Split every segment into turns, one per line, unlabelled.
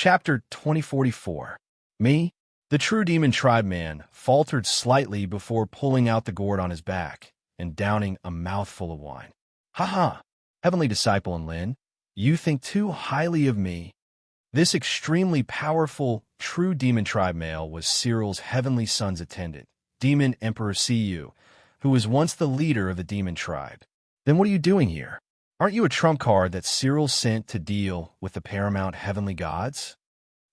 Chapter 2044. Me, the true demon tribe man, faltered slightly before pulling out the gourd on his back and downing a mouthful of wine. Ha ha, heavenly disciple and Lin, you think too highly of me. This extremely powerful, true demon tribe male was Cyril's heavenly son's attendant, Demon Emperor Cu, who was once the leader of the demon tribe. Then what are you doing here? Aren't you a trump card that Cyril sent to deal with the paramount heavenly gods?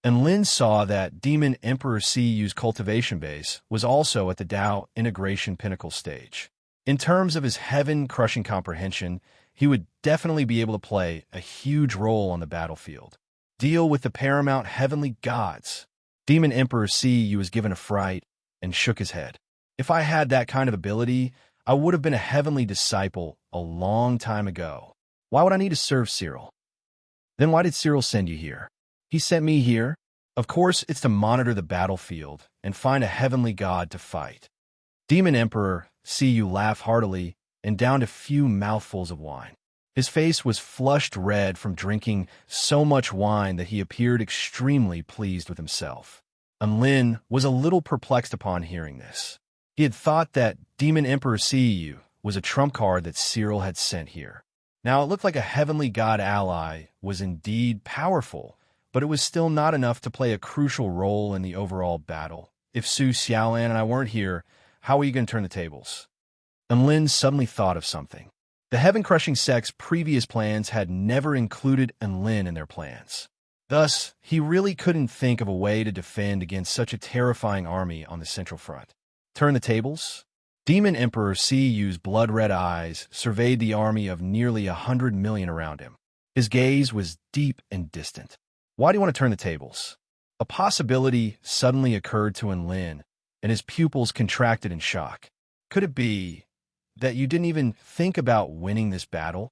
And Lin saw that Demon Emperor Cu's cultivation base was also at the Tao integration pinnacle stage. In terms of his heaven-crushing comprehension, he would definitely be able to play a huge role on the battlefield. Deal with the paramount heavenly gods. Demon Emperor Cu was given a fright and shook his head. If I had that kind of ability, I would have been a heavenly disciple a long time ago. Why would I need to serve Cyril? Then why did Cyril send you here? He sent me here. Of course, it's to monitor the battlefield and find a heavenly god to fight. Demon Emperor Cu laughed heartily and downed a few mouthfuls of wine. His face was flushed red from drinking so much wine that he appeared extremely pleased with himself. And Lin was a little perplexed upon hearing this. He had thought that Demon Emperor Cu was a trump card that Cyril had sent here. Now, it looked like a heavenly god ally was indeed powerful, but it was still not enough to play a crucial role in the overall battle. If Su Xiaolan and I weren't here, how are you going to turn the tables? And Lin suddenly thought of something. The heaven-crushing sect's previous plans had never included Enlin in their plans. Thus, he really couldn't think of a way to defend against such a terrifying army on the Central Front. Turn the tables? Demon Emperor Cu's blood-red eyes surveyed the army of nearly 100 million around him. His gaze was deep and distant. Why do you want to turn the tables? A possibility suddenly occurred to Enlin, and his pupils contracted in shock. Could it be that you didn't even think about winning this battle?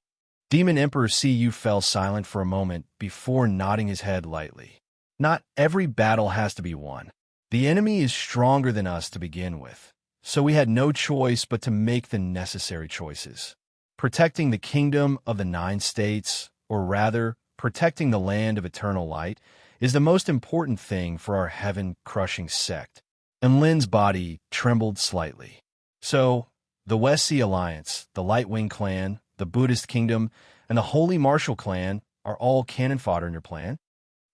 Demon Emperor Cu fell silent for a moment before nodding his head lightly. Not every battle has to be won. The enemy is stronger than us to begin with, so we had no choice but to make the necessary choices. Protecting the kingdom of the 9 states, or rather, protecting the land of eternal light, is the most important thing for our heaven-crushing sect. And Lin's body trembled slightly. So, the West Sea Alliance, the Light Wing clan, the Buddhist kingdom, and the Holy Martial clan are all cannon fodder in your plan?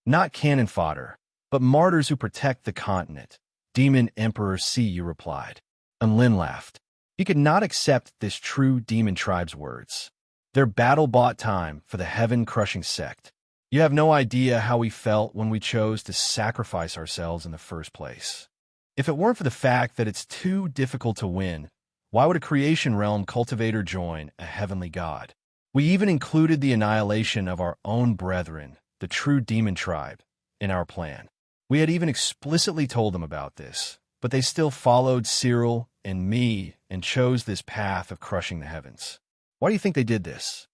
Not cannon fodder, but martyrs who protect the continent, Demon Emperor Cu replied. And Lin laughed. He could not accept this true demon tribe's words. Their battle bought time for the heaven-crushing sect. You have no idea how we felt when we chose to sacrifice ourselves in the first place. If it weren't for the fact that it's too difficult to win, why would a creation realm cultivator join a heavenly god? We even included the annihilation of our own brethren, the true demon tribe, in our plan. We had even explicitly told them about this, but they still followed Cyril and me and chose this path of crushing the heavens. Why do you think they did this?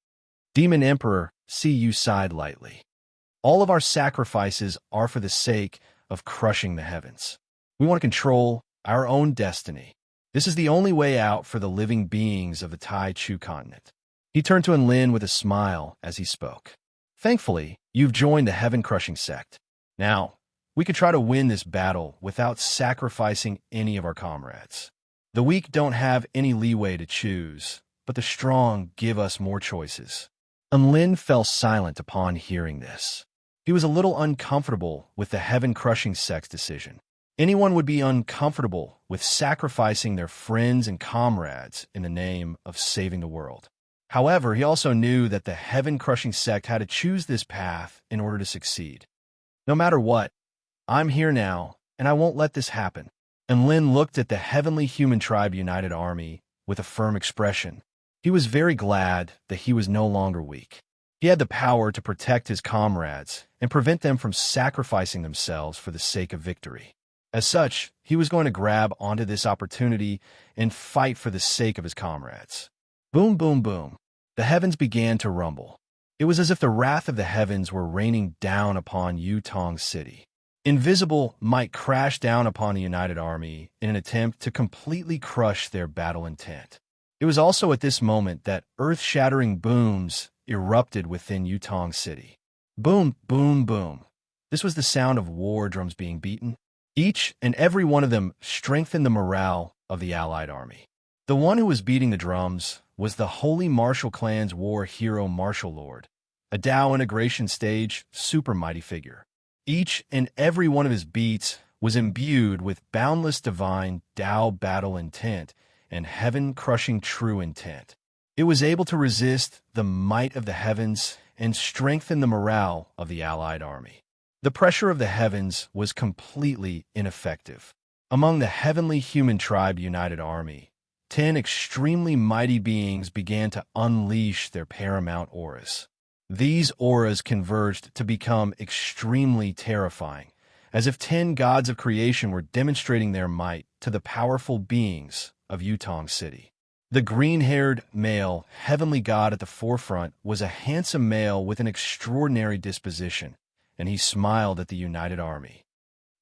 Demon Emperor Cu sighed lightly. All of our sacrifices are for the sake of crushing the heavens. We want to control our own destiny. This is the only way out for the living beings of the Tai Chu continent. He turned to Enlin with a smile as he spoke. Thankfully, you've joined the heaven-crushing sect. Now, we could try to win this battle without sacrificing any of our comrades. The weak don't have any leeway to choose, but the strong give us more choices. Enlin fell silent upon hearing this. He was a little uncomfortable with the heaven-crushing sect's decision. Anyone would be uncomfortable with sacrificing their friends and comrades in the name of saving the world. However, he also knew that the heaven-crushing sect had to choose this path in order to succeed. No matter what, I'm here now, and I won't let this happen. And Lin looked at the Heavenly Human Tribe United Army with a firm expression. He was very glad that he was no longer weak. He had the power to protect his comrades and prevent them from sacrificing themselves for the sake of victory. As such, he was going to grab onto this opportunity and fight for the sake of his comrades. Boom, boom, boom. The heavens began to rumble. It was as if the wrath of the heavens were raining down upon Yutong City. Invisible might crash down upon the United Army in an attempt to completely crush their battle intent. It was also at this moment that earth-shattering booms erupted within Yutong City. Boom, boom, boom. This was the sound of war drums being beaten. Each and every one of them strengthened the morale of the Allied army. The one who was beating the drums was the Holy Martial Clan's war hero Martial Lord, a Tao integration stage super mighty figure. Each and every one of his beats was imbued with boundless divine Tao battle intent and heaven-crushing true intent. It was able to resist the might of the heavens and strengthen the morale of the Allied army. The pressure of the heavens was completely ineffective. Among the heavenly human tribe united army, 10 extremely mighty beings began to unleash their paramount auras. These auras converged to become extremely terrifying, as if 10 gods of creation were demonstrating their might to the powerful beings of Yutong City. The green-haired male heavenly god at the forefront was a handsome male with an extraordinary disposition, and he smiled at the united army.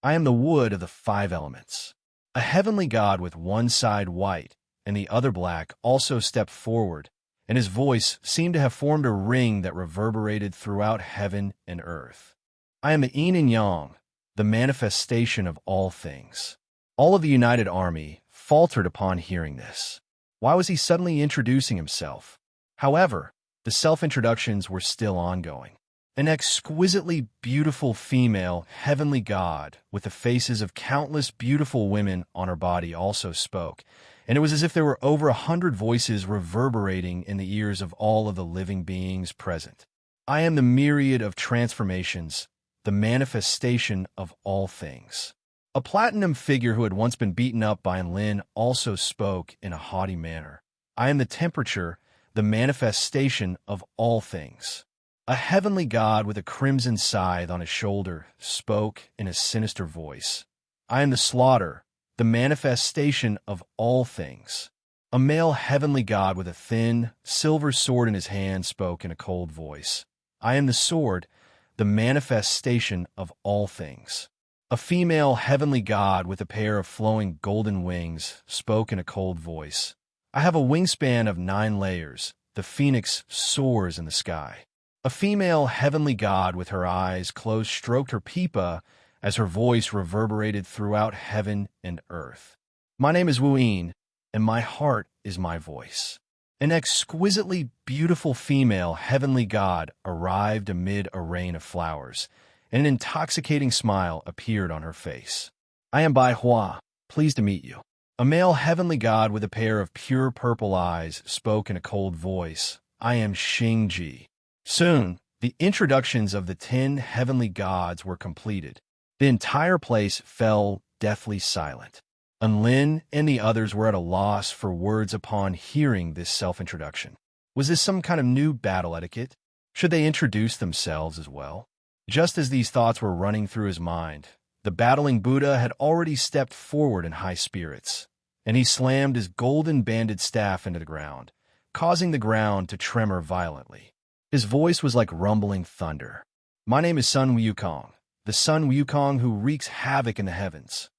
I am the wood of the 5 elements. A heavenly god with one side white and the other black also stepped forward, and his voice seemed to have formed a ring that reverberated throughout heaven and earth. I am the yin and yang, the manifestation of all things. All of the united army faltered upon hearing this. Why was he suddenly introducing himself? However, the self-introductions were still ongoing. An exquisitely beautiful female heavenly god with the faces of countless beautiful women on her body also spoke, and it was as if there were over 100 voices reverberating in the ears of all of the living beings present. I am the myriad of transformations, the manifestation of all things. A platinum figure who had once been beaten up by Lin also spoke in a haughty manner. I am the temperature, the manifestation of all things. A heavenly god with a crimson scythe on his shoulder spoke in a sinister voice. I am the slaughter, the manifestation of all things. A male heavenly god with a thin, silver sword in his hand spoke in a cold voice. I am the sword, the manifestation of all things. A female heavenly god with a pair of flowing golden wings spoke in a cold voice. I have a wingspan of 9 layers. The phoenix soars in the sky. A female heavenly god with her eyes closed stroked her pipa as her voice reverberated throughout heaven and earth. My name is Wu Yin, and my heart is my voice. An exquisitely beautiful female heavenly god arrived amid a rain of flowers, and an intoxicating smile appeared on her face. I am Bai Hua, pleased to meet you. A male heavenly god with a pair of pure purple eyes spoke in a cold voice. I am Xingji. Soon, the introductions of the 10 heavenly gods were completed. The entire place fell deathly silent. Lin and the others were at a loss for words upon hearing this self-introduction. Was this some kind of new battle etiquette? Should they introduce themselves as well? Just as these thoughts were running through his mind, the battling Buddha had already stepped forward in high spirits, and he slammed his golden-banded staff into the ground, causing the ground to tremor violently. His voice was like rumbling thunder. My name is Sun Wukong, the Sun Wukong who wreaks havoc in the heavens.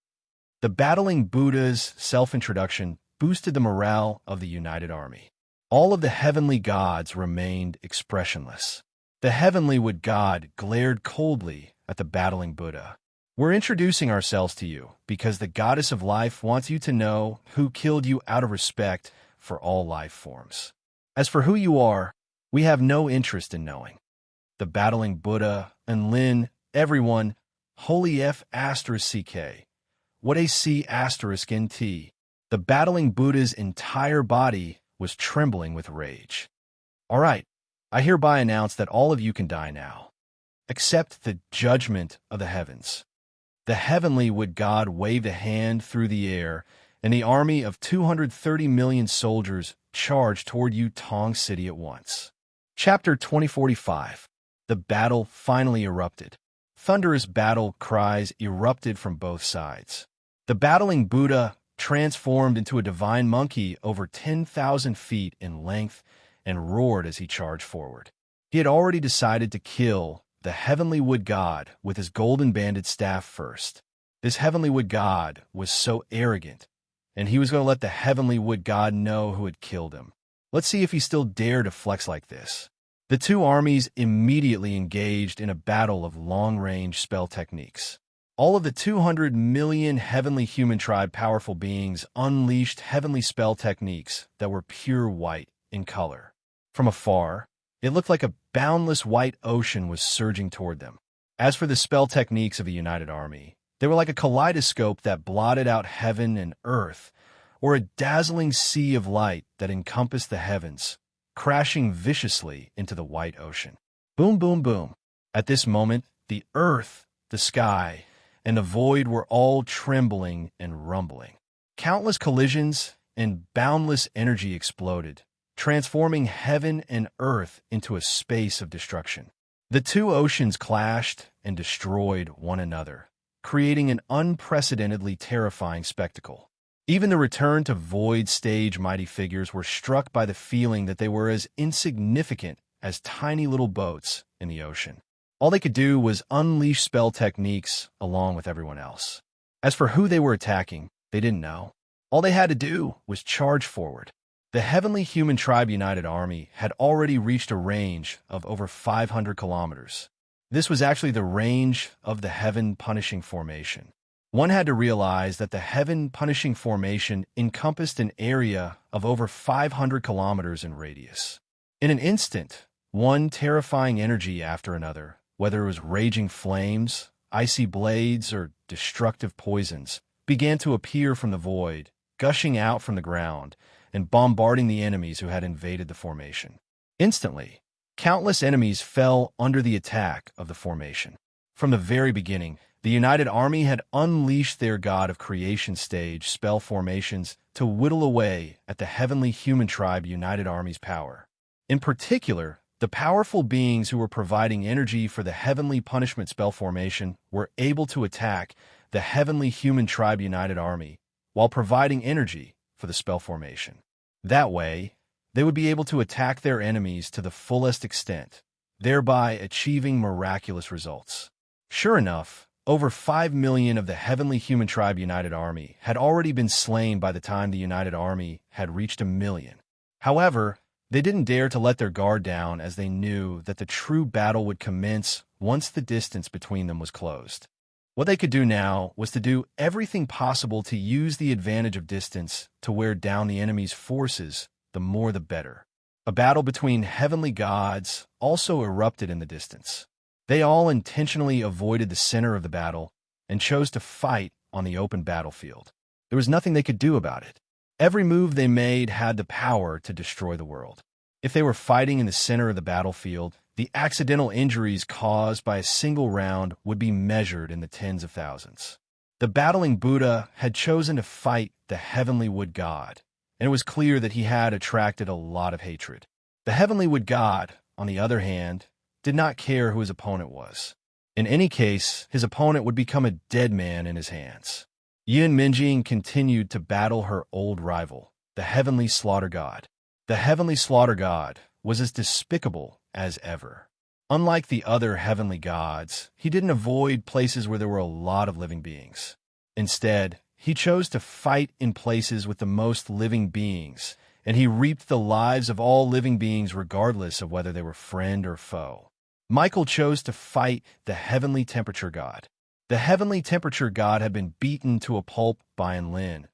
The battling Buddha's self-introduction boosted the morale of the united army. All of the heavenly gods remained expressionless. The heavenly wood god glared coldly at the battling Buddha. We're introducing ourselves to you because the goddess of life wants you to know who killed you out of respect for all life forms. As for who you are, we have no interest in knowing. The battling Buddha and Lin, everyone, holy F asterisk CK. What a C asterisk NT. The battling Buddha's entire body was trembling with rage. All right, I hereby announce that all of you can die now. Accept the judgment of the heavens. The heavenly wood god waved a hand through the air, and the army of 230 million soldiers charged toward Yutong City at once. Chapter 2045. The battle finally erupted. Thunderous battle cries erupted from both sides. The battling Buddha transformed into a divine monkey over 10,000 feet in length and roared as he charged forward. He had already decided to kill the heavenly wood god with his golden-banded staff first. This heavenly wood god was so arrogant, and he was going to let the heavenly wood god know who had killed him. Let's see if he still dared to flex like this. The two armies immediately engaged in a battle of long-range spell techniques. All of the 200 million heavenly human tribe powerful beings unleashed heavenly spell techniques that were pure white in color. From afar, it looked like a boundless white ocean was surging toward them. As for the spell techniques of a united army, they were like a kaleidoscope that blotted out heaven and earth, or a dazzling sea of light that encompassed the heavens, crashing viciously into the white ocean. Boom, boom, boom. At this moment, the earth, the sky, and the void were all trembling and rumbling. Countless collisions and boundless energy exploded, transforming heaven and earth into a space of destruction. The two oceans clashed and destroyed one another, creating an unprecedentedly terrifying spectacle. Even the return to void stage mighty figures were struck by the feeling that they were as insignificant as tiny little boats in the ocean. All they could do was unleash spell techniques along with everyone else. As for who they were attacking, they didn't know. All they had to do was charge forward. The Heavenly Human Tribe United Army had already reached a range of over 500 kilometers. This was actually the range of the Heaven Punishing Formation. One had to realize that the Heaven Punishing Formation encompassed an area of over 500 kilometers in radius. In an instant, one terrifying energy after another, whether it was raging flames, icy blades, or destructive poisons, began to appear from the void, gushing out from the ground, and bombarding the enemies who had invaded the formation. Instantly, countless enemies fell under the attack of the formation. From the very beginning, the United Army had unleashed their God of Creation stage spell formations to whittle away at the Heavenly Human Tribe United Army's power. In particular, the powerful beings who were providing energy for the Heavenly Punishment spell formation were able to attack the Heavenly Human Tribe United Army while providing energy for the spell formation. That way, they would be able to attack their enemies to the fullest extent, thereby achieving miraculous results. Sure enough, over 5 million of the Heavenly Human Tribe United Army had already been slain by the time the United Army had reached 1 million. However, they didn't dare to let their guard down as they knew that the true battle would commence once the distance between them was closed. What they could do now was to do everything possible to use the advantage of distance to wear down the enemy's forces, the more the better. A battle between heavenly gods also erupted in the distance. They all intentionally avoided the center of the battle and chose to fight on the open battlefield. There was nothing they could do about it. Every move they made had the power to destroy the world. If they were fighting in the center of the battlefield, the accidental injuries caused by a single round would be measured in the tens of thousands. The battling Buddha had chosen to fight the heavenly wood god, and it was clear that he had attracted a lot of hatred. The heavenly wood god, on the other hand, did not care who his opponent was. In any case, his opponent would become a dead man in his hands. Yin Minjing continued to battle her old rival, the heavenly slaughter god. The heavenly slaughter god was as despicable as ever. Unlike the other heavenly gods, he didn't avoid places where there were a lot of living beings. Instead, he chose to fight in places with the most living beings, and he reaped the lives of all living beings regardless of whether they were friend or foe. Michael chose to fight the heavenly temperature god. The heavenly temperature god had been beaten to a pulp by Enlin.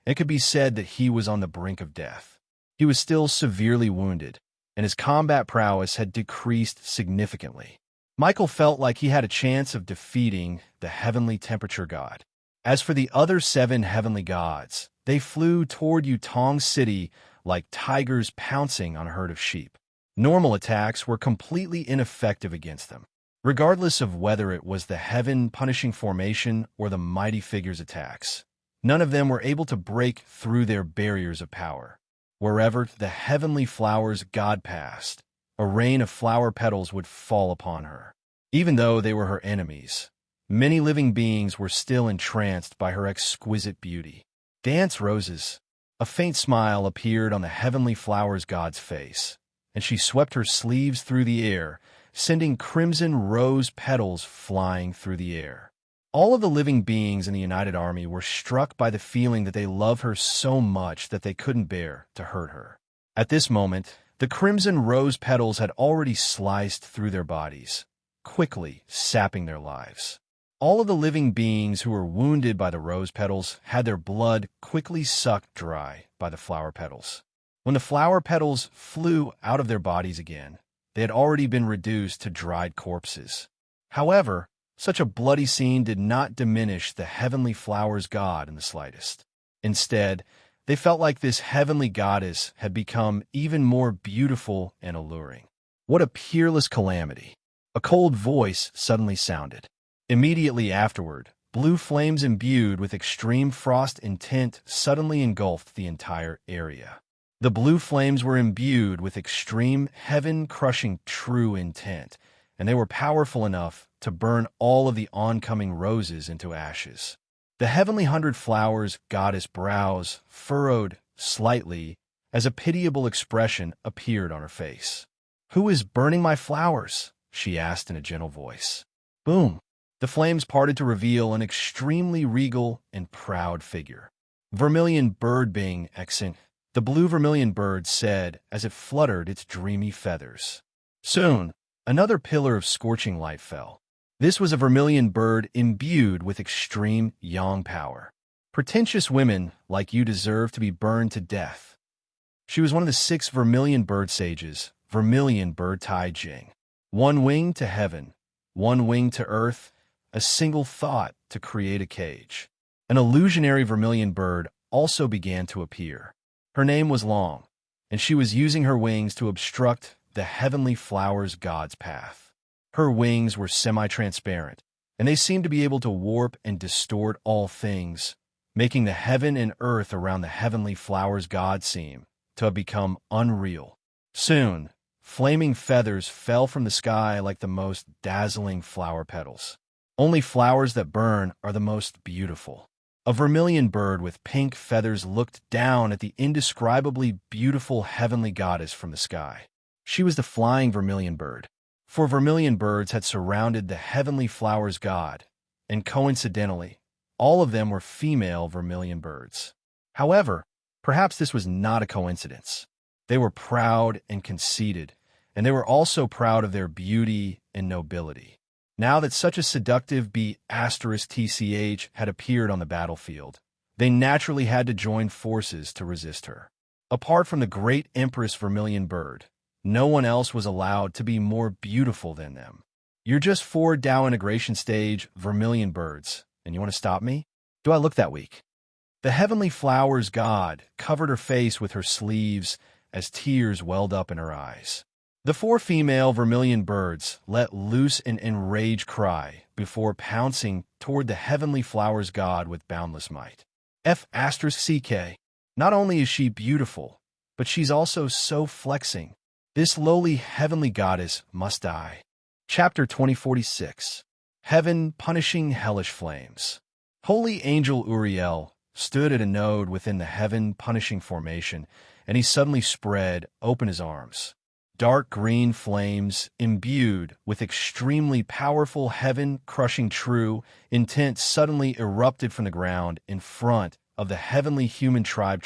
It could be said that he was on the brink of death. He was still severely wounded, and his combat prowess had decreased significantly. Michael felt like he had a chance of defeating the heavenly temperature god. As for the other 7 heavenly gods, they flew toward Yutong City like tigers pouncing on a herd of sheep. Normal attacks were completely ineffective against them. Regardless of whether it was the Heaven Punishing Formation or the Mighty Figure's attacks, none of them were able to break through their barriers of power. Wherever the heavenly flowers god passed, a rain of flower petals would fall upon her. Even though they were her enemies, many living beings were still entranced by her exquisite beauty. Dance roses. A faint smile appeared on the heavenly flowers god's face, and she swept her sleeves through the air, sending crimson rose petals flying through the air. All of the living beings in the United Army were struck by the feeling that they loved her so much that they couldn't bear to hurt her. At this moment, The crimson rose petals had already sliced through their bodies, quickly sapping their lives. All of the living beings who were wounded by the rose petals had their blood quickly sucked dry by the flower petals. When the flower petals flew out of their bodies again, they had already been reduced to dried corpses. However, such a bloody scene did not diminish the heavenly flowers' god in the slightest. Instead, they felt like this heavenly goddess had become even more beautiful and alluring. What a peerless calamity! A cold voice suddenly sounded. Immediately afterward, blue flames imbued with extreme frost intent suddenly engulfed the entire area. The blue flames were imbued with extreme heaven-crushing true intent, and they were powerful enough to burn all of the oncoming roses into ashes. The heavenly 100 flowers goddess brows furrowed slightly as a pitiable expression appeared on her face. "Who is burning my flowers?" she asked in a gentle voice. Boom! The flames parted to reveal an extremely regal and proud figure. "Vermilion bird being accent," the blue vermilion bird said as it fluttered its dreamy feathers. Soon, another pillar of scorching light fell. This was a vermilion bird imbued with extreme yang power. "Pretentious women like you deserve to be burned to death." She was one of the 6 vermilion bird sages, vermilion bird Tai Jing. One wing to heaven, one wing to earth, a single thought to create a cage. An illusionary vermilion bird also began to appear. Her name was Long, and she was using her wings to obstruct the heavenly flowers god's path. Her wings were semi-transparent, and they seemed to be able to warp and distort all things, making the heaven and earth around the heavenly flowers god seem to have become unreal. Soon, flaming feathers fell from the sky like the most dazzling flower petals. Only flowers that burn are the most beautiful. A vermilion bird with pink feathers looked down at the indescribably beautiful heavenly goddess from the sky. She was the flying vermilion bird. 4 vermilion birds had surrounded the heavenly flowers god, and coincidentally, all of them were female vermilion birds. However, perhaps this was not a coincidence. They were proud and conceited, and they were also proud of their beauty and nobility. Now that such a seductive B*TCH had appeared on the battlefield, they naturally had to join forces to resist her. Apart from the great Empress Vermilion Bird, no one else was allowed to be more beautiful than them. "You're just 4 Dow integration stage vermilion birds, and you want to stop me? Do I look that weak?" The heavenly flowers god covered her face with her sleeves as tears welled up in her eyes. The 4 female vermilion birds let loose an enraged cry before pouncing toward the heavenly flowers god with boundless might. F***CK. Not only is she beautiful, but she's also so flexing. This lowly heavenly goddess must die. Chapter 2046. Heaven Punishing Hellish Flames. Holy Angel Uriel stood at a node within the heaven punishing formation, and he suddenly spread open his arms. Dark green flames, imbued with extremely powerful heaven-crushing true intent, suddenly erupted from the ground in front of the heavenly human tribe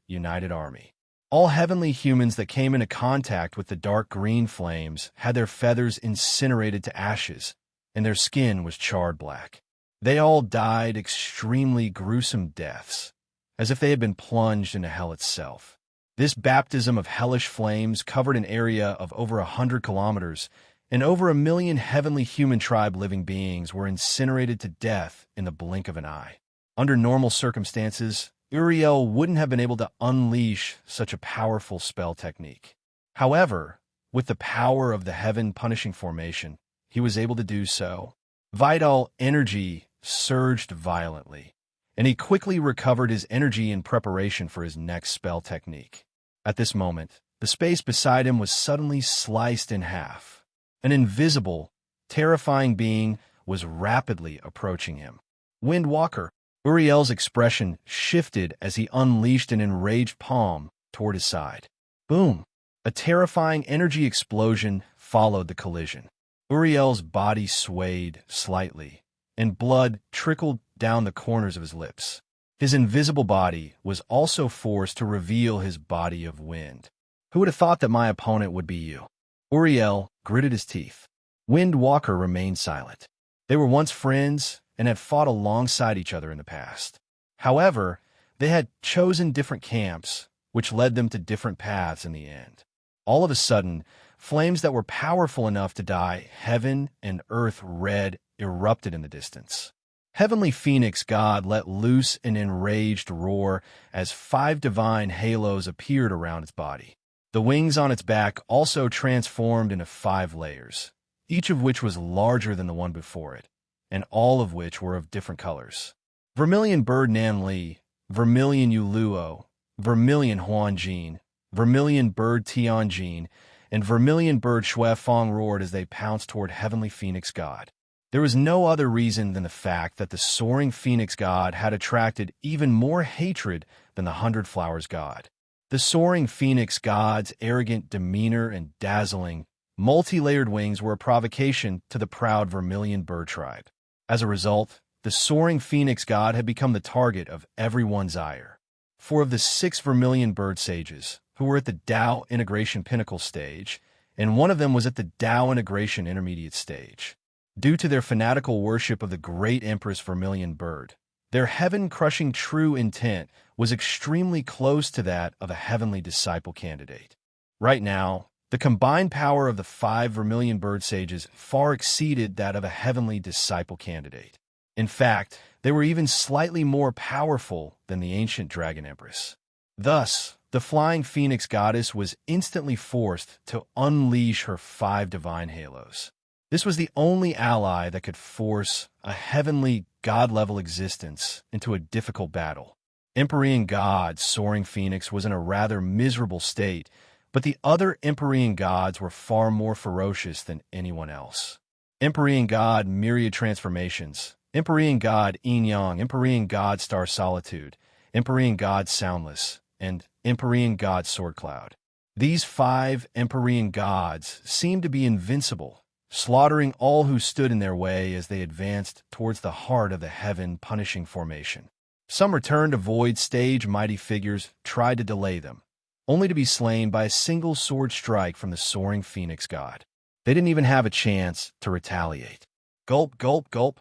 united army. All heavenly humans that came into contact with the dark green flames had their feathers incinerated to ashes, and their skin was charred black. They all died extremely gruesome deaths, as if they had been plunged into hell itself. This baptism of hellish flames covered an area of over 100 kilometers, and over 1 million heavenly human tribe living beings were incinerated to death in the blink of an eye. Under normal circumstances, Uriel wouldn't have been able to unleash such a powerful spell technique. However, with the power of the heaven punishing formation, he was able to do so. Vital energy surged violently, and he quickly recovered his energy in preparation for his next spell technique. At this moment, the space beside him was suddenly sliced in half. An invisible, terrifying being was rapidly approaching him. Windwalker. Uriel's expression shifted as he unleashed an enraged palm toward his side. Boom! A terrifying energy explosion followed the collision. Uriel's body swayed slightly, and blood trickled down the corners of his lips. His invisible body was also forced to reveal his body of wind. Who would have thought that my opponent would be you? Uriel gritted his teeth. Wind Walker remained silent. They were once friends and had fought alongside each other in the past. However, they had chosen different camps, which led them to different paths in the end. All of a sudden, flames that were powerful enough to dye heaven and earth red erupted in the distance. Heavenly Phoenix God let loose an enraged roar as 5 divine halos appeared around its body. The wings on its back also transformed into 5 layers, each of which was larger than the one before it, and all of which were of different colors. Vermilion Bird Nan Li, Vermilion Yuluo, Vermilion Huanjin, Vermilion Bird Tianjin, and Vermilion Bird Shuefeng roared as they pounced toward Heavenly Phoenix God. There was no other reason than the fact that the soaring Phoenix God had attracted even more hatred than the 100 Flowers God. The soaring Phoenix God's arrogant demeanor and dazzling, multi-layered wings were a provocation to the proud Vermilion Bird tribe. As a result, the soaring Phoenix God had become the target of everyone's ire. 4 of the 6 Vermilion Bird sages, who were at the Tao Integration Pinnacle stage, and 1 of them was at the Tao Integration Intermediate stage. Due to their fanatical worship of the great Empress Vermilion Bird, their heaven-crushing true intent was extremely close to that of a heavenly disciple candidate. Right now, the combined power of the 5 Vermilion Bird sages far exceeded that of a heavenly disciple candidate. In fact, they were even slightly more powerful than the ancient Dragon Empress. Thus, the Flying Phoenix Goddess was instantly forced to unleash her 5 divine halos. This was the only ally that could force a heavenly god-level existence into a difficult battle. Empyrean God Soaring Phoenix was in a rather miserable state, but the other Empyrean gods were far more ferocious than anyone else. Empyrean God Myriad Transformations, Empyrean God Yin Yang, Empyrean God Star Solitude, Empyrean God Soundless, and Empyrean God Sword Cloud. These 5 Empyrean gods seemed to be invincible, slaughtering all who stood in their way as they advanced towards the heart of the heaven-punishing formation. Some returned to Void stage mighty figures tried to delay them, only to be slain by a single sword strike from the soaring Phoenix God. They didn't even have a chance to retaliate. Gulp, gulp, gulp.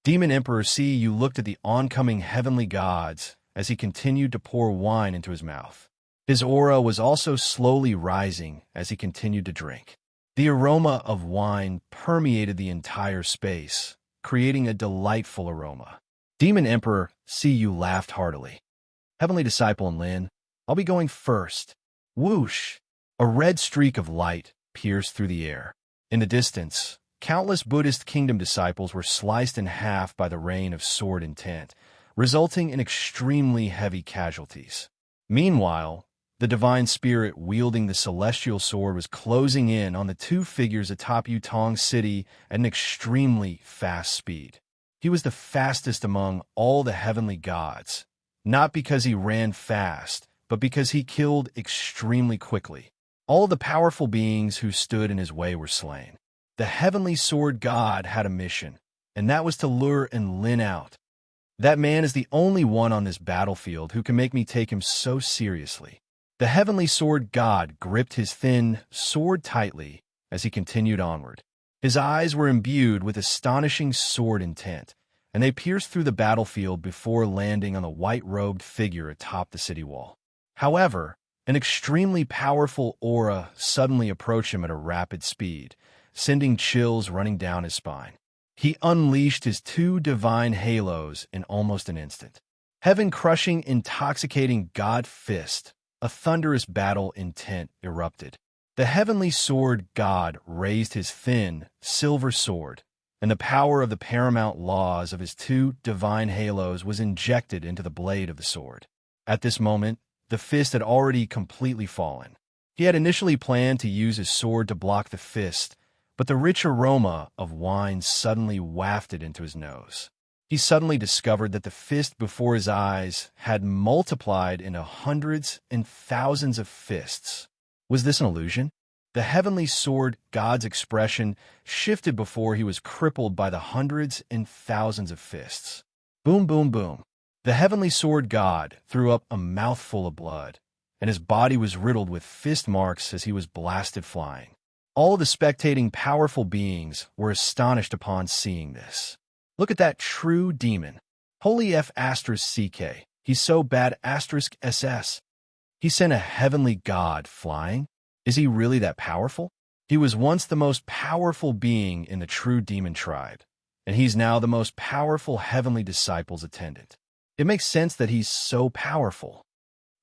Demon Emperor Cu looked at the oncoming heavenly gods as he continued to pour wine into his mouth. His aura was also slowly rising as he continued to drink. The aroma of wine permeated the entire space, creating a delightful aroma. Demon Emperor Cu laughed heartily. Heavenly Disciple and Lin, I'll be going first. Whoosh! A red streak of light pierced through the air. In the distance, countless Buddhist kingdom disciples were sliced in half by the rain of sword intent, resulting in extremely heavy casualties. Meanwhile, the divine spirit wielding the celestial sword was closing in on the 2 figures atop Yutong City at an extremely fast speed. He was the fastest among all the heavenly gods, not because he ran fast, but because he killed extremely quickly. All the powerful beings who stood in his way were slain. The heavenly sword god had a mission, and that was to lure Lin out. That man is the only one on this battlefield who can make me take him so seriously. The heavenly sword god gripped his thin sword tightly as he continued onward. His eyes were imbued with astonishing sword intent, and they pierced through the battlefield before landing on the white-robed figure atop the city wall. However, an extremely powerful aura suddenly approached him at a rapid speed, sending chills running down his spine. He unleashed his 2 divine halos in almost an instant. Heaven-crushing, intoxicating God Fist, a thunderous battle intent erupted. The heavenly sword god raised his thin, silver sword, and the power of the paramount laws of his 2 divine halos was injected into the blade of the sword. At this moment, the fist had already completely fallen. He had initially planned to use his sword to block the fist, but the rich aroma of wine suddenly wafted into his nose. He suddenly discovered that the fist before his eyes had multiplied into hundreds and thousands of fists. Was this an illusion? The heavenly sword god's expression shifted before he was crippled by the hundreds and thousands of fists. Boom, boom, boom. The heavenly sword god threw up a mouthful of blood, and his body was riddled with fist marks as he was blasted flying. All of the spectating powerful beings were astonished upon seeing this. Look at that true demon. Holy F asterisk CK. He's so bad asterisk SS. He sent a heavenly god flying? Is he really that powerful? He was once the most powerful being in the true demon tribe, and he's now the most powerful heavenly disciple's attendant. It makes sense that he's so powerful.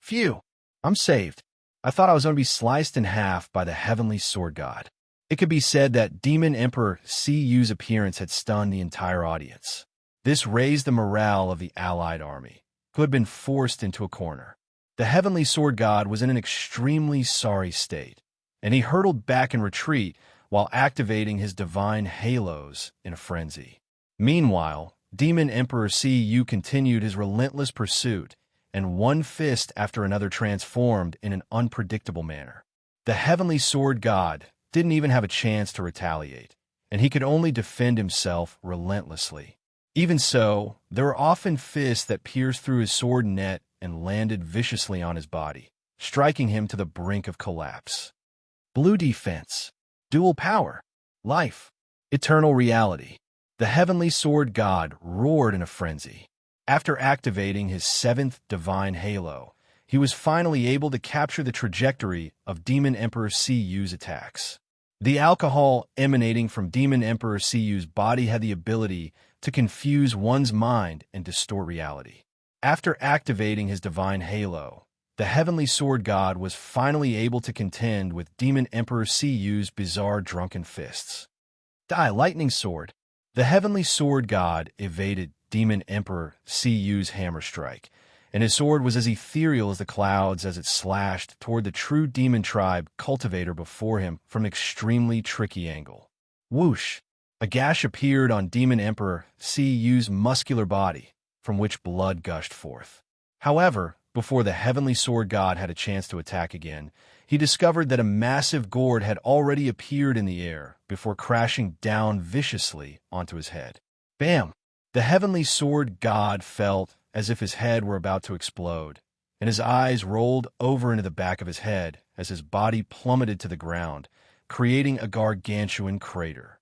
Phew, I'm saved. I thought I was going to be sliced in half by the heavenly sword god. It could be said that Demon Emperor Cu's appearance had stunned the entire audience. This raised the morale of the allied army, who had been forced into a corner. The heavenly sword god was in an extremely sorry state, and he hurtled back in retreat while activating his divine halos in a frenzy. Meanwhile, Demon Emperor Cu continued his relentless pursuit, and one fist after another transformed in an unpredictable manner. The heavenly sword god didn't even have a chance to retaliate, and he could only defend himself relentlessly. Even so, there were often fists that pierced through his sword net and landed viciously on his body, striking him to the brink of collapse. Blue defense, dual power, life, eternal reality. The heavenly sword god roared in a frenzy. After activating his seventh divine halo, he was finally able to capture the trajectory of Demon Emperor Cu's attacks. The alcohol emanating from Demon Emperor Cu's body had the ability to confuse one's mind and distort reality. After activating his divine halo, the heavenly sword god was finally able to contend with Demon Emperor Cu's bizarre drunken fists. Die lightning sword. The heavenly sword god evaded Demon Emperor Cu's hammer strike, and his sword was as ethereal as the clouds as it slashed toward the true demon tribe Cultivator before him from an extremely tricky angle. Whoosh! A gash appeared on Demon Emperor Cu's muscular body, from which blood gushed forth. However, before the heavenly sword god had a chance to attack again, he discovered that a massive gourd had already appeared in the air before crashing down viciously onto his head. Bam! The heavenly sword god felt as if his head were about to explode, and his eyes rolled over into the back of his head as his body plummeted to the ground, creating a gargantuan crater.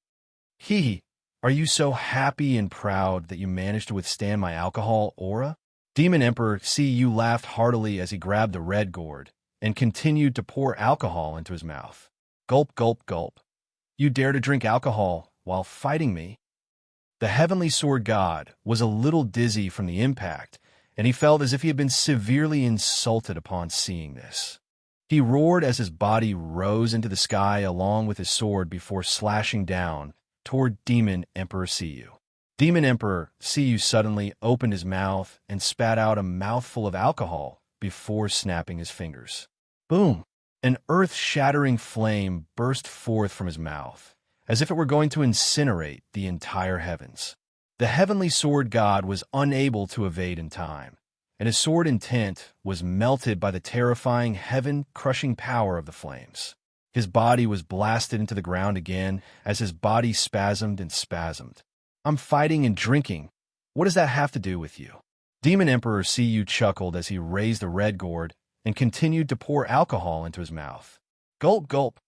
Are you so happy and proud that you managed to withstand my alcohol aura? Demon Emperor Cu laughed heartily as he grabbed the red gourd and continued to pour alcohol into his mouth. Gulp, gulp, gulp. You dare to drink alcohol while fighting me? The heavenly sword god was a little dizzy from the impact, and he felt as if he had been severely insulted upon seeing this. He roared as his body rose into the sky along with his sword before slashing down toward Demon Emperor Cu. Demon Emperor Cu suddenly opened his mouth and spat out a mouthful of alcohol before snapping his fingers. Boom! An earth-shattering flame burst forth from his mouth, as if it were going to incinerate the entire heavens. The heavenly sword god was unable to evade in time, and his sword intent was melted by the terrifying heaven-crushing power of the flames. His body was blasted into the ground again as his body spasmed and spasmed. I'm fighting and drinking. What does that have to do with you? Demon Emperor Cu chuckled as he raised the red gourd and continued to pour alcohol into his mouth. Gulp, gulp.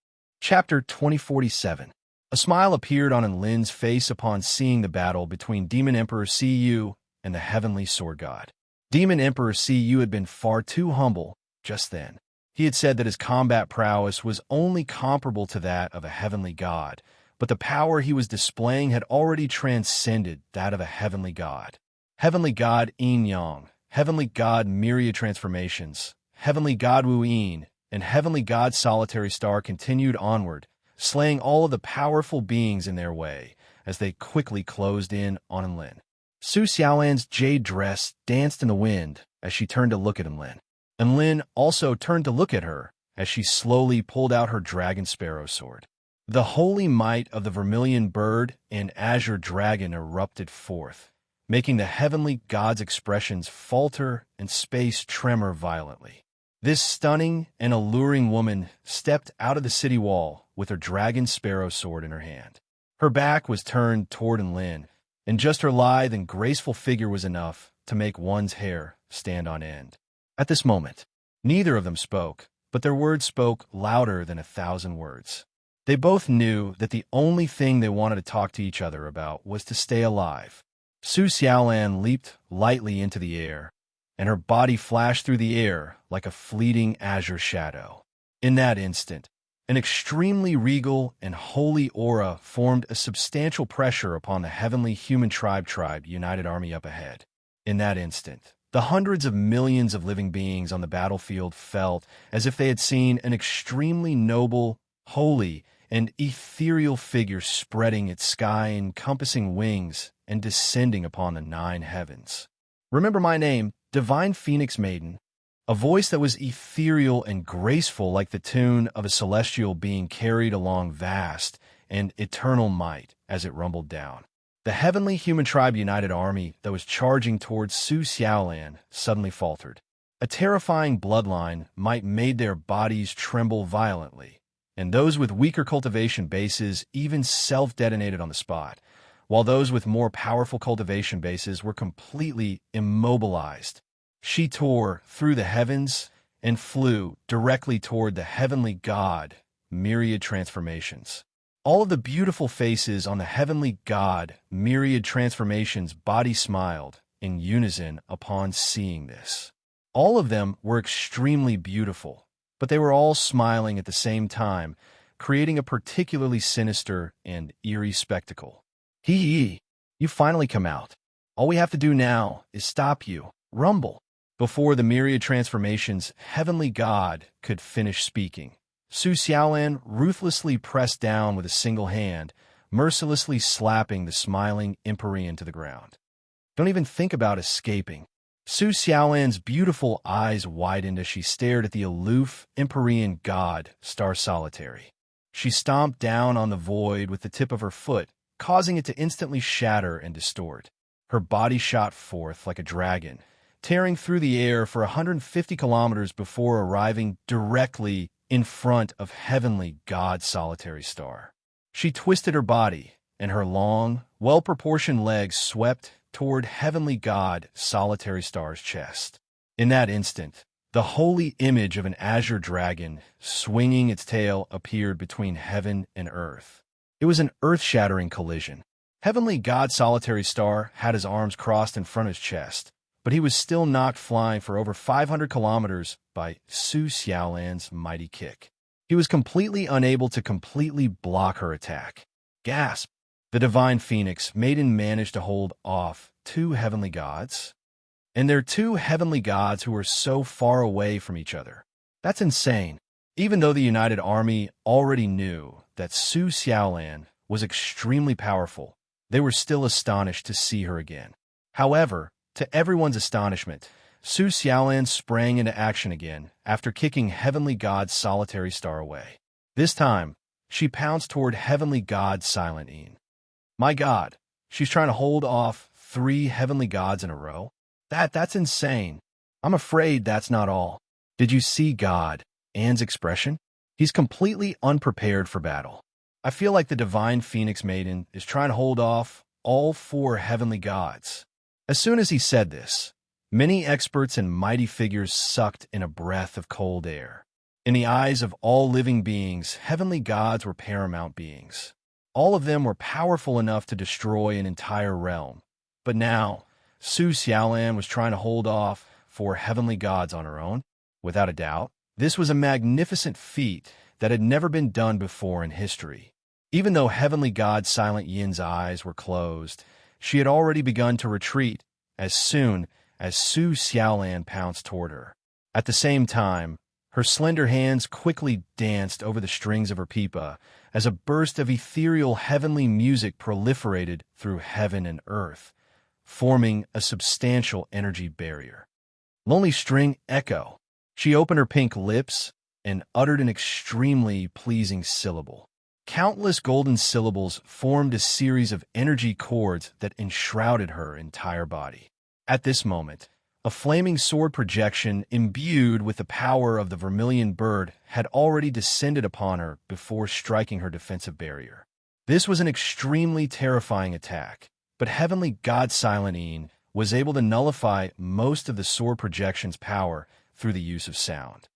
Chapter 2047. A smile appeared on Enlin's face upon seeing the battle between Demon Emperor Cu and the heavenly sword god. Demon Emperor Cu had been far too humble just then. He had said that his combat prowess was only comparable to that of a heavenly god, but the power he was displaying had already transcended that of a heavenly god. Heavenly god Yin Yang, heavenly god Myriad Transformations, heavenly god Wu Yin, and heavenly god Solitary Star continued onward, slaying all of the powerful beings in their way as they quickly closed in on Enlin. Su Xiaolan's jade dress danced in the wind as she turned to look at Enlin. Enlin also turned to look at her as she slowly pulled out her dragon sparrow sword. The holy might of the vermilion bird and azure dragon erupted forth, making the heavenly god's expressions falter and space tremor violently. This stunning and alluring woman stepped out of the city wall with her dragon sparrow sword in her hand. Her back was turned toward Enlin, and just her lithe and graceful figure was enough to make one's hair stand on end. At this moment, Neither of them spoke, but their words spoke louder than 1,000 words. They both knew that the only thing they wanted to talk to each other about was to stay alive. Su Xiaolan leaped lightly into the air, and her body flashed through the air like a fleeting azure shadow. In that instant, an extremely regal and holy aura formed a substantial pressure upon the heavenly human tribe united army up ahead. In that instant, the hundreds of millions of living beings on the battlefield felt as if they had seen an extremely noble, holy, and ethereal figure spreading its sky-encompassing wings and descending upon the 9 heavens. Remember my name, Divine Phoenix Maiden, a voice that was ethereal and graceful like the tune of a celestial being carried along vast and eternal might as it rumbled down. The heavenly human tribe united army that was charging towards Su Xiaolan suddenly faltered. A terrifying bloodline might made their bodies tremble violently, and those with weaker cultivation bases even self-detonated on the spot, while those with more powerful cultivation bases were completely immobilized. She tore through the heavens and flew directly toward the heavenly god, myriad transformations. All of the beautiful faces on the heavenly god, myriad transformations body smiled in unison upon seeing this. All of them were extremely beautiful, but they were all smiling at the same time, creating a particularly sinister and eerie spectacle. Hee, you finally come out. All we have to do now is stop you, rumble. Before the myriad transformations, heavenly god could finish speaking, Su Xiaolan ruthlessly pressed down with a single hand, mercilessly slapping the smiling Empyrean to the ground. Don't even think about escaping. Su Xiaolan's beautiful eyes widened as she stared at the aloof Empyrean god, Star Solitary. She stomped down on the void with the tip of her foot, causing it to instantly shatter and distort. Her body shot forth like a dragon, tearing through the air for 150 kilometers before arriving directly in front of heavenly god Solitary Star. She twisted her body, and her long, well-proportioned legs swept toward heavenly god Solitary Star's chest. In that instant, the holy image of an azure dragon, swinging its tail, appeared between heaven and earth. It was an earth-shattering collision. Heavenly god Solitary Star had his arms crossed in front of his chest, but he was still knocked flying for over 500 kilometers by Su Xiaolan's mighty kick. He was completely unable to completely block her attack. Gasp! The Divine Phoenix Maiden managed to hold off 2 heavenly gods, and they're 2 heavenly gods who were so far away from each other. That's insane. Even though the United Army already knew that Su Xiaolan was extremely powerful, they were still astonished to see her again. However, to everyone's astonishment, Su Xiaolan sprang into action again after kicking heavenly god Solitary Star away. This time, she pounced toward heavenly god Silent Een. My god, she's trying to hold off 3 heavenly gods in a row? That's insane. I'm afraid that's not all. Did you see God, Anne's expression? He's completely unprepared for battle. I feel like the Divine Phoenix Maiden is trying to hold off all 4 heavenly gods. As soon as he said this, many experts and mighty figures sucked in a breath of cold air. In the eyes of all living beings, heavenly gods were paramount beings. All of them were powerful enough to destroy an entire realm. But now, Su Xiaolan was trying to hold off 4 heavenly gods on her own. Without a doubt, this was a magnificent feat that had never been done before in history. Even though heavenly god Silent Yin's eyes were closed, she had already begun to retreat as soon as Su Xiaolan pounced toward her. At the same time, her slender hands quickly danced over the strings of her pipa as a burst of ethereal heavenly music proliferated through heaven and earth, forming a substantial energy barrier. Lonely String Echo. She opened her pink lips and uttered an extremely pleasing syllable. Countless golden syllables formed a series of energy chords that enshrouded her entire body. At this moment, a flaming sword projection imbued with the power of the vermilion bird had already descended upon her before striking her defensive barrier. This was an extremely terrifying attack, but heavenly god Silent Een was able to nullify most of the sword projection's power through the use of sound.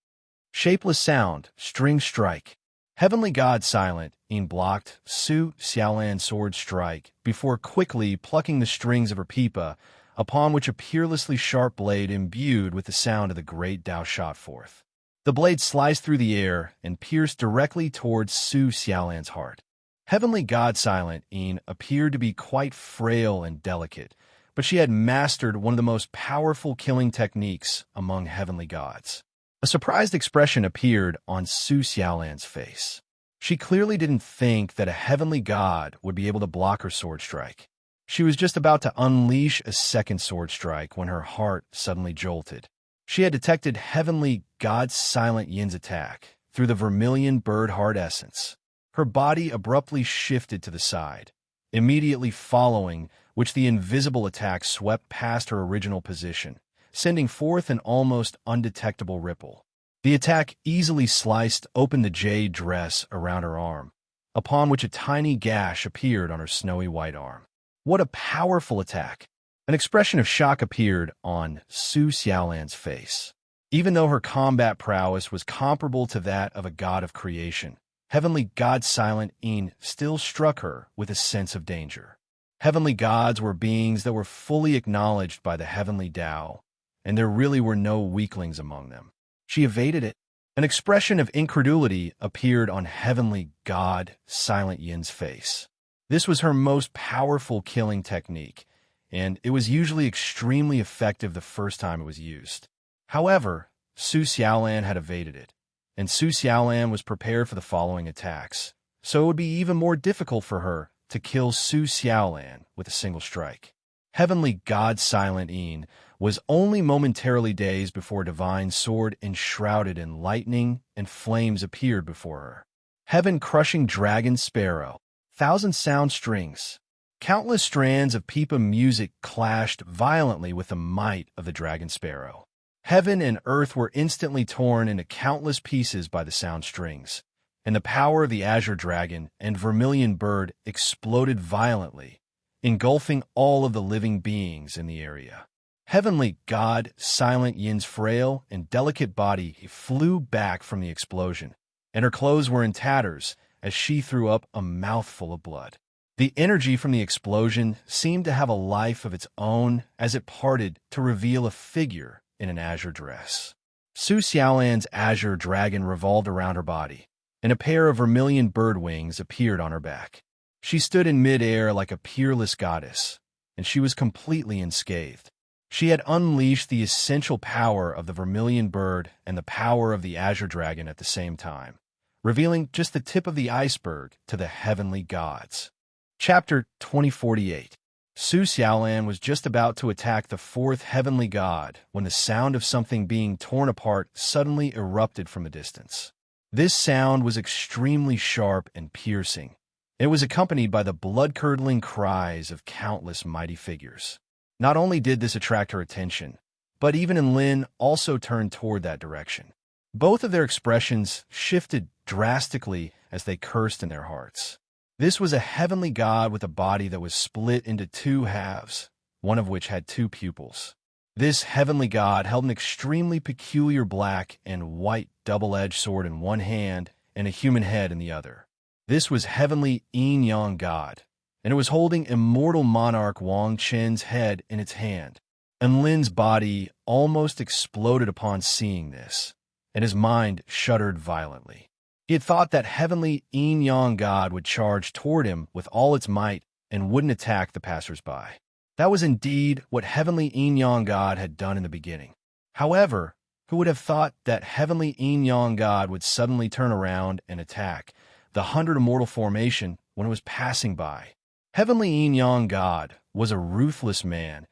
Shapeless sound, string strike. Heavenly God silent, Yin blocked Su Xiaolan's sword strike before quickly plucking the strings of her pipa, upon which a peerlessly sharp blade imbued with the sound of the great Tao shot forth. The blade sliced through the air and pierced directly towards Su Xiaolan's heart. Heavenly God silent, Yin appeared to be quite frail and delicate, but she had mastered one of the most powerful killing techniques among heavenly gods. A surprised expression appeared on Su Xiaolan's face. She clearly didn't think that a heavenly god would be able to block her sword strike. She was just about to unleash a second sword strike when her heart suddenly jolted. She had detected heavenly God silent Yin's attack through the vermilion bird heart essence. Her body abruptly shifted to the side, immediately following which the invisible attack swept past her original position, sending forth an almost undetectable ripple. The attack easily sliced open the jade dress around her arm, upon which a tiny gash appeared on her snowy white arm. What a powerful attack! An expression of shock appeared on Su Xiaolan's face. Even though her combat prowess was comparable to that of a god of creation, heavenly God silent Yin still struck her with a sense of danger. Heavenly gods were beings that were fully acknowledged by the heavenly Tao, and there really were no weaklings among them. She evaded it. An expression of incredulity appeared on heavenly God silent Yin's face. This was her most powerful killing technique, and it was usually extremely effective the first time it was used. However, Su Xiaolan had evaded it, and Su Xiaolan was prepared for the following attacks, so it would be even more difficult for her to kill Su Xiaolan with a single strike. Heavenly God silent Yin was only momentarily dazed before a divine sword enshrouded in lightning and flames appeared before her. Heaven-crushing dragon sparrow, thousand sound strings. Countless strands of pipa music clashed violently with the might of the dragon sparrow. Heaven and earth were instantly torn into countless pieces by the sound strings, and the power of the azure dragon and vermilion bird exploded violently, engulfing all of the living beings in the area. Heavenly God silent Yin's frail and delicate body flew back from the explosion, and her clothes were in tatters as she threw up a mouthful of blood. The energy from the explosion seemed to have a life of its own as it parted to reveal a figure in an azure dress. Su Xiaolan's azure dragon revolved around her body, and a pair of vermilion bird wings appeared on her back. She stood in mid-air like a peerless goddess, and she was completely unscathed. She had unleashed the essential power of the vermilion bird and the power of the azure dragon at the same time, revealing just the tip of the iceberg to the heavenly gods. Chapter 2048. Su Xiaolan was just about to attack the fourth heavenly god when the sound of something being torn apart suddenly erupted from a distance. This sound was extremely sharp and piercing. It was accompanied by the blood-curdling cries of countless mighty figures. Not only did this attract her attention, but even and Lin also turned toward that direction. Both of their expressions shifted drastically as they cursed in their hearts. This was a heavenly god with a body that was split into two halves, one of which had two pupils. This heavenly god held an extremely peculiar black and white double-edged sword in one hand and a human head in the other. This was heavenly Yin-Yang god, and it was holding immortal monarch Wang Chen's head in its hand. And Lin's body almost exploded upon seeing this, and his mind shuddered violently. He had thought that heavenly Yin-Yang god would charge toward him with all its might and wouldn't attack the passers-by. That was indeed what heavenly Yin-Yang god had done in the beginning. However, who would have thought that heavenly Yin-Yang god would suddenly turn around and attack the 100 Immortal formation when it was passing by? Heavenly Yin-Yang god was a ruthless man,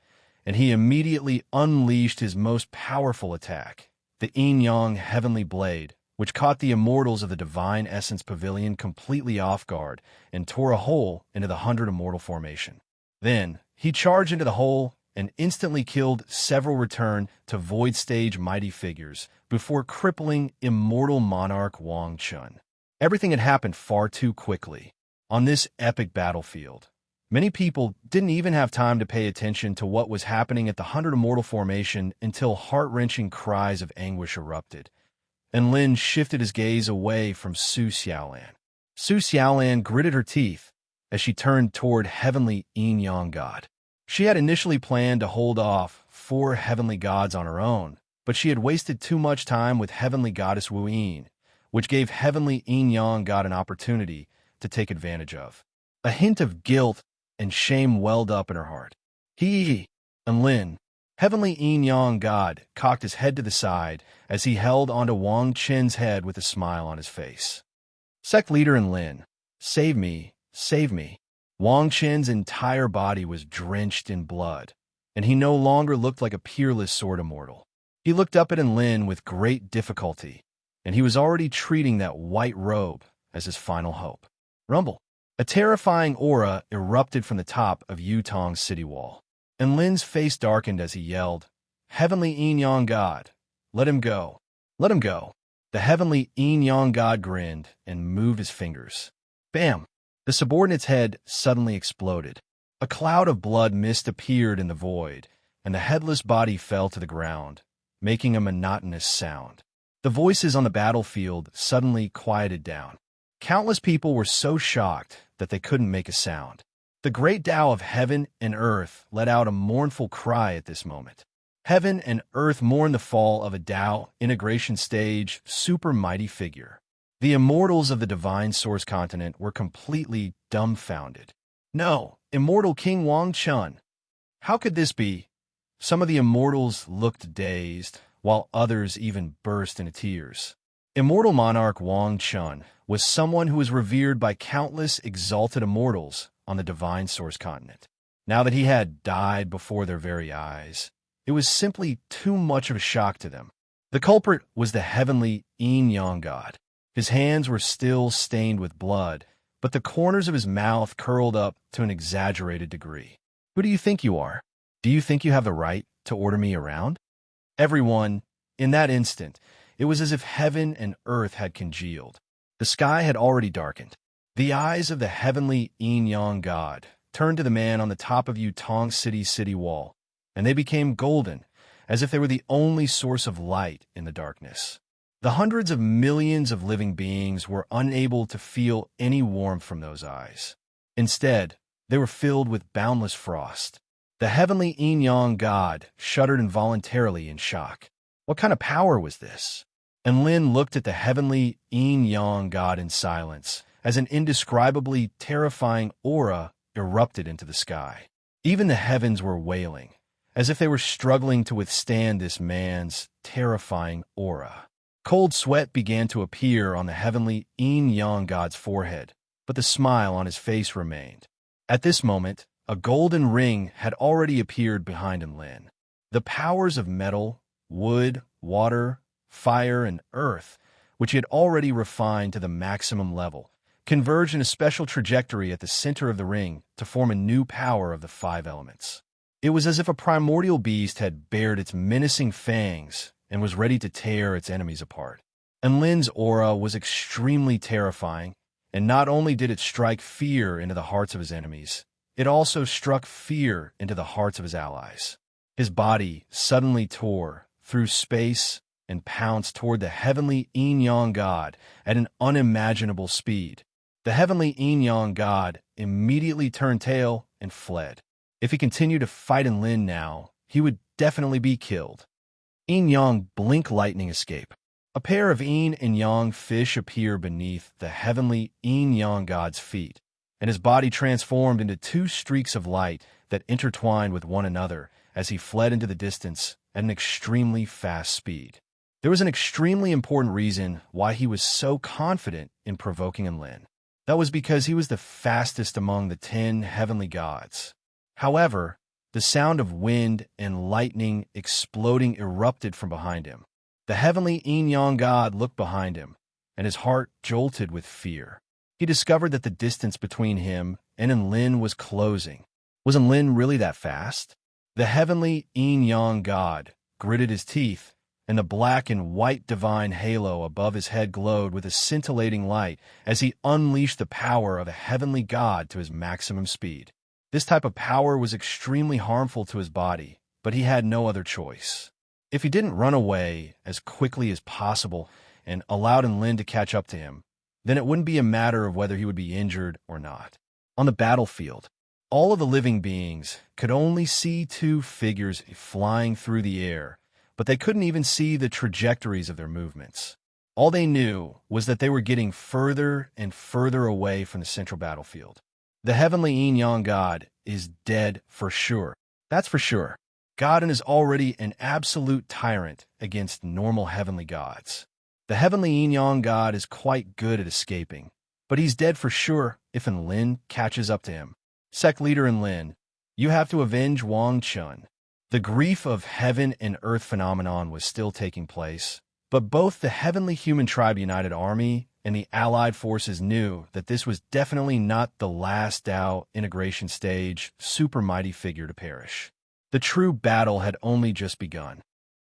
and he immediately unleashed his most powerful attack, the Yin-Yang heavenly blade, which caught the immortals of the Divine Essence Pavilion completely off guard and tore a hole into the 100 Immortal formation. Then, he charged into the hole and instantly killed several return to Void Stage mighty figures before crippling immortal monarch Wang Chun. Everything had happened far too quickly. On this epic battlefield, Many people didn't even have time to pay attention to what was happening at the 100 Immortal formation until heart-wrenching cries of anguish erupted, and Lin shifted his gaze away from Su Xiaolan. Su Xiaolan gritted her teeth as she turned toward Heavenly Yin-Yang God. She had initially planned to hold off 4 heavenly gods on her own, but she had wasted too much time with Heavenly Goddess Wu Yin, which gave Heavenly Yin-Yang God an opportunity to take advantage of. A hint of guilt and shame welled up in her heart. He and Lin, Heavenly Yin-Yang God, cocked his head to the side as he held onto Wang Qin's head with a smile on his face. Sect leader and Lin, save me, save me. Wang Qin's entire body was drenched in blood, and he no longer looked like a peerless sword immortal. He looked up at Lin with great difficulty, and he was already treating that white robe as his final hope. Rumble. A terrifying aura erupted from the top of Yutong's city wall, and Lin's face darkened as he yelled, Heavenly Yin-Yang God, let him go. Let him go. The Heavenly Yin-Yang God grinned and moved his fingers. Bam! The subordinate's head suddenly exploded. A cloud of blood mist appeared in the void, and the headless body fell to the ground, making a monotonous sound. The voices on the battlefield suddenly quieted down. Countless people were so shocked that they couldn't make a sound. The great Tao of heaven and earth let out a mournful cry at this moment. Heaven and earth mourn the fall of a Tao integration stage super mighty figure. The immortals of the divine source continent were completely dumbfounded. No, immortal King Wang Chun. How could this be? Some of the immortals looked dazed, while others even burst into tears. Immortal monarch Wang Chun was someone who was revered by countless exalted immortals on the divine source continent. Now that he had died before their very eyes, it was simply too much of a shock to them. The culprit was the Heavenly Yin-Yang God. His hands were still stained with blood, but the corners of his mouth curled up to an exaggerated degree. Who do you think you are? Do you think you have the right to order me around? Everyone, in that instant, it was as if heaven and earth had congealed. The sky had already darkened. The eyes of the Heavenly Yin-Yang God turned to the man on the top of Yutong City's city wall, and they became golden, as if they were the only source of light in the darkness. The hundreds of millions of living beings were unable to feel any warmth from those eyes. Instead, they were filled with boundless frost. The Heavenly Yin-Yang God shuddered involuntarily in shock. What kind of power was this? And Lin looked at the Heavenly Yin-Yang God in silence as an indescribably terrifying aura erupted into the sky. Even the heavens were wailing, as if they were struggling to withstand this man's terrifying aura. Cold sweat began to appear on the Heavenly Yin-Yang God's forehead, but the smile on his face remained. At this moment, a golden ring had already appeared behind Lin. The powers of metal, wood, water, fire, and earth, which he had already refined to the maximum level, converged in a special trajectory at the center of the ring to form a new power of the 5 elements. It was as if a primordial beast had bared its menacing fangs and was ready to tear its enemies apart. And Lin's aura was extremely terrifying, and not only did it strike fear into the hearts of his enemies, it also struck fear into the hearts of his allies. His body suddenly tore through space and pounced toward the Heavenly Yin-Yang God at an unimaginable speed. The Heavenly Yin-Yang God immediately turned tail and fled. If he continued to fight Lin now, he would definitely be killed. Yin-Yang blink lightning escape. A pair of yin and yang fish appear beneath the Heavenly Yin-Yang God's feet, and his body transformed into 2 streaks of light that intertwined with one another as he fled into the distance at an extremely fast speed. There was an extremely important reason why he was so confident in provoking Lin. That was because he was the fastest among the 10 heavenly gods. However, the sound of wind and lightning exploding erupted from behind him. The Heavenly Yin-Yang God looked behind him, and his heart jolted with fear. He discovered that the distance between him and Lin was closing. Was Lin really that fast? The Heavenly Yin-Yang God gritted his teeth, and the black and white divine halo above his head glowed with a scintillating light as he unleashed the power of a heavenly god to his maximum speed. This type of power was extremely harmful to his body, but he had no other choice. If he didn't run away as quickly as possible and allowed Enlin to catch up to him, then it wouldn't be a matter of whether he would be injured or not. On the battlefield, all of the living beings could only see two figures flying through the air, but they couldn't even see the trajectories of their movements. All they knew was that they were getting further and further away from the central battlefield. The heavenly yin-yang god is dead for sure. That's for sure. God is already an absolute tyrant against normal heavenly gods. The heavenly yin-yang god is quite good at escaping, but he's dead for sure if Enlin catches up to him. Sect leader Enlin, you have to avenge Wang Chun. The grief of heaven and earth phenomenon was still taking place, but both the Heavenly Human Tribe United Army and the Allied forces knew that this was definitely not the last Dao integration stage super mighty figure to perish. The true battle had only just begun.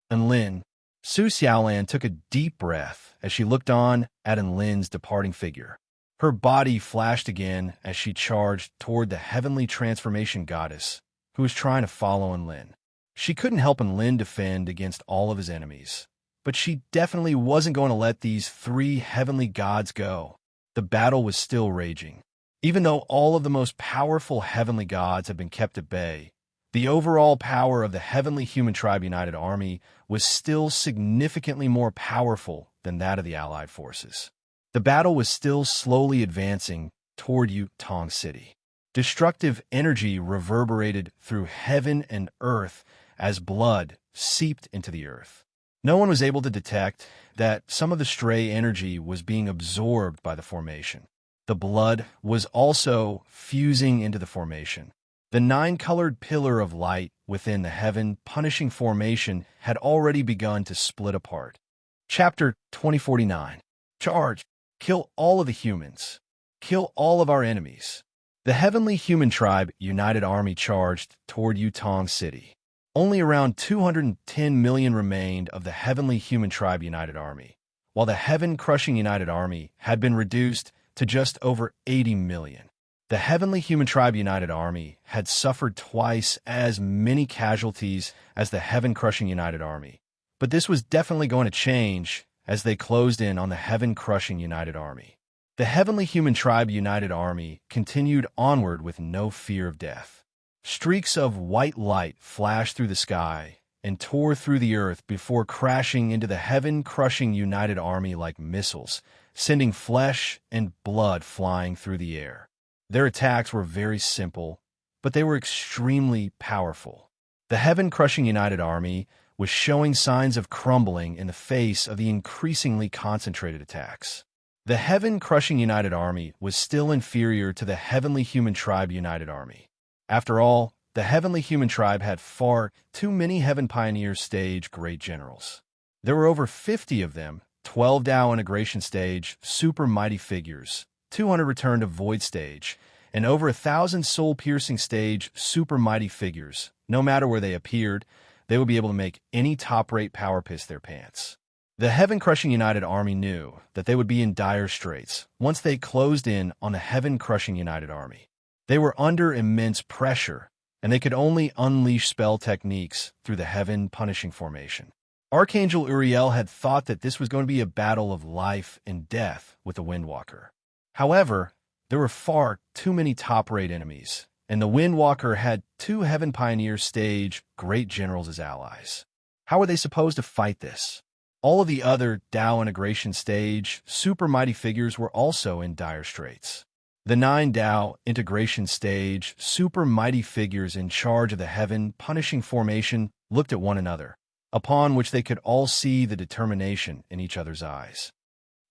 Enlin, Su Xiaolan took a deep breath as she looked on at Enlin's departing figure. Her body flashed again as she charged toward the heavenly transformation goddess, who was trying to follow Enlin. She couldn't help Enlin defend against all of his enemies, but she definitely wasn't going to let these three heavenly gods go. The battle was still raging. Even though all of the most powerful heavenly gods had been kept at bay, the overall power of the Heavenly Human Tribe United Army was still significantly more powerful than that of the Allied forces. The battle was still slowly advancing toward Yutong City. Destructive energy reverberated through heaven and earth as blood seeped into the earth. No one was able to detect that some of the stray energy was being absorbed by the formation. The blood was also fusing into the formation. The nine-colored pillar of light within the heaven-punishing formation had already begun to split apart. Chapter 2049. Charge! Kill all of the humans. Kill all of our enemies. The Heavenly Human Tribe United Army charged toward Yutong City. Only around 210 million remained of the Heavenly Human Tribe United Army, while the Heaven-Crushing United Army had been reduced to just over 80 million. The Heavenly Human Tribe United Army had suffered twice as many casualties as the Heaven-Crushing United Army, but this was definitely going to change as they closed in on the Heaven-Crushing United Army. The Heavenly Human Tribe United Army continued onward with no fear of death. Streaks of white light flashed through the sky and tore through the earth before crashing into the Heaven-Crushing United Army like missiles, sending flesh and blood flying through the air. Their attacks were very simple, but they were extremely powerful. The Heaven-Crushing United Army was showing signs of crumbling in the face of the increasingly concentrated attacks. The Heaven-Crushing United Army was still inferior to the Heavenly Human Tribe United Army. After all, the Heavenly Human Tribe had far too many Heaven Pioneers stage great generals. There were over 50 of them, 12 Dao integration stage super mighty figures, 200 return to void stage, and over 1,000 soul-piercing stage super mighty figures. No matter where they appeared, they would be able to make any top-rate power piss their pants. The Heaven-Crushing United Army knew that they would be in dire straits once they closed in on the Heaven-Crushing United Army. They were under immense pressure, and they could only unleash spell techniques through the Heaven-Punishing formation. Archangel Uriel had thought that this was going to be a battle of life and death with the Windwalker. However, there were far too many top-rate enemies, and the Windwalker had 2 Heaven Pioneer stage great generals as allies. How were they supposed to fight this? All of the other Dao integration stage super mighty figures were also in dire straits. The 9 Dao integration stage super mighty figures in charge of the Heaven Punishing formation looked at one another, upon which they could all see the determination in each other's eyes.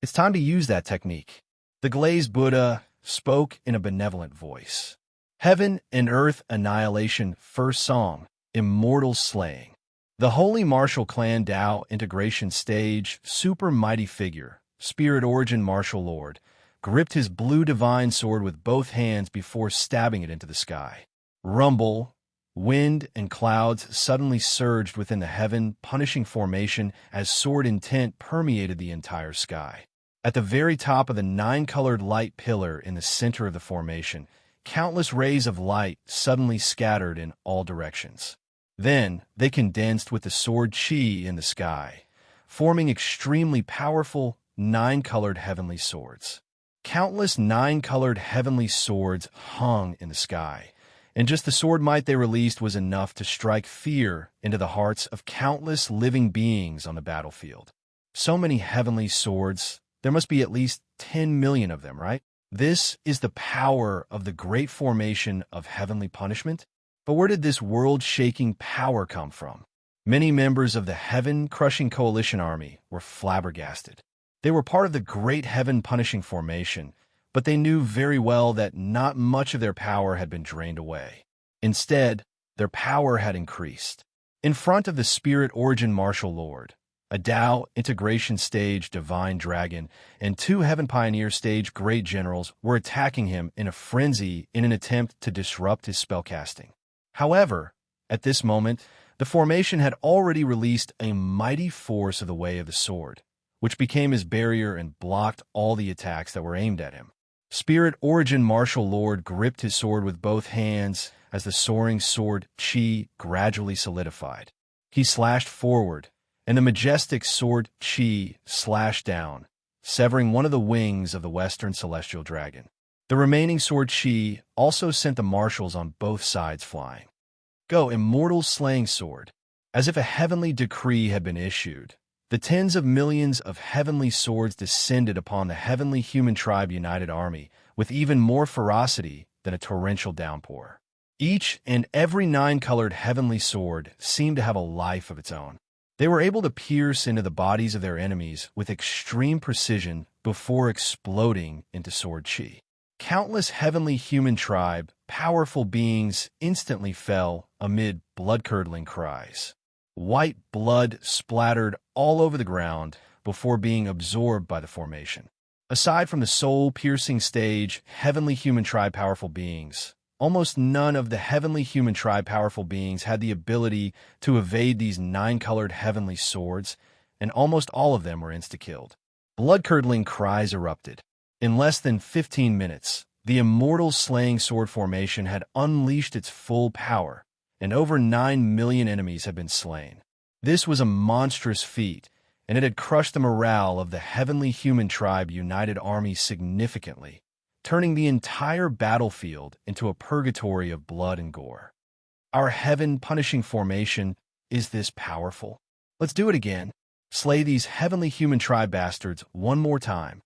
It's time to use that technique. The glazed Buddha spoke in a benevolent voice. Heaven and Earth Annihilation First Song, Immortal Slaying. The Holy Martial Clan Dao Integration Stage Super Mighty Figure, Spirit Origin Martial Lord, gripped his blue divine sword with both hands before stabbing it into the sky. Rumble, wind, and clouds suddenly surged within the Heaven Punishing formation as sword intent permeated the entire sky. At the very top of the 9-colored light pillar in the center of the formation, countless rays of light suddenly scattered in all directions. Then they condensed with the sword chi in the sky, forming extremely powerful, nine-colored heavenly swords. Countless nine-colored heavenly swords hung in the sky, and just the sword might they released was enough to strike fear into the hearts of countless living beings on the battlefield. So many heavenly swords, there must be at least 10 million of them, right? This is the power of the great formation of heavenly punishment. But where did this world-shaking power come from? Many members of the heaven-crushing coalition army were flabbergasted. They were part of the great heaven-punishing formation, but they knew very well that not much of their power had been drained away. Instead, their power had increased. In front of the Spirit Origin Martial Lord, a Tao Integration Stage Divine Dragon, and two Heaven Pioneer Stage Great Generals were attacking him in a frenzy in an attempt to disrupt his spellcasting. However, at this moment, the formation had already released a mighty force of the Way of the Sword, which became his barrier and blocked all the attacks that were aimed at him. Spirit Origin Martial Lord gripped his sword with both hands as the soaring sword chi gradually solidified. He slashed forward, and the majestic sword chi slashed down, severing one of the wings of the Western Celestial Dragon. The remaining sword chi also sent the marshals on both sides flying. Go, immortal slaying sword! As if a heavenly decree had been issued, the tens of millions of heavenly swords descended upon the heavenly human tribe united army with even more ferocity than a torrential downpour. Each and every nine-colored heavenly sword seemed to have a life of its own. They were able to pierce into the bodies of their enemies with extreme precision before exploding into sword chi. Countless heavenly human tribe, powerful beings instantly fell amid blood-curdling cries. White blood splattered all over the ground before being absorbed by the formation. Aside from the soul-piercing stage, heavenly human tribe powerful beings, almost none of the heavenly human tribe powerful beings had the ability to evade these nine-colored heavenly swords, and almost all of them were insta-killed. Blood-curdling cries erupted. In less than 15 minutes, the immortal slaying sword formation had unleashed its full power, and over 9 million enemies had been slain. This was a monstrous feat, and it had crushed the morale of the heavenly human tribe united army significantly, turning the entire battlefield into a purgatory of blood and gore. Our heaven-punishing formation is this powerful. Let's do it again. Slay these heavenly human tribe bastards one more time.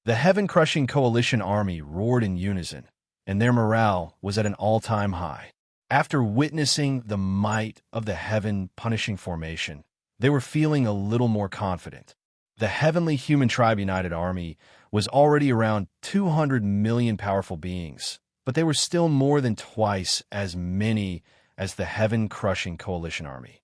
The heaven-crushing coalition army roared in unison, and their morale was at an all-time high. After witnessing the might of the heaven-punishing formation, they were feeling a little more confident. The heavenly human tribe united army was already around 200 million powerful beings, but they were still more than twice as many as the heaven-crushing coalition army.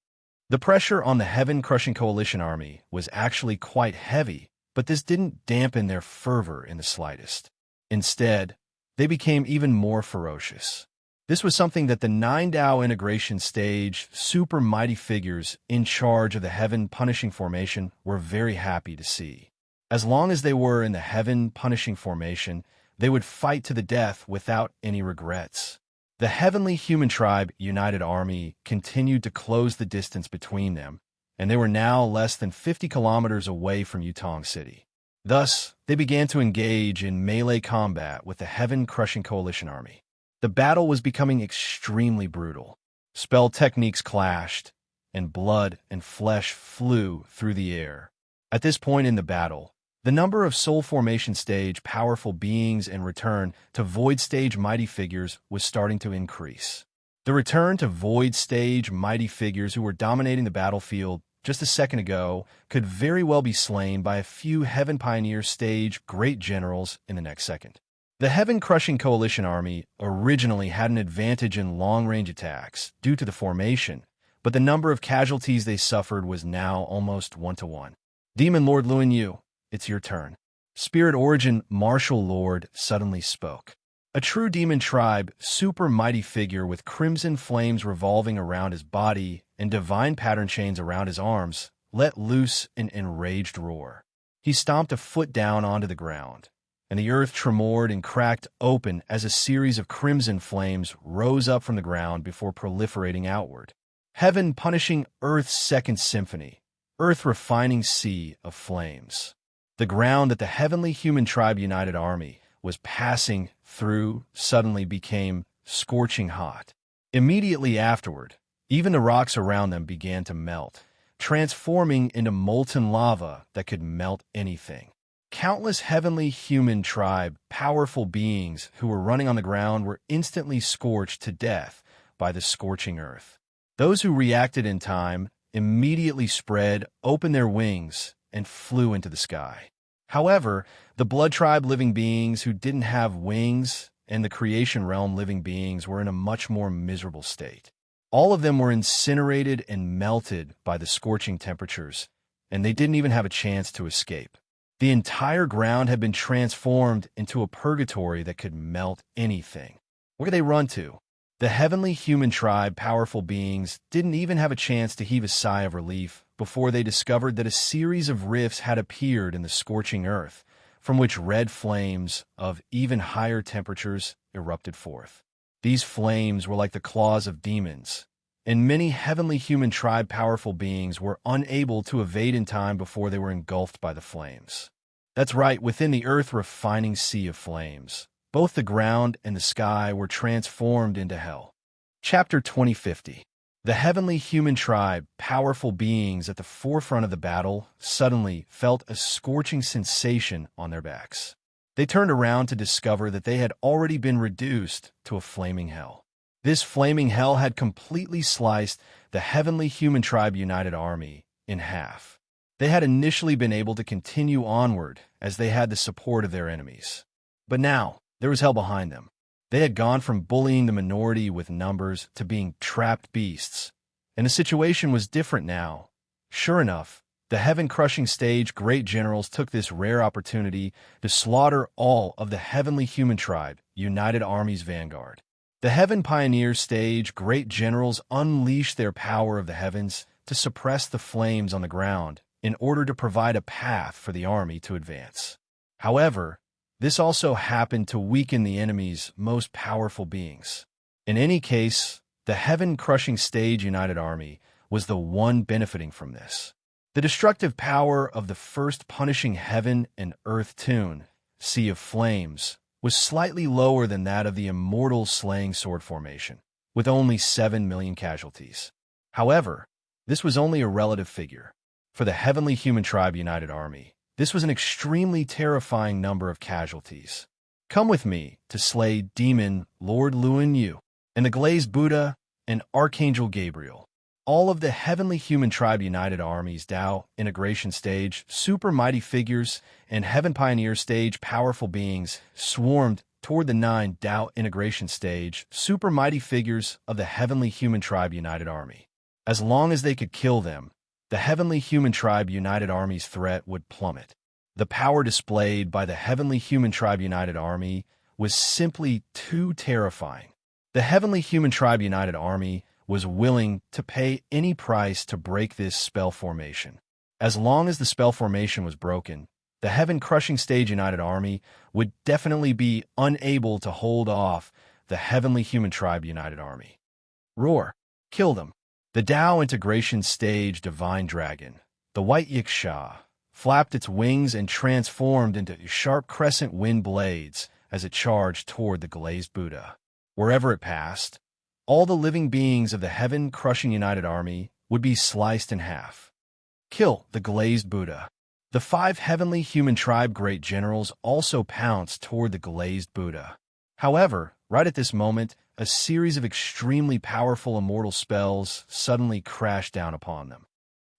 The pressure on the heaven-crushing coalition army was actually quite heavy, but this didn't dampen their fervor in the slightest. Instead, they became even more ferocious. This was something that the 9-Dao integration stage super mighty figures in charge of the heaven-punishing formation were very happy to see. As long as they were in the heaven-punishing formation, they would fight to the death without any regrets. The heavenly human tribe united army continued to close the distance between them, and they were now less than 50 kilometers away from Yutong City. Thus, they began to engage in melee combat with the heaven-crushing coalition army. The battle was becoming extremely brutal. Spell techniques clashed, and blood and flesh flew through the air. At this point in the battle, the number of soul formation stage powerful beings and return to void stage mighty figures was starting to increase. The return to void stage mighty figures who were dominating the battlefield just a second ago could very well be slain by a few Heaven Pioneer stage great generals in the next second. The heaven-crushing coalition army originally had an advantage in long-range attacks due to the formation, but the number of casualties they suffered was now almost 1-to-1. Demon Lord Luan Yu, it's your turn. Spirit Origin Martial Lord suddenly spoke. A true demon tribe, super mighty figure with crimson flames revolving around his body and divine pattern chains around his arms, let loose an enraged roar. He stomped a foot down onto the ground, and the earth tremored and cracked open as a series of crimson flames rose up from the ground before proliferating outward. Heaven punishing Earth's second symphony, Earth refining sea of flames. The ground that the heavenly human tribe united army was passing through suddenly became scorching hot. Immediately afterward, even the rocks around them began to melt, transforming into molten lava that could melt anything. Countless heavenly human tribe, powerful beings who were running on the ground were instantly scorched to death by the scorching earth. Those who reacted in time immediately spread, opened their wings, and flew into the sky. However, the blood tribe living beings who didn't have wings and the creation realm living beings were in a much more miserable state. All of them were incinerated and melted by the scorching temperatures, and they didn't even have a chance to escape. The entire ground had been transformed into a purgatory that could melt anything. Where could they run to? The heavenly human tribe, powerful beings, didn't even have a chance to heave a sigh of relief before they discovered that a series of rifts had appeared in the scorching earth, from which red flames of even higher temperatures erupted forth. These flames were like the claws of demons, and many heavenly human tribe powerful beings were unable to evade in time before they were engulfed by the flames. That's right, within the earth refining sea of flames, both the ground and the sky were transformed into hell. Chapter 2050. The heavenly human tribe, powerful beings at the forefront of the battle, suddenly felt a scorching sensation on their backs. They turned around to discover that they had already been reduced to a flaming hell. This flaming hell had completely sliced the heavenly human tribe united army in half. They had initially been able to continue onward as they had the support of their enemies. But now, there was hell behind them. They had gone from bullying the minority with numbers to being trapped beasts, and the situation was different now. Sure enough, the heaven-crushing stage great generals took this rare opportunity to slaughter all of the heavenly human tribe, united army's vanguard. The heaven pioneer stage great generals unleashed their power of the heavens to suppress the flames on the ground in order to provide a path for the army to advance. However, this also happened to weaken the enemy's most powerful beings. In any case, the heaven-crushing stage united army was the one benefiting from this. The destructive power of the first punishing heaven and earth tune, Sea of Flames, was slightly lower than that of the immortal slaying sword formation, with only 7 million casualties. However, this was only a relative figure. For the heavenly human tribe united army, this was an extremely terrifying number of casualties. Come with me to slay Demon Lord Luan Yu and the Glazed Buddha and Archangel Gabriel. All of the heavenly human tribe united armies, Tao integration stage, super mighty figures, and heaven pioneer stage powerful beings swarmed toward the 9 Tao integration stage, super mighty figures of the heavenly human tribe united army. As long as they could kill them, the heavenly human tribe united army's threat would plummet. The power displayed by the heavenly human tribe united army was simply too terrifying. The heavenly human tribe united army was willing to pay any price to break this spell formation. As long as the spell formation was broken, the heaven-crushing stage united army would definitely be unable to hold off the heavenly human tribe united army. Roar! Kill them! The Tao integration stage divine dragon, the white yiksha, flapped its wings and transformed into sharp crescent wind blades as it charged toward the glazed Buddha. Wherever it passed, all the living beings of the heaven-crushing united army would be sliced in half. Kill the glazed Buddha. The 5 heavenly human tribe great generals also pounced toward the glazed Buddha. However, right at this moment, a series of extremely powerful immortal spells suddenly crashed down upon them.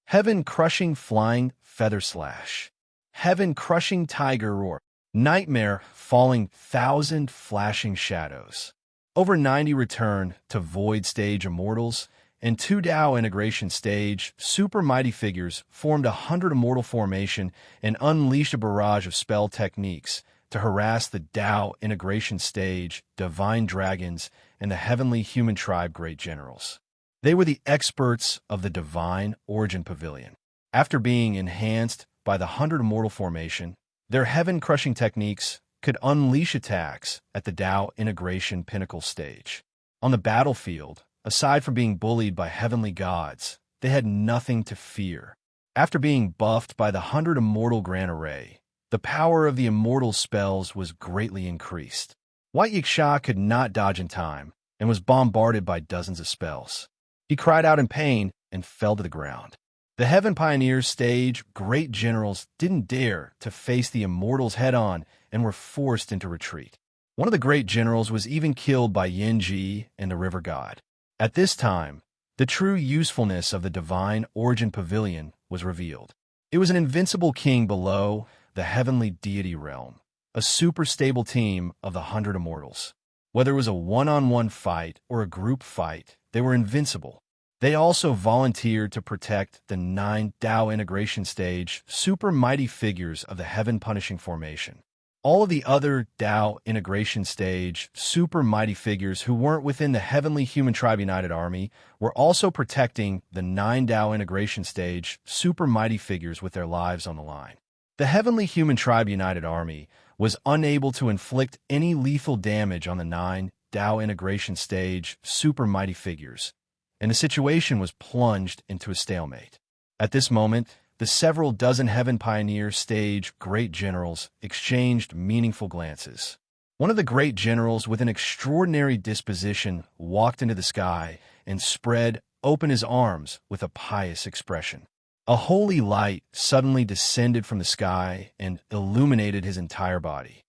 Heaven-crushing flying feather slash. Heaven-crushing tiger roar. Nightmare falling 1,000 flashing shadows. Over 90 return to void stage immortals, and 2 Tao integration stage super mighty figures formed 100 immortal formation and unleashed a barrage of spell techniques to harass the Tao integration stage, divine dragons, and the heavenly human tribe great generals. They were the experts of the divine origin pavilion. After being enhanced by the 100 immortal formation, their heaven-crushing techniques could unleash attacks at the Tao integration pinnacle stage. On the battlefield, aside from being bullied by heavenly gods, they had nothing to fear. After being buffed by the 100 Immortal Grand Array, the power of the immortal spells was greatly increased. White Yiksha could not dodge in time and was bombarded by dozens of spells. He cried out in pain and fell to the ground. The Heaven Pioneers stage great generals didn't dare to face the immortals head-on and were forced into retreat. One of the great generals was even killed by Yin Ji and the River God. At this time, the true usefulness of the Divine Origin Pavilion was revealed. It was an invincible king below the heavenly deity realm, a super stable team of the 100 immortals. Whether it was a one-on-one fight or a group fight, they were invincible. They also volunteered to protect the 9 Tao integration stage super mighty figures of the Heaven Punishing Formation. All of the other Tao integration stage super mighty figures who weren't within the Heavenly Human Tribe United Army were also protecting the 9 Tao integration stage super mighty figures with their lives on the line. The Heavenly Human Tribe United Army was unable to inflict any lethal damage on the 9 Tao integration stage super mighty figures, and the situation was plunged into a stalemate. At this moment, the several dozen Heaven Pioneer stage great generals exchanged meaningful glances. One of the great generals with an extraordinary disposition walked into the sky and spread open his arms with a pious expression. A holy light suddenly descended from the sky and illuminated his entire body.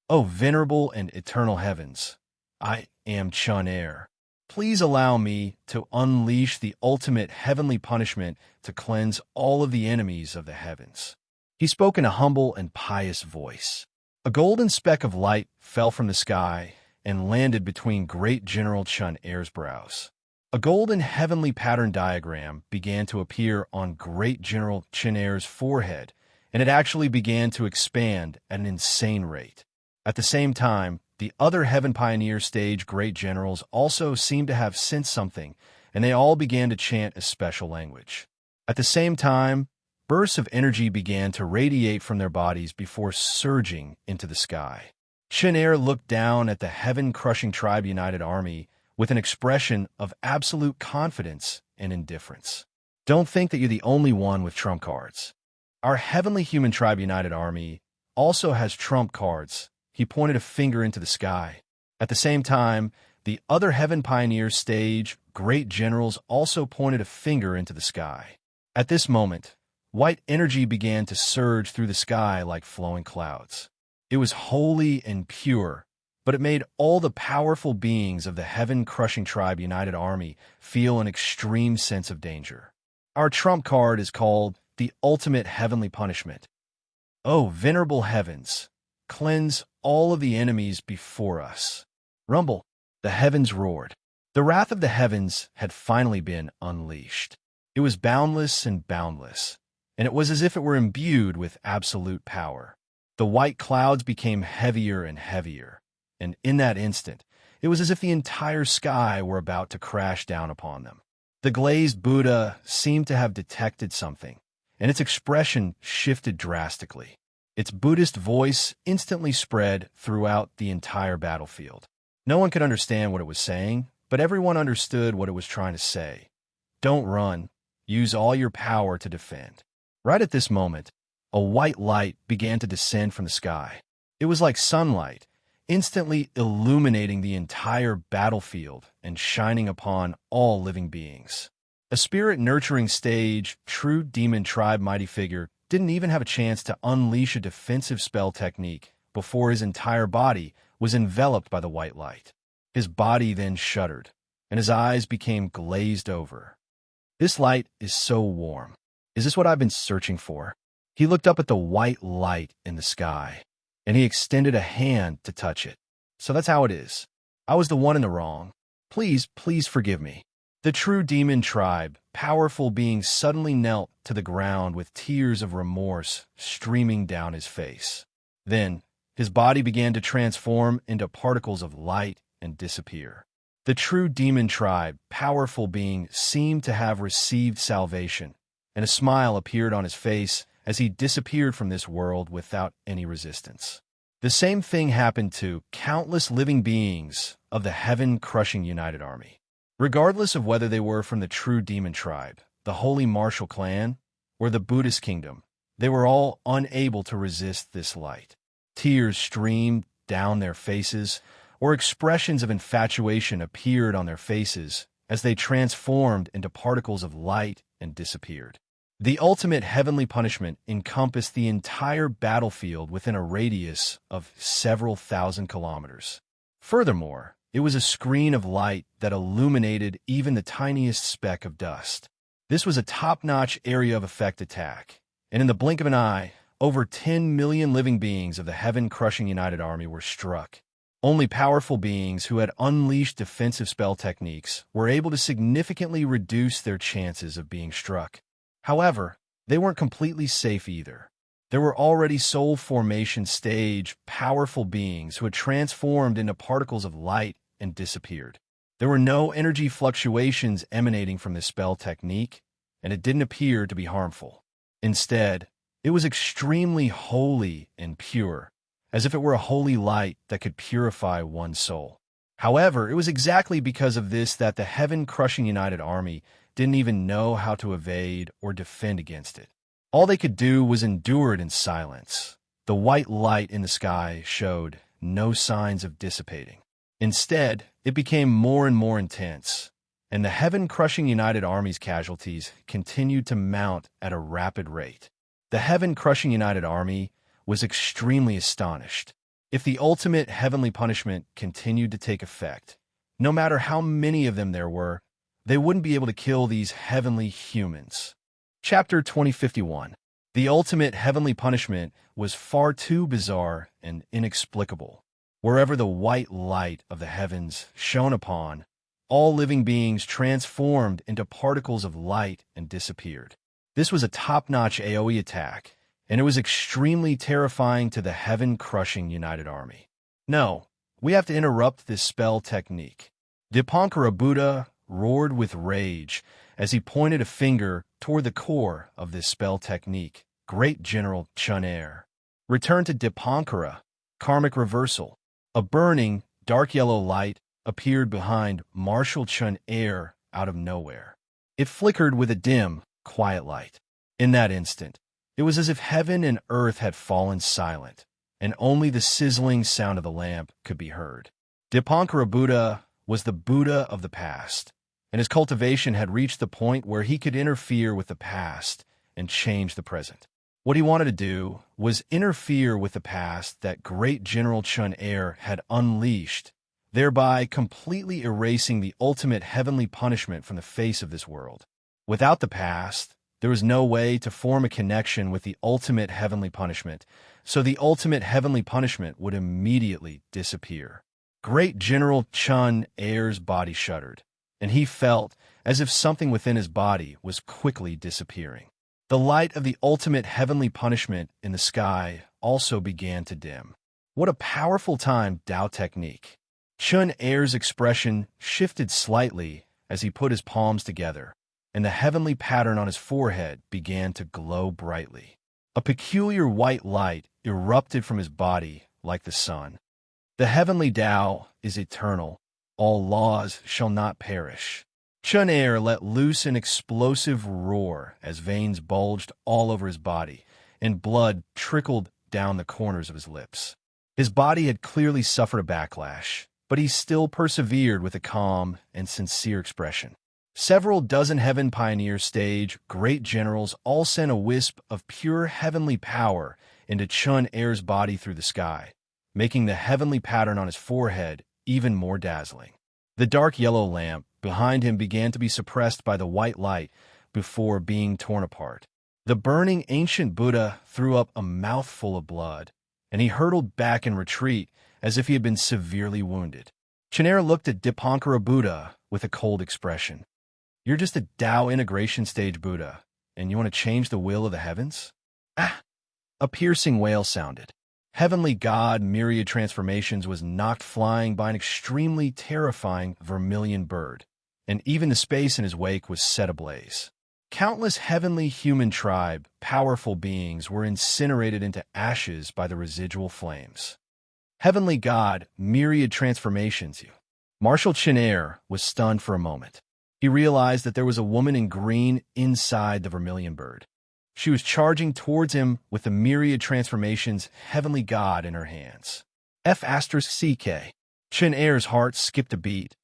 "O venerable and eternal heavens, I am Chun Air. Please allow me to unleash the ultimate heavenly punishment to cleanse all of the enemies of the heavens." He spoke in a humble and pious voice. A golden speck of light fell from the sky and landed between Great General Chun Air's brows. A golden heavenly pattern diagram began to appear on Great General Chun Air's forehead, and it actually began to expand at an insane rate. At the same time, the other Heaven Pioneer stage great generals also seemed to have sensed something, and they all began to chant a special language. At the same time, bursts of energy began to radiate from their bodies before surging into the sky. Chun Air looked down at the Heaven-crushing Tribe United Army with an expression of absolute confidence and indifference. "Don't think that you're the only one with trump cards. Our Heavenly Human Tribe United Army also has trump cards." He pointed a finger into the sky. At the same time, the other Heaven Pioneer stage great generals also pointed a finger into the sky. At this moment, white energy began to surge through the sky like flowing clouds. It was holy and pure, but it made all the powerful beings of the Heaven-crushing Tribe United Army feel an extreme sense of danger. Our trump card is called the Ultimate Heavenly Punishment. "O venerable heavens, cleanse all of the enemies before us." Rumble. The heavens roared. The wrath of the heavens had finally been unleashed. It was boundless and boundless, and it was as if it were imbued with absolute power. The white clouds became heavier and heavier, and in that instant, it was as if the entire sky were about to crash down upon them. The glazed Buddha seemed to have detected something, and its expression shifted drastically. Its Buddhist voice instantly spread throughout the entire battlefield. No one could understand what it was saying, but everyone understood what it was trying to say. "Don't run. Use all your power to defend." Right at this moment, a white light began to descend from the sky. It was like sunlight, instantly illuminating the entire battlefield and shining upon all living beings. A spirit-nurturing stage, true demon tribe mighty figure didn't even have a chance to unleash a defensive spell technique before his entire body was enveloped by the white light. His body then shuddered, and his eyes became glazed over. "This light is so warm. Is this what I've been searching for?" He looked up at the white light in the sky, and he extended a hand to touch it. "So that's how it is. I was the one in the wrong. Please forgive me." The true demon tribe, powerful being, suddenly knelt to the ground with tears of remorse streaming down his face. Then, his body began to transform into particles of light and disappear. The true demon tribe, powerful being, seemed to have received salvation, and a smile appeared on his face as he disappeared from this world without any resistance. The same thing happened to countless living beings of the heaven-crushing United Army. Regardless of whether they were from the true demon tribe, the Holy Martial Clan, or the Buddhist kingdom, they were all unable to resist this light. Tears streamed down their faces, or expressions of infatuation appeared on their faces as they transformed into particles of light and disappeared. The ultimate heavenly punishment encompassed the entire battlefield within a radius of several thousand kilometers. Furthermore, it was a screen of light that illuminated even the tiniest speck of dust. This was a top-notch area of effect attack, and in the blink of an eye, over 10 million living beings of the heaven-crushing United Army were struck. Only powerful beings who had unleashed defensive spell techniques were able to significantly reduce their chances of being struck. However, they weren't completely safe either. There were already soul formation stage powerful beings who had transformed into particles of light and disappeared. There were no energy fluctuations emanating from this spell technique, and it didn't appear to be harmful. Instead, it was extremely holy and pure, as if it were a holy light that could purify one's soul. However, it was exactly because of this that the heaven-crushing United Army didn't even know how to evade or defend against it. All they could do was endure it in silence. The white light in the sky showed no signs of dissipating. Instead, it became more and more intense, and the heaven-crushing United Army's casualties continued to mount at a rapid rate. The heaven-crushing United Army was extremely astonished. If the ultimate heavenly punishment continued to take effect, no matter how many of them there were, they wouldn't be able to kill these heavenly humans. Chapter 2051. The ultimate heavenly punishment was far too bizarre and inexplicable. Wherever the white light of the heavens shone upon, all living beings transformed into particles of light and disappeared. This was a top-notch AoE attack, and it was extremely terrifying to the heaven-crushing United Army. No, we have to interrupt this spell technique. Dipankara Buddha roared with rage as he pointed a finger toward the core of this spell technique. Great General Chun-Er. Return to Dipankara. Karmic reversal. A burning, dark yellow light appeared behind Marshal Chun-Er out of nowhere. It flickered with a dim, quiet light. In that instant, it was as if heaven and earth had fallen silent, and only the sizzling sound of the lamp could be heard. Dipankara Buddha was the Buddha of the past, and his cultivation had reached the point where he could interfere with the past and change the present. What he wanted to do was interfere with the past that great General Chun-Er had unleashed, thereby completely erasing the ultimate heavenly punishment from the face of this world. Without the past, there was no way to form a connection with the ultimate heavenly punishment, so the ultimate heavenly punishment would immediately disappear. Great General Chun-Er's body shuddered, and he felt as if something within his body was quickly disappearing. The light of the ultimate heavenly punishment in the sky also began to dim. What a powerful time Dao technique. Chun-Er's expression shifted slightly as he put his palms together, and the heavenly pattern on his forehead began to glow brightly. A peculiar white light erupted from his body like the sun. The heavenly Tao is eternal. All laws shall not perish. Chun-Er let loose an explosive roar as veins bulged all over his body, and blood trickled down the corners of his lips. His body had clearly suffered a backlash, but he still persevered with a calm and sincere expression. Several dozen heaven pioneer stage great generals all sent a wisp of pure heavenly power into Chun-Er's body through the sky, making the heavenly pattern on his forehead even more dazzling. The dark yellow lamp behind him began to be suppressed by the white light before being torn apart. The burning ancient Buddha threw up a mouthful of blood, and he hurtled back in retreat as if he had been severely wounded. Chun-Er looked at Dipankara Buddha with a cold expression. You're just a Tao integration stage Buddha, and you want to change the will of the heavens? Ah! A piercing wail sounded. Heavenly God myriad transformations was knocked flying by an extremely terrifying vermilion bird, and even the space in his wake was set ablaze. Countless heavenly human tribe, powerful beings were incinerated into ashes by the residual flames. Heavenly God, myriad transformations you. Marshal Chenier was stunned for a moment. He realized that there was a woman in green inside the vermilion bird. She was charging towards him with the myriad transformations Heavenly God in her hands. F***CK. Chenier's heart skipped a beat,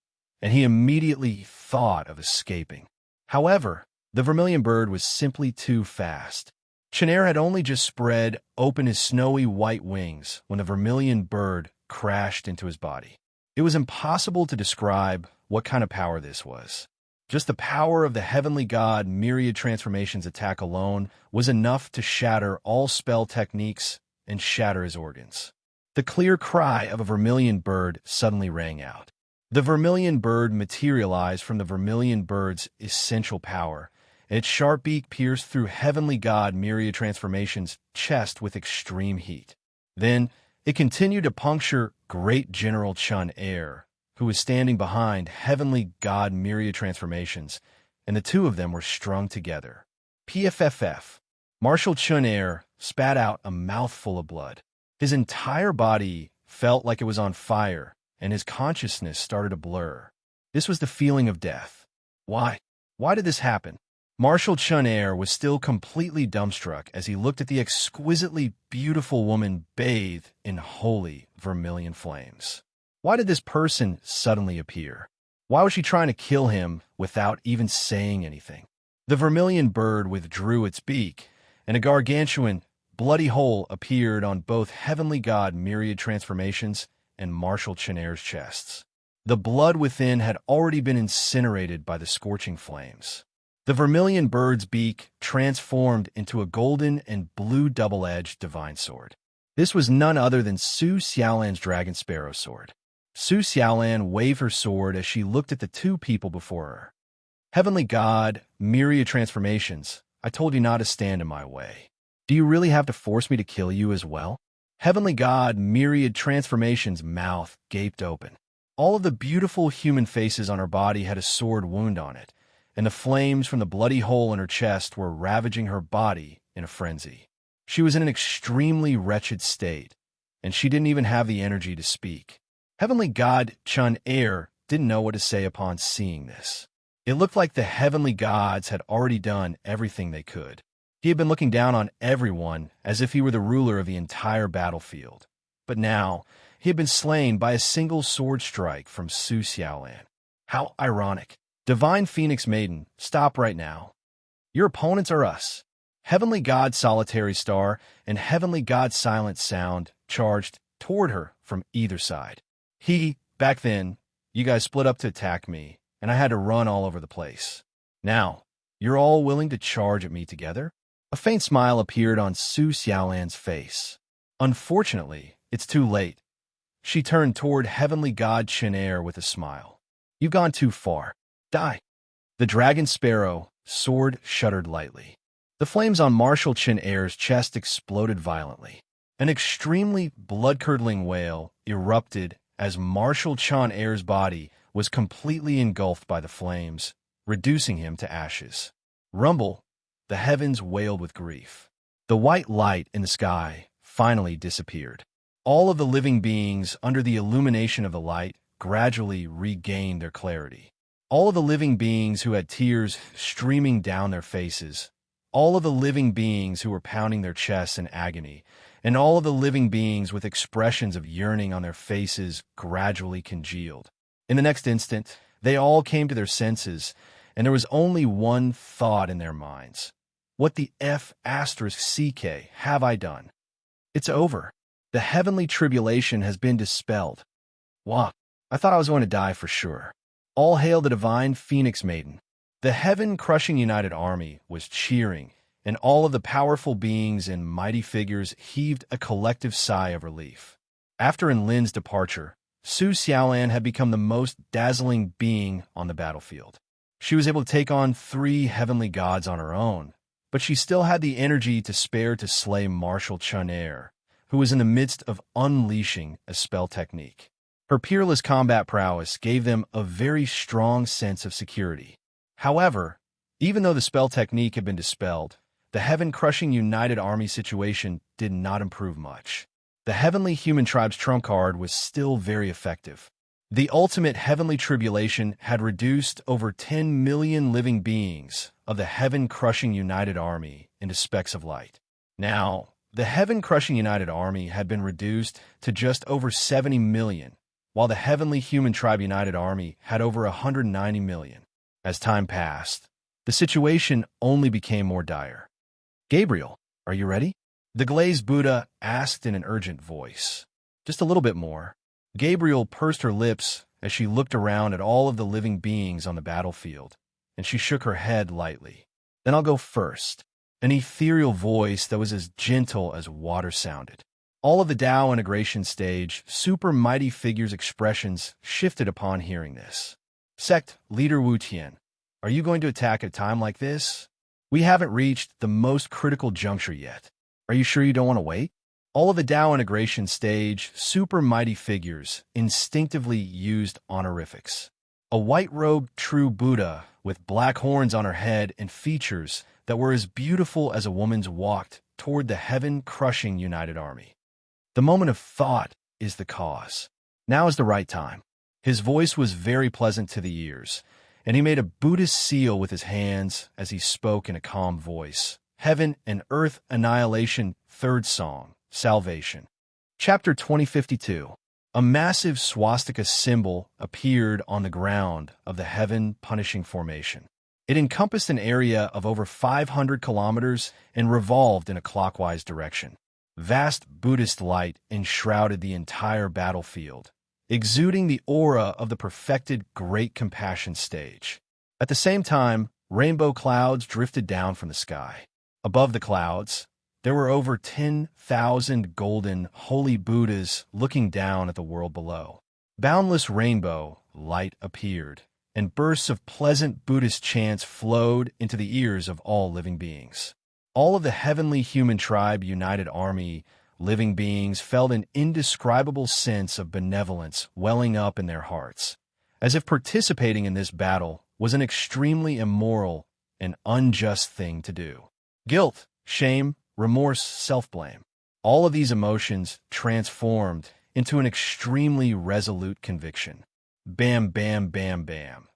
and he immediately thought of escaping. However, the vermilion bird was simply too fast. Chenier had only just spread open his snowy white wings when the vermilion bird crashed into his body. It was impossible to describe what kind of power this was. Just the power of the Heavenly God myriad transformations attack alone was enough to shatter all spell techniques and shatter his organs. The clear cry of a vermilion bird suddenly rang out. The vermilion bird materialized from the vermilion bird's essential power, and its sharp beak pierced through Heavenly God myriad transformations' chest with extreme heat. Then, it continued to puncture Great General Chun Air, who was standing behind Heavenly God myriad transformations, and the two of them were strung together. PFFF. Marshal Chun Air spat out a mouthful of blood. His entire body felt like it was on fire, and his consciousness started to blur. This was the feeling of death. Why? Why did this happen? Marshal Chun Air was still completely dumbstruck as he looked at the exquisitely beautiful woman bathed in holy vermilion flames. Why did this person suddenly appear? Why was she trying to kill him without even saying anything? The vermilion bird withdrew its beak, and a gargantuan, bloody hole appeared on both Heavenly God myriad transformations and Marshal Chun Air's chests. The blood within had already been incinerated by the scorching flames. The vermilion bird's beak transformed into a golden and blue double-edged divine sword. This was none other than Su Xiaolan's dragon sparrow sword. Su Xiaolan waved her sword as she looked at the two people before her. Heavenly God, myriad transformations, I told you not to stand in my way. Do you really have to force me to kill you as well? Heavenly God, myriad transformations' mouth gaped open. All of the beautiful human faces on her body had a sword wound on it, and the flames from the bloody hole in her chest were ravaging her body in a frenzy. She was in an extremely wretched state, and she didn't even have the energy to speak. Heavenly God Chun Air didn't know what to say upon seeing this. It looked like the heavenly gods had already done everything they could. He had been looking down on everyone as if he were the ruler of the entire battlefield. But now, he had been slain by a single sword strike from Su Xiaolan. How ironic. Divine Phoenix Maiden, stop right now. Your opponents are us. Heavenly God Solitary Star and Heavenly God Silent Sound charged toward her from either side. Back then, you guys split up to attack me, and I had to run all over the place. Now, you're all willing to charge at me together? A faint smile appeared on Su Xiaolan's face. Unfortunately, it's too late. She turned toward Heavenly God Chun Air with a smile. You've gone too far. Die. The dragon sparrow sword shuddered lightly. The flames on Marshal Chun Air's chest exploded violently. An extremely blood-curdling wail erupted as Marshal Chun Air's body was completely engulfed by the flames, reducing him to ashes. Rumble, the heavens wailed with grief. The white light in the sky finally disappeared. All of the living beings under the illumination of the light gradually regained their clarity. All of the living beings who had tears streaming down their faces, all of the living beings who were pounding their chests in agony, and all of the living beings with expressions of yearning on their faces gradually congealed. In the next instant, they all came to their senses, and there was only one thought in their minds. What the F***CK have I done? It's over. The heavenly tribulation has been dispelled. Wah, I thought I was going to die for sure. All hail the divine Phoenix Maiden. The heaven-crushing united army was cheering, and all of the powerful beings and mighty figures heaved a collective sigh of relief. After Enlin's departure, Su Xiaolan had become the most dazzling being on the battlefield. She was able to take on 3 heavenly gods on her own, but she still had the energy to spare to slay Marshal Chun Air, who was in the midst of unleashing a spell technique. Her peerless combat prowess gave them a very strong sense of security. However, even though the spell technique had been dispelled, the heaven-crushing united army situation did not improve much. the heavenly human tribe's trump card was still very effective. The ultimate heavenly tribulation had reduced over 10 million living beings of the heaven-crushing United Army into specks of light. Now, the heaven-crushing United Army had been reduced to just over 70 million, while the heavenly human tribe United Army had over 190 million. As time passed, the situation only became more dire. "Gabriel, are you ready?" the glazed Buddha asked in an urgent voice. "Just a little bit more." Gabriel pursed her lips as she looked around at all of the living beings on the battlefield, and she shook her head lightly. "Then I'll go first." An ethereal voice that was as gentle as water sounded. All of the Tao integration stage, super mighty figures' expressions shifted upon hearing this. "Sect Leader Wu Tian, are you going to attack at a time like this? We haven't reached the most critical juncture yet. Are you sure you don't want to wait?" All of the Tao integration stage, super mighty figures instinctively used honorifics. A white-robed true Buddha with black horns on her head and features that were as beautiful as a woman's walked toward the heaven-crushing United Army. "The moment of thought is the cause. Now is the right time." His voice was very pleasant to the ears, and he made a Buddhist seal with his hands as he spoke in a calm voice. Heaven and Earth Annihilation, Third Song, Salvation. Chapter 2052. A massive swastika symbol appeared on the ground of the Heaven Punishing Formation. It encompassed an area of over 500 kilometers and revolved in a clockwise direction. Vast Buddhist light enshrouded the entire battlefield, exuding the aura of the perfected Great Compassion stage. At the same time, rainbow clouds drifted down from the sky. Above the clouds, there were over 10,000 golden, holy Buddhas looking down at the world below. Boundless rainbow light appeared, and bursts of pleasant Buddhist chants flowed into the ears of all living beings. All of the heavenly human tribe United Army living beings felt an indescribable sense of benevolence welling up in their hearts, as if participating in this battle was an extremely immoral and unjust thing to do. Guilt, shame, remorse, self-blame. All of these emotions transformed into an extremely resolute conviction. Bam, bam, bam, bam.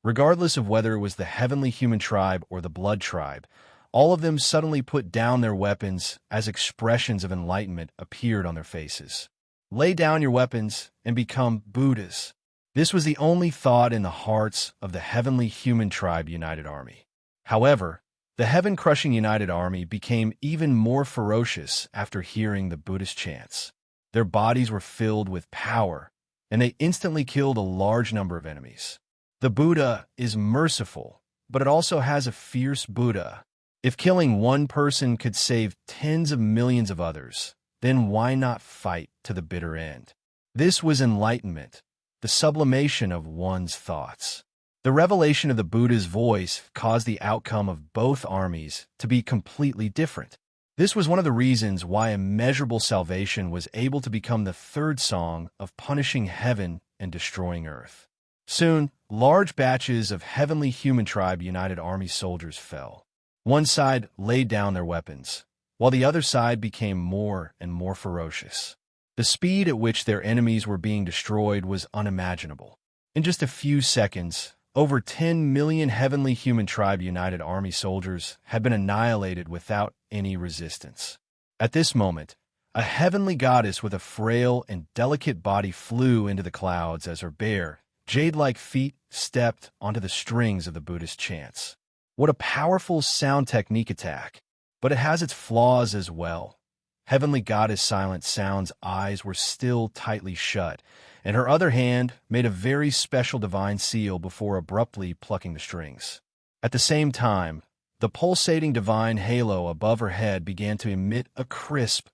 Regardless of whether it was the heavenly human tribe or the blood tribe, all of them suddenly put down their weapons as expressions of enlightenment appeared on their faces. Lay down your weapons and become Buddhas. This was the only thought in the hearts of the heavenly human tribe United Army. However, the heaven-crushing United Army became even more ferocious after hearing the Buddhist chants. Their bodies were filled with power, and they instantly killed a large number of enemies. The Buddha is merciful, but it also has a fierce Buddha. If killing one person could save tens of millions of others, then why not fight to the bitter end? This was enlightenment, the sublimation of one's thoughts. The revelation of the Buddha's voice caused the outcome of both armies to be completely different. This was one of the reasons why immeasurable salvation was able to become the third song of punishing heaven and destroying earth. Soon, large batches of heavenly human tribe United Army soldiers fell. One side laid down their weapons, while the other side became more and more ferocious. The speed at which their enemies were being destroyed was unimaginable. In just a few seconds, over 10 million heavenly human tribe United Army soldiers had been annihilated without any resistance. At this moment, a heavenly goddess with a frail and delicate body flew into the clouds as her bare, jade-like feet stepped onto the strings of the Buddhist chants. What a powerful sound technique attack, but it has its flaws as well. Heavenly Goddess Silent Sound's eyes were still tightly shut, and her other hand made a very special divine seal before abruptly plucking the strings. At the same time, the pulsating divine halo above her head began to emit a crisp,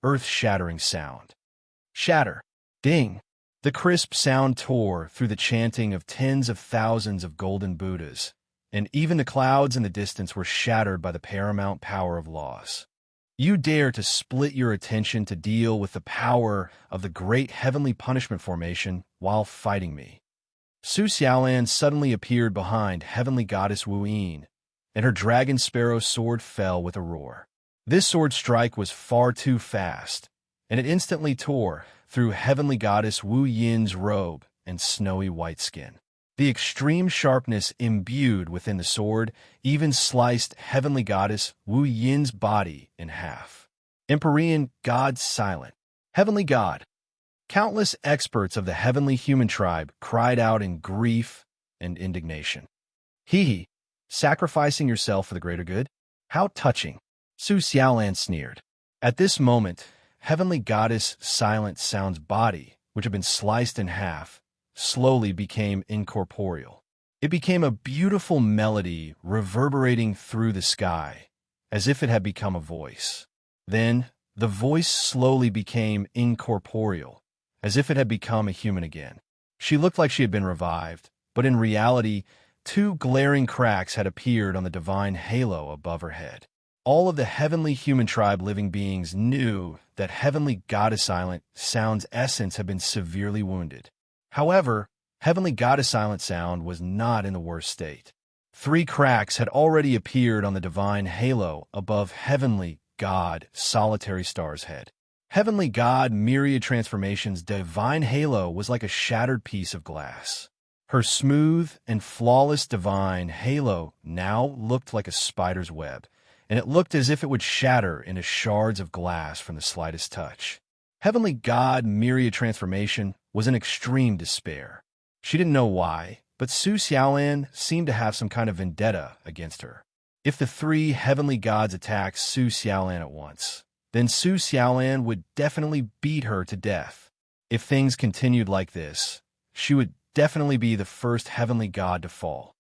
earth-shattering sound. Shatter. Ding. The crisp sound tore through the chanting of tens of thousands of golden Buddhas, and even the clouds in the distance were shattered by the paramount power of laws. You dare to split your attention to deal with the power of the great heavenly punishment formation while fighting me. Su Xiaolan suddenly appeared behind heavenly goddess Wu Yin, and her dragon sparrow sword fell with a roar. This sword strike was far too fast, and it instantly tore through heavenly goddess Wu Yin's robe and snowy white skin. The extreme sharpness imbued within the sword even sliced heavenly goddess Wu Yin's body in half. Empyrean God silent. Heavenly God. Countless experts of the heavenly human tribe cried out in grief and indignation. Hee, sacrificing yourself for the greater good? How touching. Su Xiaolan sneered. At this moment, heavenly goddess Silent Sound's body, which had been sliced in half, slowly became incorporeal. It became a beautiful melody reverberating through the sky, as if it had become a voice. Then, the voice slowly became incorporeal, as if it had become a human again. She looked like she had been revived, but in reality, two glaring cracks had appeared on the divine halo above her head. All of the heavenly human tribe living beings knew that heavenly goddess Silent Sound's essence had been severely wounded. However, heavenly goddess Silent Sound was not in the worst state. 3 cracks had already appeared on the divine halo above heavenly God Solitary Star's head. Heavenly God Myriad Transformation's divine halo was like a shattered piece of glass. Her smooth and flawless divine halo now looked like a spider's web, and it looked as if it would shatter into shards of glass from the slightest touch. Heavenly God Myriad Transformation was in extreme despair. She didn't know why, but Su Xiaolan seemed to have some kind of vendetta against her. If the 3 heavenly gods attacked Su Xiaolan at once, then Su Xiaolan would definitely beat her to death. If things continued like this, she would definitely be the first heavenly god to fall.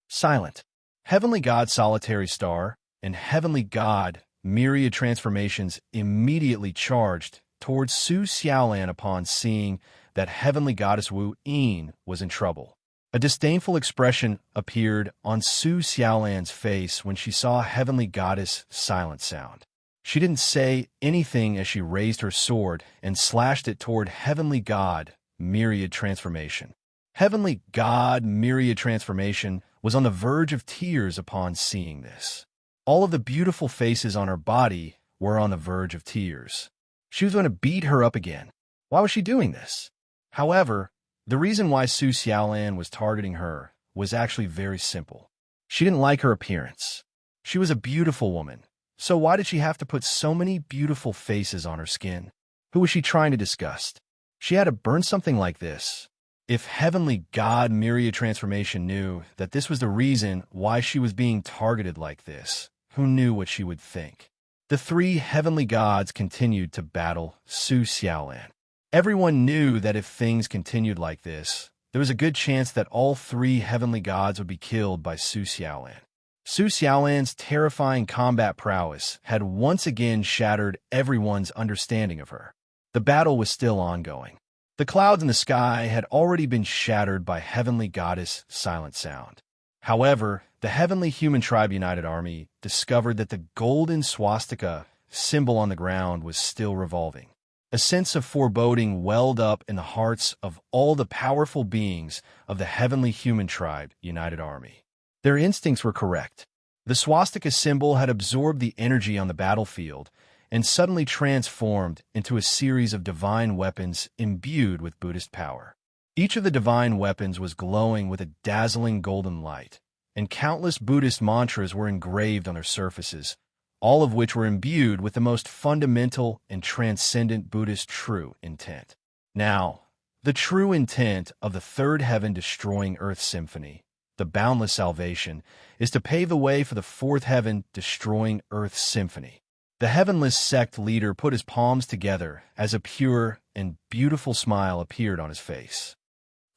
Silent. Heavenly God Solitary Star and Heavenly God Myriad Transformations immediately charged towards Su Xiaolan upon seeing that heavenly goddess Wu Yin was in trouble. A disdainful expression appeared on Su Xiaolan's face when she saw heavenly goddess Silent Sound. She didn't say anything as she raised her sword and slashed it toward heavenly god Myriad Transformation. Heavenly God Myriad Transformation was on the verge of tears upon seeing this. All of the beautiful faces on her body were on the verge of tears. She was going to beat her up again. Why was she doing this? However, the reason why Su Xiaolan was targeting her was actually very simple. She didn't like her appearance. She was a beautiful woman, so why did she have to put so many beautiful faces on her skin? Who was she trying to disgust? She had to burn something like this. If heavenly God Myriad Transformation knew that this was the reason why she was being targeted like this, who knew what she would think? The 3 heavenly gods continued to battle Su Xiaolan. Everyone knew that if things continued like this, there was a good chance that all 3 heavenly gods would be killed by Su Xiaolan. Su Xiaolan's terrifying combat prowess had once again shattered everyone's understanding of her. The battle was still ongoing. The clouds in the sky had already been shattered by heavenly goddess Silent Sound. However, the heavenly human tribe united army discovered that the golden swastika symbol on the ground was still revolving. A sense of foreboding welled up in the hearts of all the powerful beings of the heavenly human tribe united army. Their instincts were correct. The swastika symbol had absorbed the energy on the battlefield and suddenly transformed into a series of divine weapons imbued with Buddhist power. Each of the divine weapons was glowing with a dazzling golden light, and countless Buddhist mantras were engraved on their surfaces, all of which were imbued with the most fundamental and transcendent Buddhist true intent. Now, the true intent of the third heaven destroying earth symphony, the boundless salvation, is to pave the way for the fourth heaven destroying earth symphony. The heavenless sect leader put his palms together as a pure and beautiful smile appeared on his face.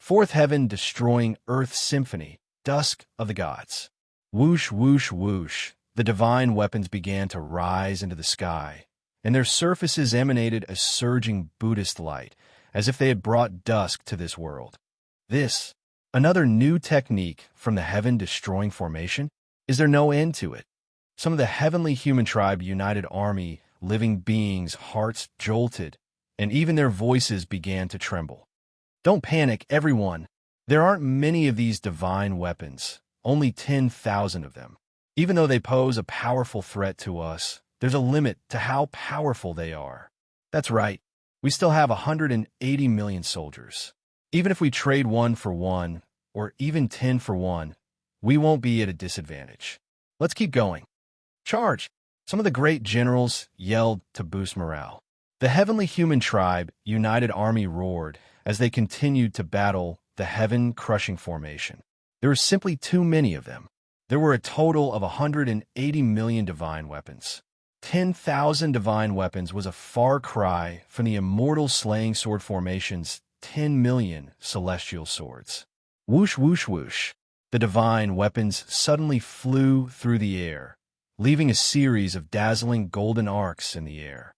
Fourth heaven destroying earth symphony, dusk of the gods. Whoosh, whoosh, whoosh, the divine weapons began to rise into the sky, and their surfaces emanated a surging Buddhist light, as if they had brought dusk to this world. This, another new technique from the heaven-destroying formation? Is there no end to it? Some of the heavenly human tribe united army, living beings' hearts jolted, and even their voices began to tremble. Don't panic, everyone. There aren't many of these divine weapons, only 10,000 of them. Even though they pose a powerful threat to us, there's a limit to how powerful they are. That's right. We still have 180 million soldiers. Even if we trade 1 for 1, or even 10 for 1, we won't be at a disadvantage. Let's keep going. Charge! Some of the great generals yelled to boost morale. The heavenly human tribe united army roared as they continued to battle the heaven-crushing formation. There were simply too many of them. There were a total of 180 million divine weapons. 10,000 divine weapons was a far cry from the immortal slaying sword formation's 10 million celestial swords. Whoosh, whoosh, whoosh. The divine weapons suddenly flew through the air, leaving a series of dazzling golden arcs in the air.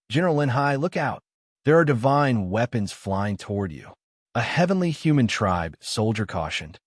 General Linhai, look out. There are divine weapons flying toward you. A heavenly human tribe soldier cautioned.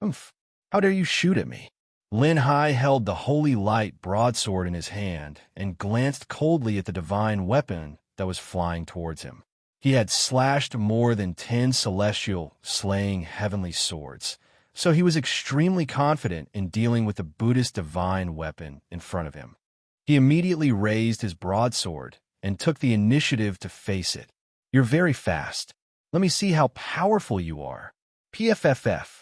Oomph, how dare you shoot at me? Linhai held the holy light broadsword in his hand and glanced coldly at the divine weapon that was flying towards him. He had slashed more than 10 celestial, slaying heavenly swords, so he was extremely confident in dealing with the Buddhist divine weapon in front of him. He immediately raised his broadsword and took the initiative to face it. You're very fast. Let me see how powerful you are. PFFF.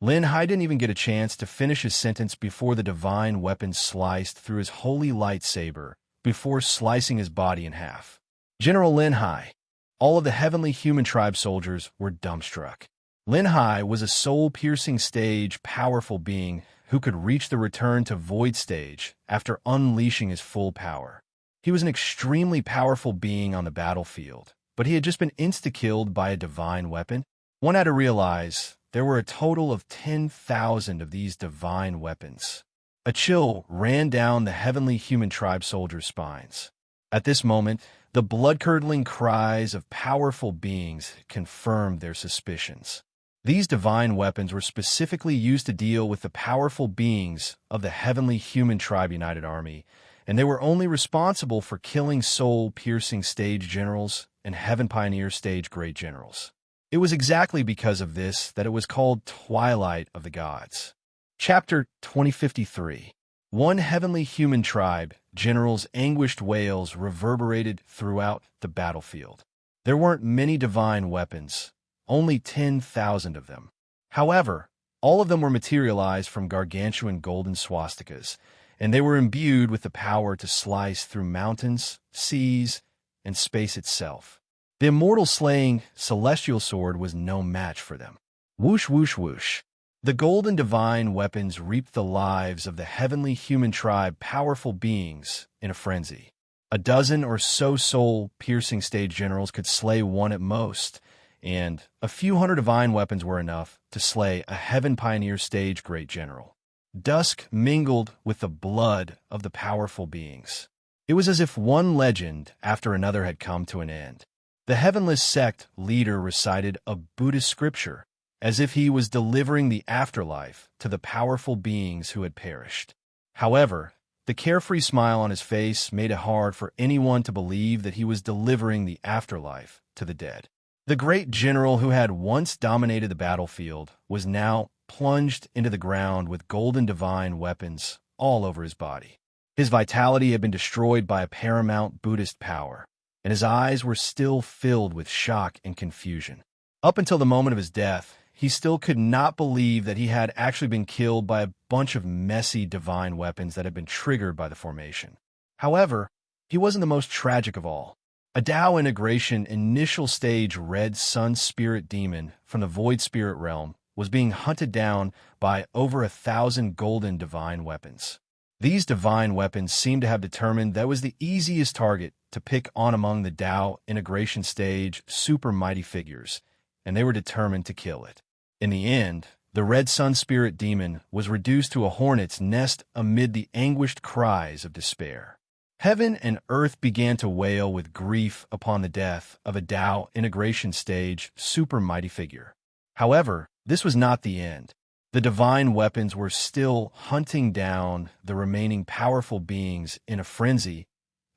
Linhai didn't even get a chance to finish his sentence before the divine weapon sliced through his holy lightsaber before slicing his body in half. General Linhai, all of the heavenly human tribe soldiers were dumbstruck. Linhai was a soul-piercing stage, powerful being who could reach the return to void stage after unleashing his full power. He was an extremely powerful being on the battlefield, but he had just been insta-killed by a divine weapon. One had to realize there were a total of 10,000 of these divine weapons. A chill ran down the heavenly human tribe soldiers' spines. At this moment, the blood-curdling cries of powerful beings confirmed their suspicions. These divine weapons were specifically used to deal with the powerful beings of the heavenly human tribe united army, and they were only responsible for killing soul-piercing stage generals and heaven pioneer stage great generals. It was exactly because of this that it was called Twilight of the Gods. Chapter 2053. One heavenly human tribe general's anguished wails reverberated throughout the battlefield. There weren't many divine weapons, only 10,000 of them. However, all of them were materialized from gargantuan golden swastikas, and they were imbued with the power to slice through mountains, seas, and space itself. The immortal slaying celestial sword was no match for them. Whoosh, whoosh, whoosh. The golden divine weapons reaped the lives of the heavenly human tribe powerful beings in a frenzy. A dozen or so soul-piercing stage generals could slay one at most, and a few hundred divine weapons were enough to slay a heaven pioneer stage great general. Dusk mingled with the blood of the powerful beings. It was as if one legend after another had come to an end. The heavenless sect leader recited a Buddhist scripture, as if he was delivering the afterlife to the powerful beings who had perished. However, the carefree smile on his face made it hard for anyone to believe that he was delivering the afterlife to the dead. The great general who had once dominated the battlefield was now plunged into the ground with golden divine weapons all over his body. His vitality had been destroyed by a paramount Buddhist power, and his eyes were still filled with shock and confusion. Up until the moment of his death, he still could not believe that he had actually been killed by a bunch of messy divine weapons that had been triggered by the formation. However, he wasn't the most tragic of all. A Tao integration initial stage red sun spirit demon from the void spirit realm was being hunted down by over 1,000 golden divine weapons. These divine weapons seemed to have determined that was the easiest target to pick on among the Tao integration stage super mighty figures, and they were determined to kill it. In the end, the red sun spirit demon was reduced to a hornet's nest amid the anguished cries of despair. Heaven and earth began to wail with grief upon the death of a Tao integration stage super mighty figure. However, this was not the end. The divine weapons were still hunting down the remaining powerful beings in a frenzy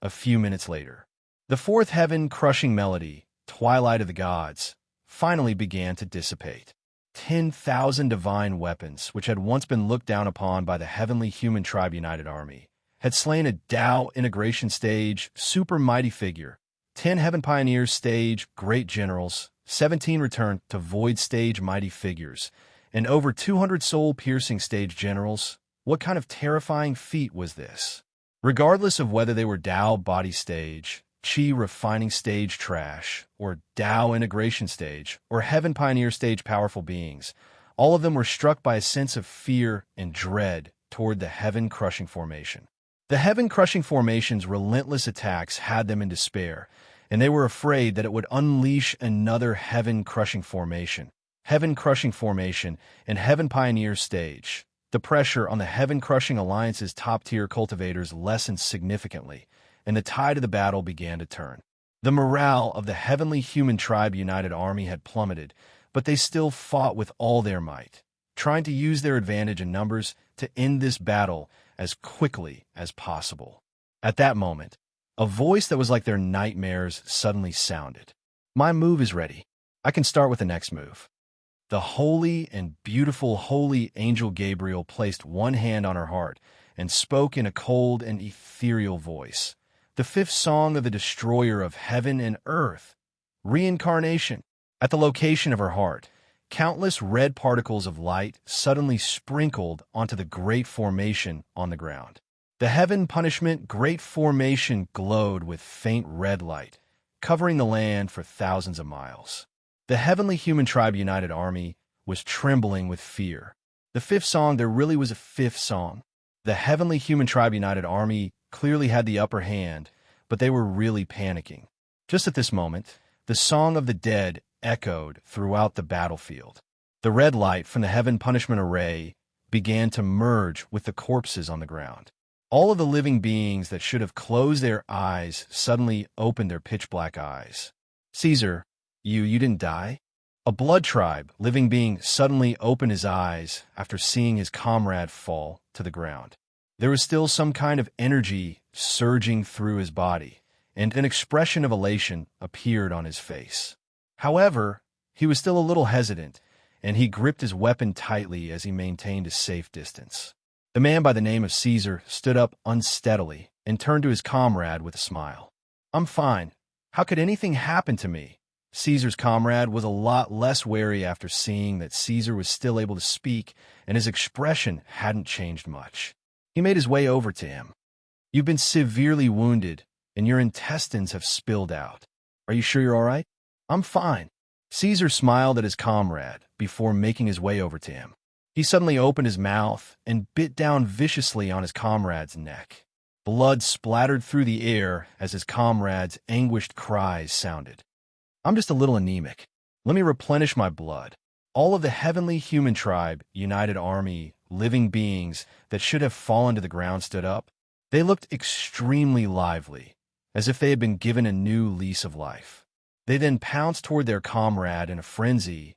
a few minutes later. The fourth heaven-crushing melody, Twilight of the Gods, finally began to dissipate. 10,000 divine weapons, which had once been looked down upon by the heavenly human tribe united army, had slain a Tao integration stage super mighty figure 10 Heaven Pioneers stage great generals, 17 returned to Void stage mighty figures, and over 200 soul-piercing stage generals. What kind of terrifying feat was this? Regardless of whether they were Tao body stage, Chi refining stage trash, or Tao integration stage, or Heaven Pioneer stage powerful beings, all of them were struck by a sense of fear and dread toward the Heaven Crushing Formation. The Heaven Crushing Formation's relentless attacks had them in despair, and they were afraid that it would unleash another Heaven Crushing Formation. Heaven Crushing Formation and Heaven Pioneer stage. The pressure on the Heaven Crushing Alliance's top-tier cultivators lessened significantly, and the tide of the battle began to turn. The morale of the Heavenly Human Tribe United Army had plummeted, but they still fought with all their might, trying to use their advantage in numbers to end this battle as quickly as possible. At that moment, a voice that was like their nightmares suddenly sounded. My move is ready. I can start with the next move. The holy and beautiful holy angel Gabriel placed one hand on her heart and spoke in a cold and ethereal voice. The fifth song of the destroyer of heaven and earth, reincarnation. At the location of her heart, countless red particles of light suddenly sprinkled onto the great formation on the ground. The Heaven Punishment Great Formation glowed with faint red light, covering the land for thousands of miles. The Heavenly Human Tribe United Army was trembling with fear. The fifth song, there really was a fifth song. The Heavenly Human Tribe United Army clearly had the upper hand, but they were really panicking. Just at this moment, the Song of the Dead echoed throughout the battlefield. The red light from the Heaven Punishment Array began to merge with the corpses on the ground. All of the living beings that should have closed their eyes suddenly opened their pitch-black eyes. Caesar, you didn't die? A blood tribe living being suddenly opened his eyes after seeing his comrade fall to the ground. There was still some kind of energy surging through his body, and an expression of elation appeared on his face. However, he was still a little hesitant, and he gripped his weapon tightly as he maintained a safe distance. The man by the name of Caesar stood up unsteadily and turned to his comrade with a smile. I'm fine. How could anything happen to me? Caesar's comrade was a lot less wary after seeing that Caesar was still able to speak, and his expression hadn't changed much. He made his way over to him. You've been severely wounded, and your intestines have spilled out. Are you sure you're all right? I'm fine. Caesar smiled at his comrade before making his way over to him. He suddenly opened his mouth and bit down viciously on his comrade's neck. Blood splattered through the air as his comrade's anguished cries sounded. I'm just a little anemic. Let me replenish my blood. All of the Heavenly Human Tribe United Army living beings that should have fallen to the ground stood up. They looked extremely lively, as if they had been given a new lease of life. They then pounced toward their comrade in a frenzy.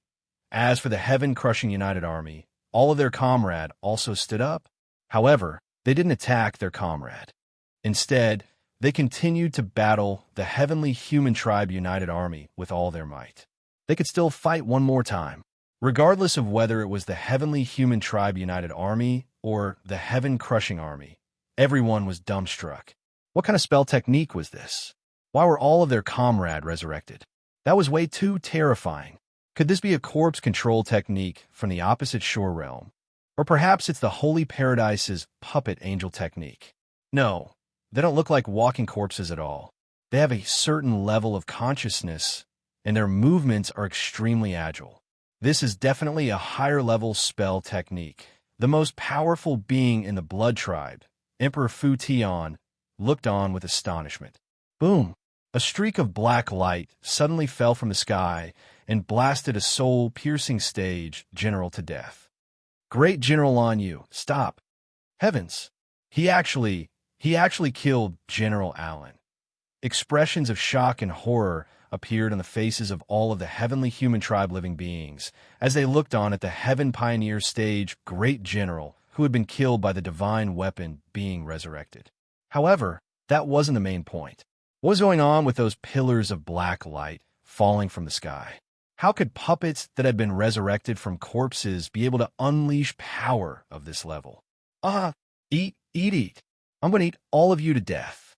As for the Heaven-Crushing United Army, all of their comrade also stood up. However, they didn't attack their comrade. Instead, they continued to battle the Heavenly Human Tribe United Army with all their might. They could still fight one more time. Regardless of whether it was the Heavenly Human Tribe United Army or the Heaven Crushing Army, everyone was dumbstruck. What kind of spell technique was this? Why were all of their comrade resurrected? That was way too terrifying. Could this be a corpse control technique from the opposite shore realm? Or perhaps it's the Holy Paradise's puppet angel technique? No. They don't look like walking corpses at all. They have a certain level of consciousness, and their movements are extremely agile. This is definitely a higher-level spell technique. The most powerful being in the Blood Tribe, Emperor Fu Tian, looked on with astonishment. Boom! A streak of black light suddenly fell from the sky and blasted a soul-piercing stage general to death. Great General on you, stop. Heavens! He actually killed General Allen. Expressions of shock and horror appeared on the faces of all of the Heavenly Human Tribe living beings as they looked on at the Heaven Pioneer stage Great General who had been killed by the divine weapon being resurrected. However, that wasn't the main point. What was going on with those pillars of black light falling from the sky? How could puppets that had been resurrected from corpses be able to unleash power of this level? Eat. I'm going to eat all of you to death.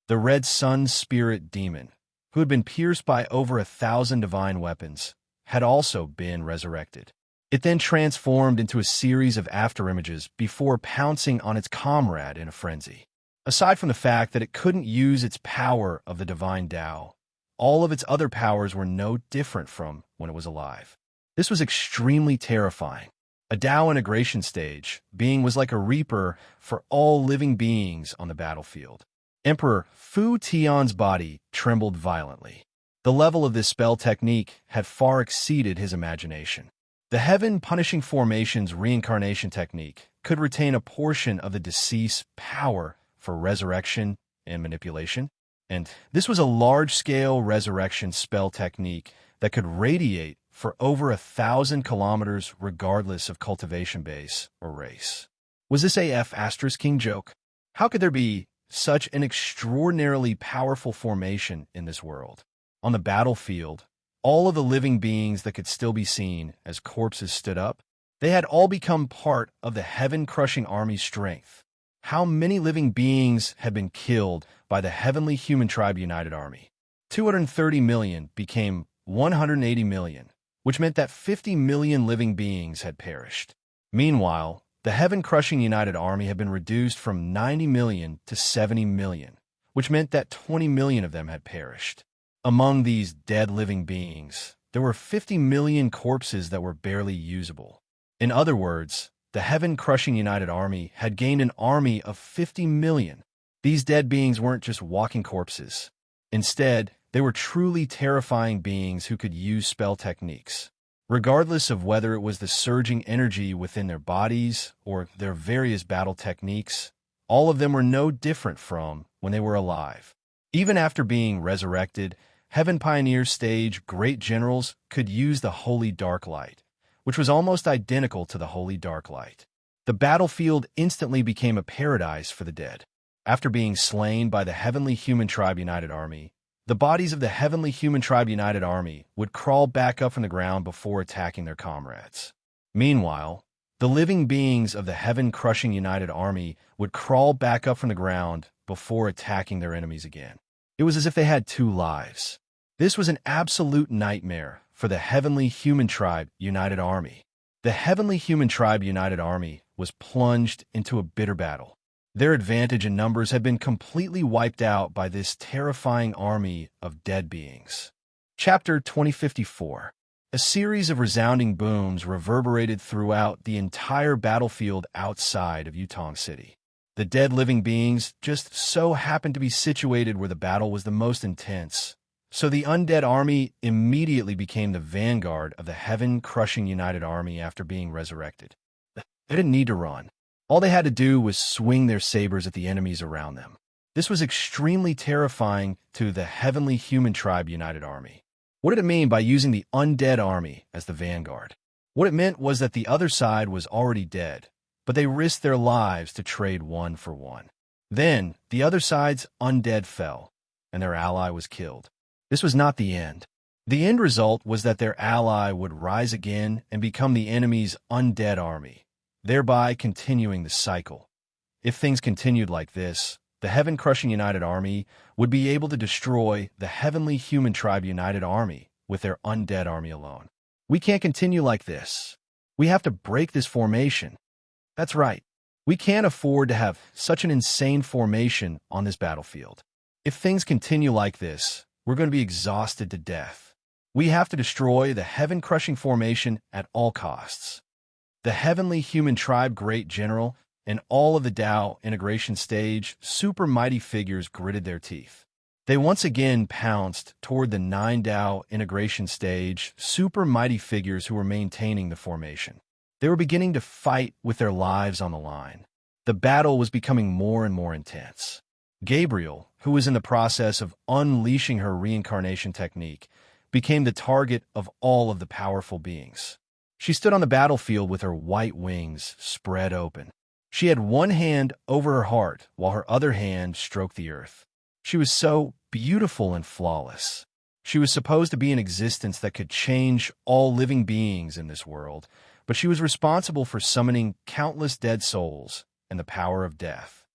The Red Sun Spirit Demon, who had been pierced by over 1,000 divine weapons, had also been resurrected. It then transformed into a series of afterimages before pouncing on its comrade in a frenzy. Aside from the fact that it couldn't use its power of the divine Tao, all of its other powers were no different from when it was alive. This was extremely terrifying. A Tao integration stage being was like a reaper for all living beings on the battlefield. Emperor Fu Tian's body trembled violently. The level of this spell technique had far exceeded his imagination. The heaven-punishing formation's reincarnation technique could retain a portion of the deceased's power for resurrection and manipulation, and this was a large-scale resurrection spell technique that could radiate for over 1,000 kilometers regardless of cultivation base or race. Was this a F***king joke? How could there be such an extraordinarily powerful formation in this world? On the battlefield, all of the living beings that could still be seen as corpses stood up. They had all become part of the heaven-crushing army's strength. How many living beings had been killed by the Heavenly Human Tribe United Army? 230 million became 180 million, which meant that 50 million living beings had perished. Meanwhile, the heaven-crushing United Army had been reduced from 90 million to 70 million, which meant that 20 million of them had perished. Among these dead living beings, there were 50 million corpses that were barely usable. In other words, the heaven-crushing United Army had gained an army of 50 million. These dead beings weren't just walking corpses. Instead, they were truly terrifying beings who could use spell techniques. Regardless of whether it was the surging energy within their bodies or their various battle techniques, all of them were no different from when they were alive. Even after being resurrected, Heaven Pioneer stage great generals could use the Holy Dark Light, which was almost identical to the Holy Dark Light. The battlefield instantly became a paradise for the dead. After being slain by the Heavenly Human Tribe United Army, the bodies of the Heavenly Human Tribe United Army would crawl back up from the ground before attacking their comrades. Meanwhile, the living beings of the Heaven-crushing United Army would crawl back up from the ground before attacking their enemies again. It was as if they had two lives. This was an absolute nightmare for the Heavenly Human Tribe United Army. The Heavenly Human Tribe United Army was plunged into a bitter battle. Their advantage in numbers had been completely wiped out by this terrifying army of dead beings. Chapter 2054. A series of resounding booms reverberated throughout the entire battlefield outside of Yutong City. The dead living beings just so happened to be situated where the battle was the most intense. So the undead army immediately became the vanguard of the heaven-crushing United Army after being resurrected. They didn't need to run. All they had to do was swing their sabers at the enemies around them. This was extremely terrifying to the Heavenly Human Tribe United Army. What did it mean by using the undead army as the vanguard? What it meant was that the other side was already dead, but they risked their lives to trade one for one. Then, the other side's undead fell, and their ally was killed. This was not the end. The end result was that their ally would rise again and become the enemy's undead army, thereby continuing the cycle. If things continued like this, the Heaven-crushing United Army would be able to destroy the Heavenly Human Tribe United Army with their undead army alone. We can't continue like this. We have to break this formation. That's right. We can't afford to have such an insane formation on this battlefield. If things continue like this, we're going to be exhausted to death. We have to destroy the heaven-crushing formation at all costs. The Heavenly Human Tribe Great General and all of the Tao integration stage super mighty figures gritted their teeth. They once again pounced toward the 9 Tao integration stage super mighty figures who were maintaining the formation. They were beginning to fight with their lives on the line. The battle was becoming more and more intense. Gabriel, who was in the process of unleashing her reincarnation technique, became the target of all of the powerful beings. She stood on the battlefield with her white wings spread open. She had one hand over her heart while her other hand stroked the earth. She was so beautiful and flawless. She was supposed to be an existence that could change all living beings in this world, but she was responsible for summoning countless dead souls and the power of death.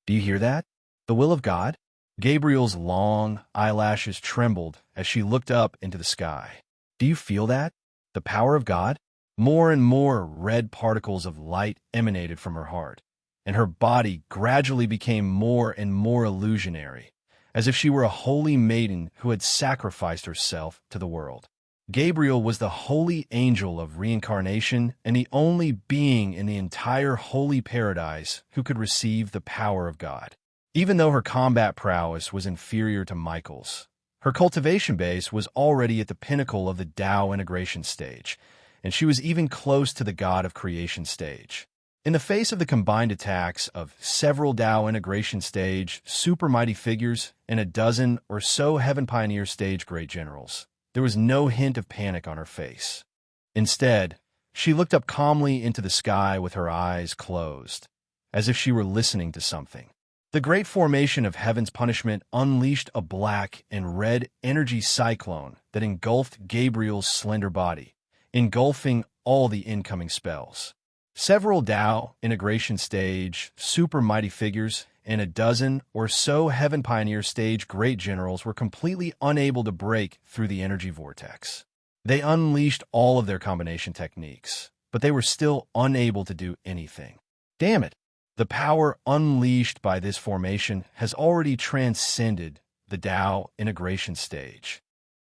Do you hear that? The will of God? Gabriel's long eyelashes trembled as she looked up into the sky. Do you feel that? The power of God? More and more red particles of light emanated from her heart, and her body gradually became more and more illusionary, as if she were a holy maiden who had sacrificed herself to the world. Gabriel was the holy angel of reincarnation and the only being in the entire holy paradise who could receive the power of God. Even though her combat prowess was inferior to Michael's, her cultivation base was already at the pinnacle of the Tao integration stage, and she was even close to the God of creation stage. In the face of the combined attacks of several Tao integration stage super mighty figures and a dozen or so Heaven Pioneer stage great generals, there was no hint of panic on her face. Instead, she looked up calmly into the sky with her eyes closed, as if she were listening to something. The great formation of Heaven's punishment unleashed a black and red energy cyclone that engulfed Gabriel's slender body, engulfing all the incoming spells. Several Tao integration stage super mighty figures and a dozen or so Heaven Pioneer stage great generals were completely unable to break through the energy vortex. They unleashed all of their combination techniques, but they were still unable to do anything. Damn it! The power unleashed by this formation has already transcended the Tao integration stage.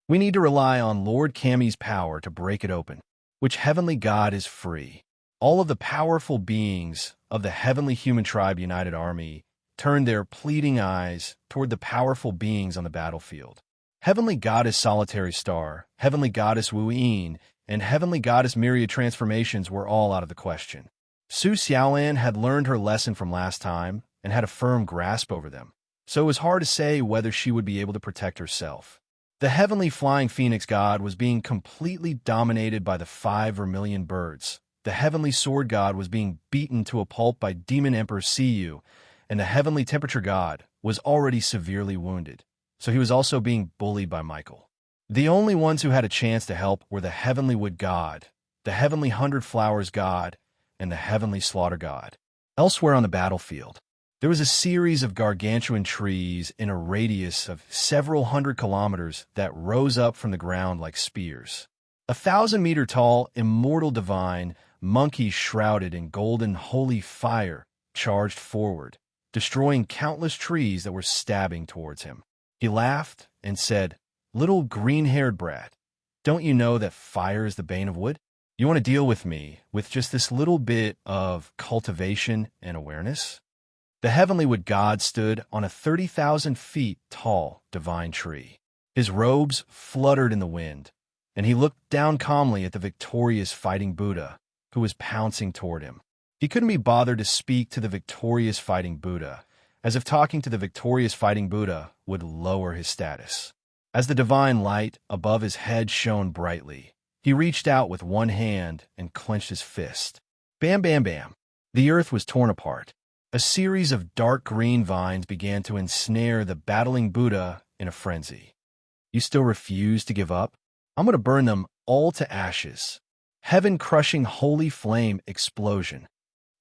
We need to rely on Lord Kami's power to break it open, which heavenly God is free. All of the powerful beings of the Heavenly Human Tribe United Army turned their pleading eyes toward the powerful beings on the battlefield. Heavenly Goddess Solitary Star, Heavenly Goddess Wu-Yin, and Heavenly Goddess Myriad Transformations were all out of the question. Su Xiaolan had learned her lesson from last time and had a firm grasp over them, so it was hard to say whether she would be able to protect herself. The Heavenly Flying Phoenix God was being completely dominated by the 5 vermilion birds. The Heavenly Sword God was being beaten to a pulp by Demon Emperor Siyu, and the Heavenly Temperature God was already severely wounded, so he was also being bullied by Michael. The only ones who had a chance to help were the Heavenly Wood God, the Heavenly 100 Flowers God, and the Heavenly Slaughter God. Elsewhere on the battlefield, there was a series of gargantuan trees in a radius of several hundred kilometers that rose up from the ground like spears. 1,000-meter-tall, immortal divine monkeys shrouded in golden holy fire charged forward, destroying countless trees that were stabbing towards him. He laughed and said, "Little green-haired brat, don't you know that fire is the bane of wood? You want to deal with me with just this little bit of cultivation and awareness?" The Heavenly Wood God stood on a 30,000 feet tall divine tree. His robes fluttered in the wind, and he looked down calmly at the victorious fighting Buddha, who was pouncing toward him. He couldn't be bothered to speak to the victorious fighting Buddha, as if talking to the victorious fighting Buddha would lower his status. As the divine light above his head shone brightly, he reached out with one hand and clenched his fist. Bam, bam, bam. The earth was torn apart. A series of dark green vines began to ensnare the battling Buddha in a frenzy. You still refuse to give up? I'm going to burn them all to ashes. Heaven-crushing holy flame explosion.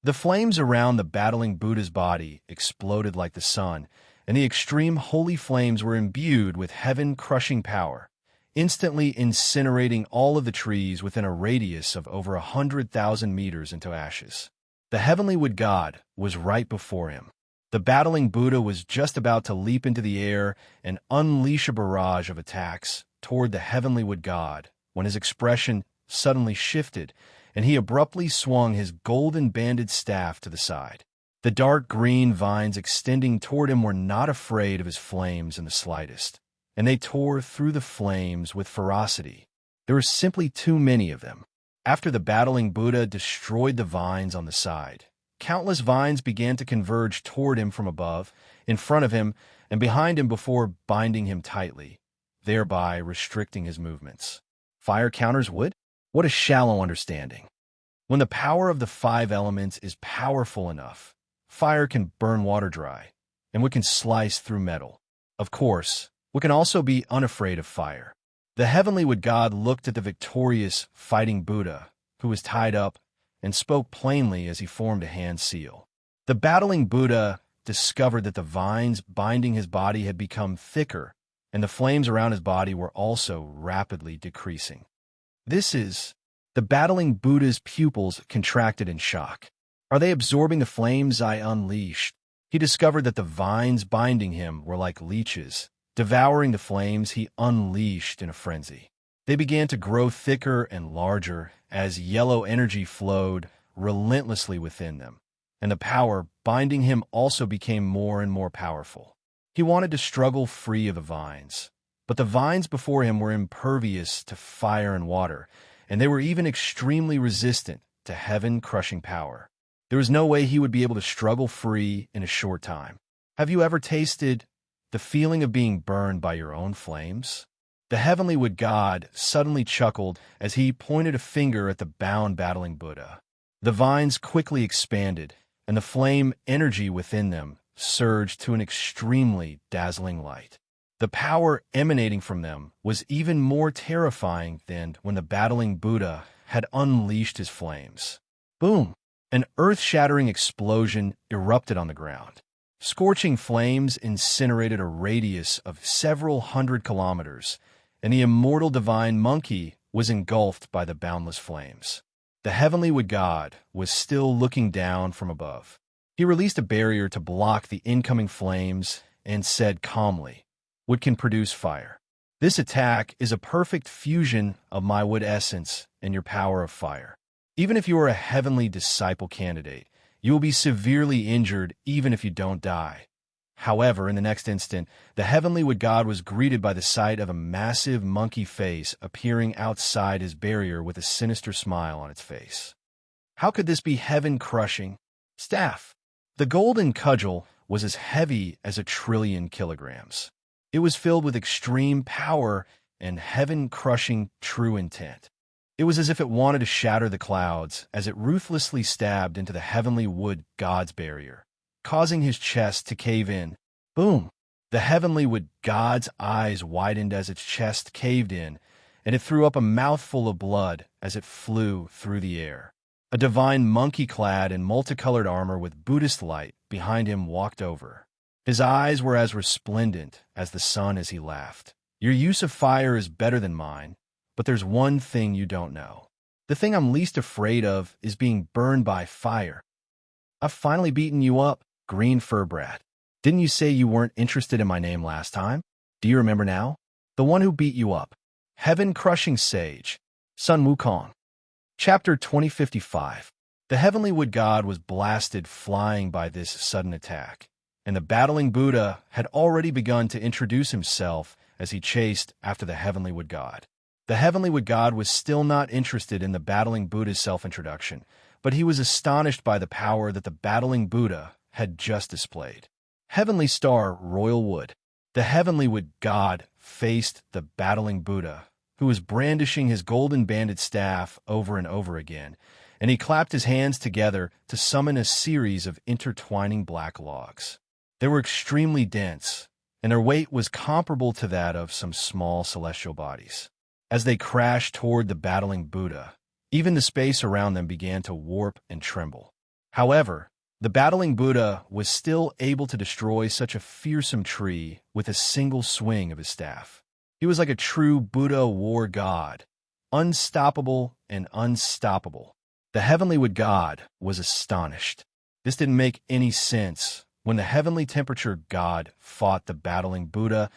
The flames around the battling Buddha's body exploded like the sun, and the extreme holy flames were imbued with heaven-crushing power, instantly incinerating all of the trees within a radius of over 100,000 meters into ashes. The Heavenly Wood God was right before him. The battling Buddha was just about to leap into the air and unleash a barrage of attacks toward the Heavenly Wood God when his expression suddenly shifted and he abruptly swung his golden-banded staff to the side. The dark green vines extending toward him were not afraid of his flames in the slightest, and they tore through the flames with ferocity. There were simply too many of them. After the battling Buddha destroyed the vines on the side, countless vines began to converge toward him from above, in front of him, and behind him before binding him tightly, thereby restricting his movements. Fire counters wood? What a shallow understanding. When the power of the 5 elements is powerful enough, fire can burn water dry, and wood can slice through metal. Of course, wood can also be unafraid of fire. The Heavenly Wood God looked at the victorious fighting Buddha, who was tied up, and spoke plainly as he formed a hand seal. The battling Buddha discovered that the vines binding his body had become thicker, and the flames around his body were also rapidly decreasing. The battling Buddha's pupils contracted in shock. Are they absorbing the flames I unleashed? He discovered that the vines binding him were like leeches, devouring the flames he unleashed in a frenzy. They began to grow thicker and larger as yellow energy flowed relentlessly within them, and the power binding him also became more and more powerful. He wanted to struggle free of the vines, but the vines before him were impervious to fire and water, and they were even extremely resistant to heaven-crushing power. There was no way he would be able to struggle free in a short time. Have you ever tasted the feeling of being burned by your own flames? The heavenly wood god suddenly chuckled as he pointed a finger at the bound battling Buddha. The vines quickly expanded, and the flame energy within them surged to an extremely dazzling light. The power emanating from them was even more terrifying than when the battling Buddha had unleashed his flames. Boom! An earth-shattering explosion erupted on the ground. Scorching flames incinerated a radius of several hundred kilometers, and the immortal divine monkey was engulfed by the boundless flames. The heavenly wood god was still looking down from above. He released a barrier to block the incoming flames and said calmly, "Wood can produce fire. This attack is a perfect fusion of my wood essence and your power of fire. Even if you are a heavenly disciple candidate, you will be severely injured even if you don't die." However, in the next instant, the heavenly wood god was greeted by the sight of a massive monkey face appearing outside his barrier with a sinister smile on its face. How could this be heaven-crushing? Staff. The golden cudgel was as heavy as 1,000,000,000,000 kilograms. It was filled with extreme power and heaven-crushing true intent. It was as if it wanted to shatter the clouds as it ruthlessly stabbed into the heavenly wood god's barrier, causing his chest to cave in. Boom! The heavenly wood god's eyes widened as its chest caved in, and it threw up a mouthful of blood as it flew through the air. A divine monkey clad in multicolored armor with Buddhist light behind him walked over. His eyes were as resplendent as the sun as he laughed. "Your use of fire is better than mine, but there's one thing you don't know. The thing I'm least afraid of is being burned by fire. I've finally beaten you up, green fur brat. Didn't you say you weren't interested in my name last time? Do you remember now? The one who beat you up. Heaven-crushing sage, Sun Wukong." Chapter 2055. The heavenly wood god was blasted flying by this sudden attack, and the battling Buddha had already begun to introduce himself as he chased after the heavenly wood god. The heavenly wood god was still not interested in the battling Buddha's self-introduction, but he was astonished by the power that the battling Buddha had just displayed. Heavenly Star Royal Wood. The heavenly wood god faced the battling Buddha, who was brandishing his golden-banded staff over and over again, and he clapped his hands together to summon a series of intertwining black logs. They were extremely dense, and their weight was comparable to that of some small celestial bodies. As they crashed toward the battling Buddha, even the space around them began to warp and tremble. However, the battling Buddha was still able to destroy such a fearsome tree with a single swing of his staff. He was like a true Buddha war god, unstoppable and unstoppable. The heavenly wood god was astonished. This didn't make any sense. When the heavenly temperature god fought the battling Buddha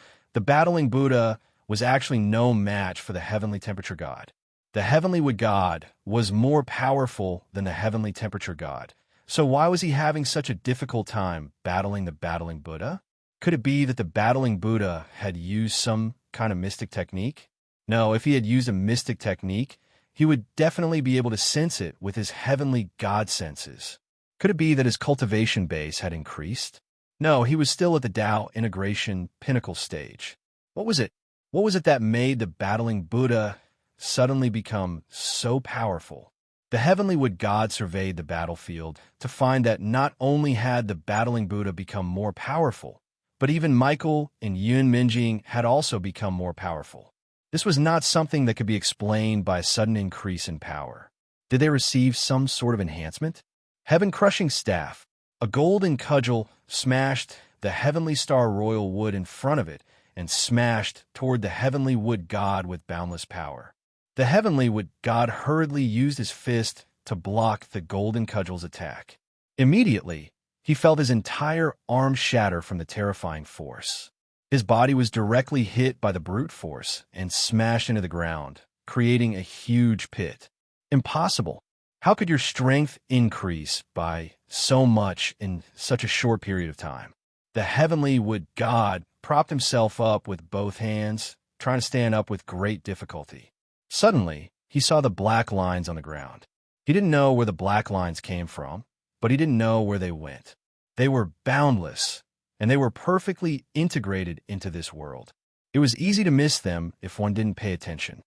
was actually no match for the heavenly temperature god. The heavenly wood god was more powerful than the heavenly temperature god. So why was he having such a difficult time battling the battling Buddha? Could it be that the battling Buddha had used some kind of mystic technique? No, if he had used a mystic technique, he would definitely be able to sense it with his heavenly god senses. Could it be that his cultivation base had increased? No, he was still at the Tao integration pinnacle stage. What was it? What was it that made the battling Buddha suddenly become so powerful? The heavenly wood god surveyed the battlefield to find that not only had the battling Buddha become more powerful, but even Michael and Yun Minjing had also become more powerful. This was not something that could be explained by a sudden increase in power. Did they receive some sort of enhancement? Heaven-crushing staff. A golden cudgel smashed the heavenly star royal wood in front of it and smashed toward the heavenly wood god with boundless power. The heavenly wood god hurriedly used his fist to block the golden cudgel's attack. Immediately, he felt his entire arm shatter from the terrifying force. His body was directly hit by the brute force and smashed into the ground, creating a huge pit. Impossible. How could your strength increase by so much in such a short period of time? The heavenly wood god propped himself up with both hands, trying to stand up with great difficulty. Suddenly, he saw the black lines on the ground. He didn't know where the black lines came from, but he didn't know where they went. They were boundless, and they were perfectly integrated into this world. It was easy to miss them if one didn't pay attention.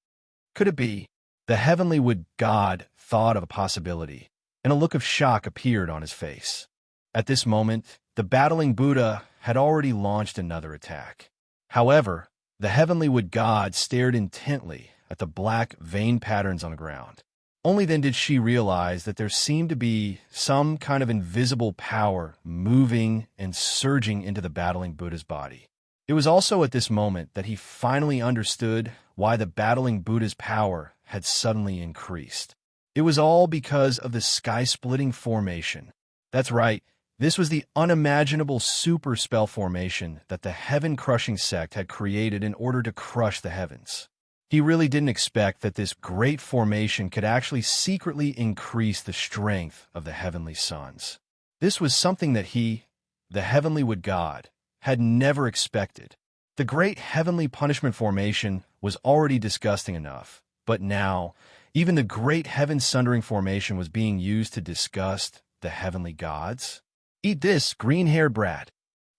Could it be? The heavenly wood god thought of a possibility, and a look of shock appeared on his face. At this moment, the battling Buddha had already launched another attack. However, the heavenly wood god stared intently at the black vein patterns on the ground. Only then did she realize that there seemed to be some kind of invisible power moving and surging into the battling Buddha's body. It was also at this moment that he finally understood why the battling Buddha's power had suddenly increased. It was all because of the sky-splitting formation. That's right, this was the unimaginable super spell formation that the heaven-crushing sect had created in order to crush the heavens. He really didn't expect that this great formation could actually secretly increase the strength of the heavenly sons. This was something that he, the heavenly wood god, had never expected. The great heavenly punishment formation was already disgusting enough, but now, even the great heaven-sundering formation was being used to disgust the heavenly gods. Eat this, green-haired brat.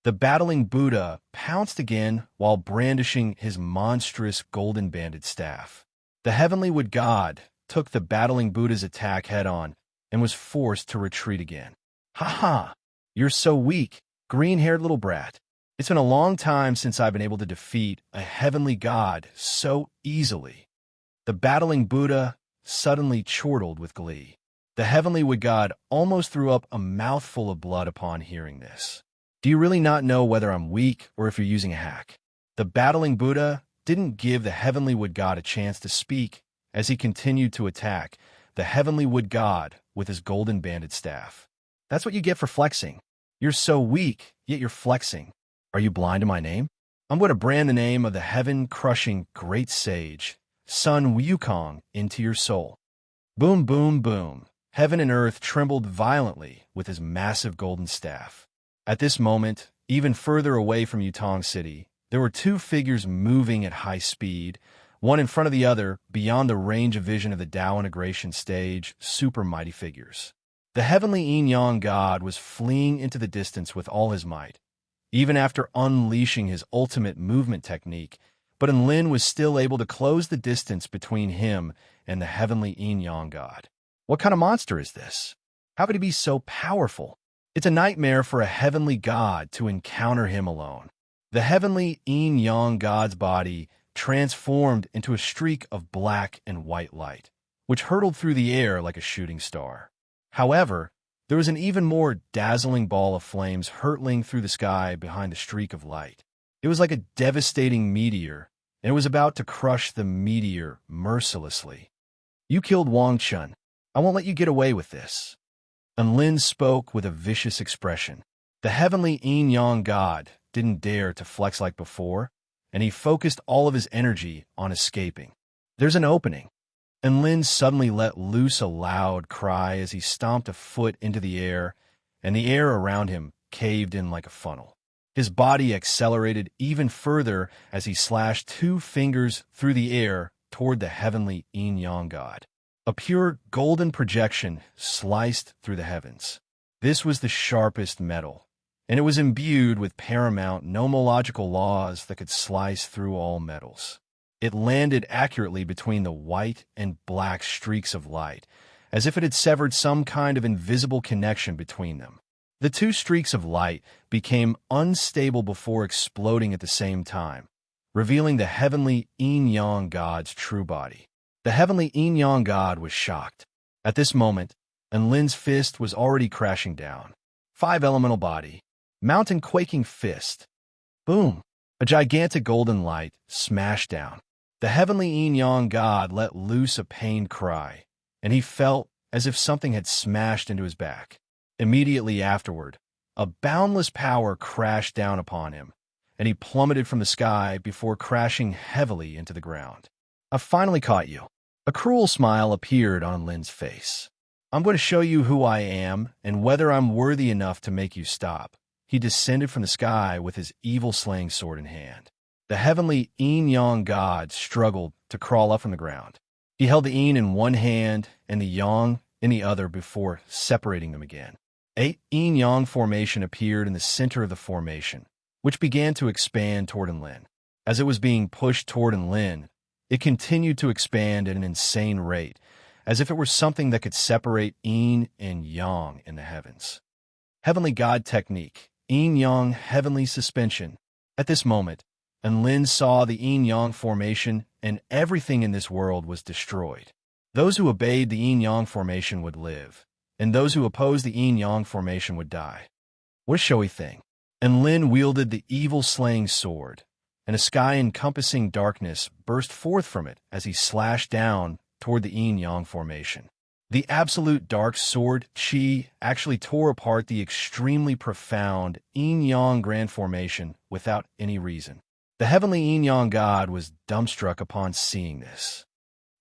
The battling Buddha pounced again while brandishing his monstrous golden-banded staff. The heavenly wood god took the battling Buddha's attack head-on and was forced to retreat again. Ha ha! You're so weak, green-haired little brat. It's been a long time since I've been able to defeat a heavenly god so easily. The battling Buddha suddenly chortled with glee. The heavenly wood god almost threw up a mouthful of blood upon hearing this. Do you really not know whether I'm weak or if you're using a hack? The battling Buddha didn't give the heavenly wood god a chance to speak as he continued to attack the heavenly wood god with his golden-banded staff. That's what you get for flexing. You're so weak, yet you're flexing. Are you blind to my name? I'm going to brand the name of the heaven-crushing great sage, Sun Wukong, into your soul. Boom, boom, boom. Heaven and earth trembled violently with his massive golden staff. At this moment, even further away from Yutong City, there were two figures moving at high speed, one in front of the other, beyond the range of vision of the Tao integration stage, super mighty figures. The heavenly yin-yang god was fleeing into the distance with all his might, even after unleashing his ultimate movement technique, but Enlin was still able to close the distance between him and the heavenly yin-yang god. What kind of monster is this? How could he be so powerful? It's a nightmare for a heavenly god to encounter him alone. The heavenly yin-yang god's body transformed into a streak of black and white light, which hurtled through the air like a shooting star. However, there was an even more dazzling ball of flames hurtling through the sky behind the streak of light. It was like a devastating meteor, and it was about to crush the meteor mercilessly. You killed Wang Chun. I won't let you get away with this. Enlin spoke with a vicious expression. The heavenly yin-yang god didn't dare to flex like before, and he focused all of his energy on escaping. There's an opening. Enlin suddenly let loose a loud cry as he stomped a foot into the air, and the air around him caved in like a funnel. His body accelerated even further as he slashed two fingers through the air toward the heavenly yin-yang god. A pure golden projection sliced through the heavens. This was the sharpest metal, and it was imbued with paramount nomological laws that could slice through all metals. It landed accurately between the white and black streaks of light, as if it had severed some kind of invisible connection between them. The two streaks of light became unstable before exploding at the same time, revealing the heavenly yin-yang god's true body. The heavenly yin-yang god was shocked. At this moment, Enlin's fist was already crashing down. 5 elemental body, mountain quaking fist. Boom! A gigantic golden light smashed down. The heavenly yin-yang god let loose a pained cry, and he felt as if something had smashed into his back. Immediately afterward, a boundless power crashed down upon him, and he plummeted from the sky before crashing heavily into the ground. "I've finally caught you." A cruel smile appeared on Lin's face. "I'm going to show you who I am and whether I'm worthy enough to make you stop." He descended from the sky with his evil slaying sword in hand. The heavenly yin-yang god struggled to crawl up from the ground. He held the yin in one hand and the yang in the other before separating them again. A yin-yang formation appeared in the center of the formation, which began to expand toward Enlin. As it was being pushed toward Enlin, it continued to expand at an insane rate, as if it were something that could separate yin and yang in the heavens. Heavenly God technique, yin-yang heavenly suspension. At this moment, Enlin saw the yin-yang formation, and everything in this world was destroyed. Those who obeyed the yin-yang formation would live, and those who opposed the yin-yang formation would die. What a showy thing. Enlin wielded the evil-slaying sword, and a sky-encompassing darkness burst forth from it as he slashed down toward the yin-yang formation. The absolute dark sword chi actually tore apart the extremely profound yin-yang grand formation without any reason. The heavenly yin-yang god was dumbstruck upon seeing this.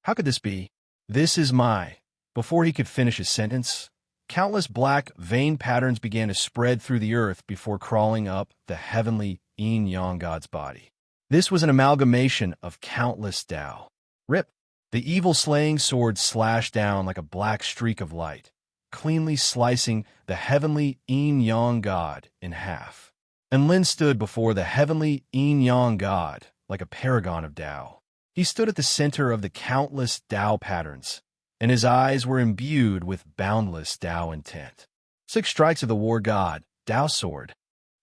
How could this be? "This is my..." Before he could finish his sentence, countless black vein patterns began to spread through the earth before crawling up the heavenly yin-yang god's body. This was an amalgamation of countless Tao. Rip! The evil slaying sword slashed down like a black streak of light, cleanly slicing the heavenly yin-yang god in half. And Lin stood before the heavenly yin-yang god like a paragon of Tao. He stood at the center of the countless Tao patterns, and his eyes were imbued with boundless Tao intent. 6 strikes of the war god, Tao sword.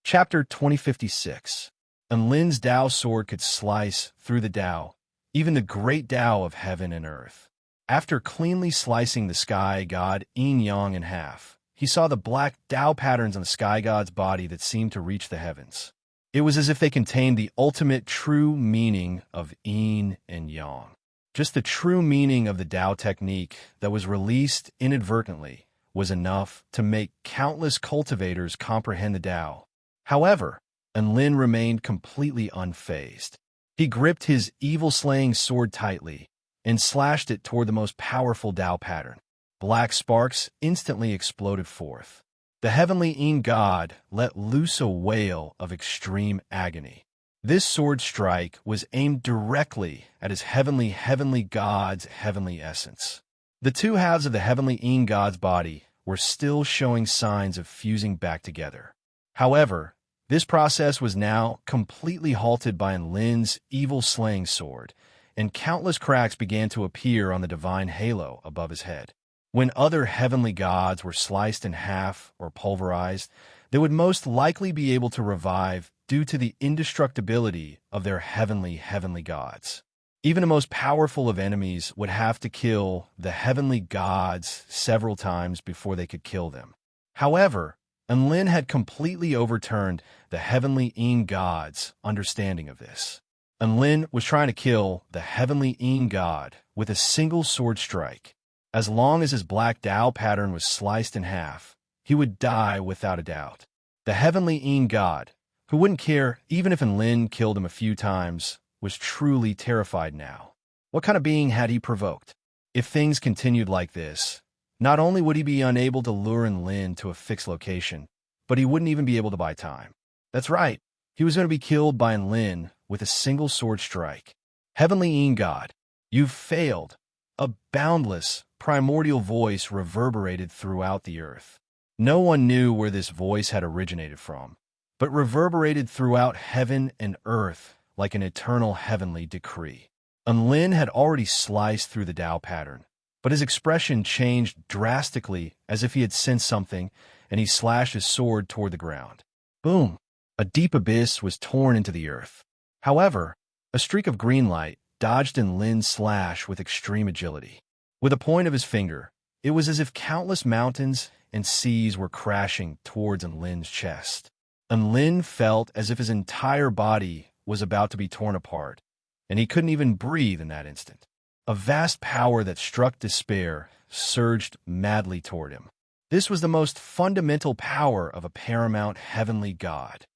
Chapter 2056. And Lin's Tao sword could slice through the Tao, even the great Tao of heaven and earth. After cleanly slicing the sky god yin-yang in half, he saw the black Tao patterns on the sky god's body that seemed to reach the heavens. It was as if they contained the ultimate true meaning of yin and yang. Just the true meaning of the Tao technique that was released inadvertently was enough to make countless cultivators comprehend the Tao. However, Enlin remained completely unfazed. He gripped his evil-slaying sword tightly and slashed it toward the most powerful Tao pattern. Black sparks instantly exploded forth. The heavenly yin god let loose a wail of extreme agony. This sword strike was aimed directly at his heavenly god's heavenly essence. The 2 halves of the heavenly yin god's body were still showing signs of fusing back together. However, this process was now completely halted by Enlin's evil-slaying sword, and countless cracks began to appear on the divine halo above his head. When other heavenly gods were sliced in half or pulverized, they would most likely be able to revive due to the indestructibility of their heavenly gods. Even the most powerful of enemies would have to kill the heavenly gods several times before they could kill them. However, Enlin had completely overturned the heavenly yin god's understanding of this. Enlin was trying to kill the heavenly yin god with a single sword strike. As long as his black Tao pattern was sliced in half, he would die without a doubt. The heavenly yin god, who wouldn't care even if Enlin killed him a few times, was truly terrified now. What kind of being had he provoked? If things continued like this, not only would he be unable to lure Enlin to a fixed location, but he wouldn't even be able to buy time. That's right, he was going to be killed by Enlin with a single sword strike. Heavenly yin god, you've failed. A boundless, primordial voice reverberated throughout the earth. No one knew where this voice had originated from, but reverberated throughout heaven and earth like an eternal heavenly decree. Enlin had already sliced through the Tao pattern, but his expression changed drastically as if he had sensed something, and he slashed his sword toward the ground. Boom! A deep abyss was torn into the earth. However, a streak of green light dodged Enlin's slash with extreme agility. With a point of his finger, it was as if countless mountains and seas were crashing towards Enlin's chest. Enlin felt as if his entire body was about to be torn apart, and he couldn't even breathe in that instant. A vast power that struck despair surged madly toward him. This was the most fundamental power of a paramount heavenly god.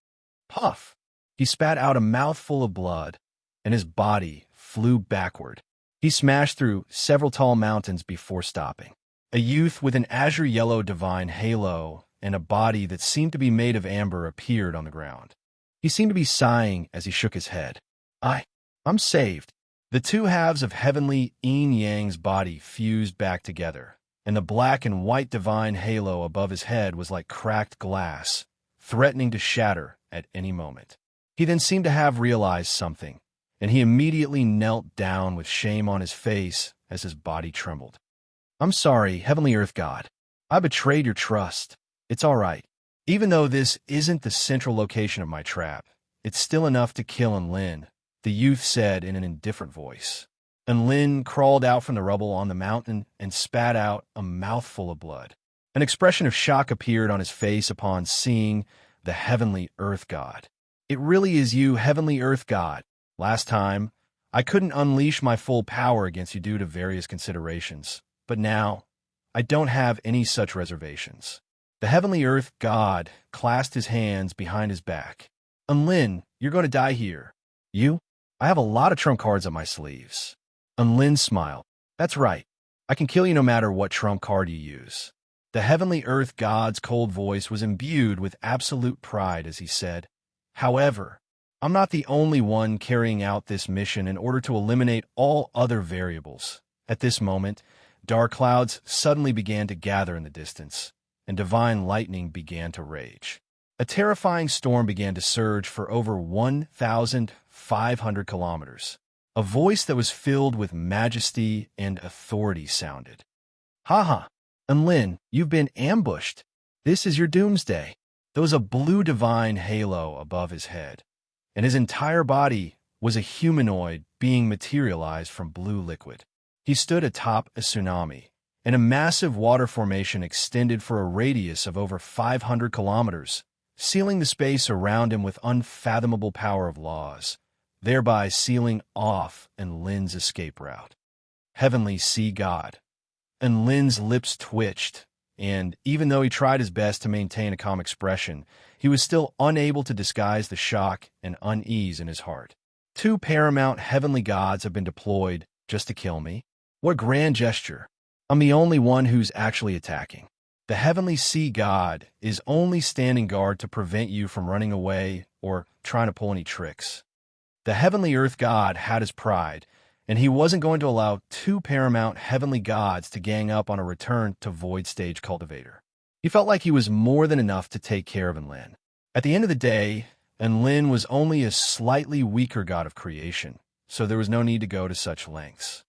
Puff! He spat out a mouthful of blood, and his body flew backward. He smashed through several tall mountains before stopping. A youth with an azure-yellow divine halo and a body that seemed to be made of amber appeared on the ground. He seemed to be sighing as he shook his head. I'm saved. The two halves of heavenly yin-yang's body fused back together, and the black and white divine halo above his head was like cracked glass, threatening to shatter at any moment. He then seemed to have realized something, and he immediately knelt down with shame on his face as his body trembled. I'm sorry, Heavenly Earth God. I betrayed your trust. It's all right. Even though this isn't the central location of my trap, it's still enough to kill Enlin, the youth said in an indifferent voice. Enlin crawled out from the rubble on the mountain and spat out a mouthful of blood. An expression of shock appeared on his face upon seeing the Heavenly Earth God. It really is you, Heavenly Earth God. Last time, I couldn't unleash my full power against you due to various considerations, but now, I don't have any such reservations. The Heavenly Earth God clasped his hands behind his back. Enlin, you're going to die here. You? I have a lot of trump cards up my sleeves. Enlin smiled. That's right. I can kill you no matter what trump card you use. The Heavenly Earth God's cold voice was imbued with absolute pride as he said, However, I'm not the only one carrying out this mission in order to eliminate all other variables. At this moment, dark clouds suddenly began to gather in the distance, and divine lightning began to rage. A terrifying storm began to surge for over 1,500 kilometers. A voice that was filled with majesty and authority sounded. Ha! Enlin, you've been ambushed. This is your doomsday. There was a blue divine halo above his head, and his entire body was a humanoid being materialized from blue liquid. He stood atop a tsunami, and a massive water formation extended for a radius of over 500 kilometers, sealing the space around him with unfathomable power of laws, thereby sealing off Enlin's escape route. Heavenly Sea God. Enlin's lips twitched, and even though he tried his best to maintain a calm expression, he was still unable to disguise the shock and unease in his heart. Two paramount heavenly gods have been deployed just to kill me? What grand gesture! I'm the only one who's actually attacking. The Heavenly Sea God is only standing guard to prevent you from running away or trying to pull any tricks. The Heavenly Earth God had his pride, and he wasn't going to allow two paramount heavenly gods to gang up on a return to Void Stage Cultivator. He felt like he was more than enough to take care of Enlin. At the end of the day, Enlin was only a slightly weaker god of creation, so there was no need to go to such lengths.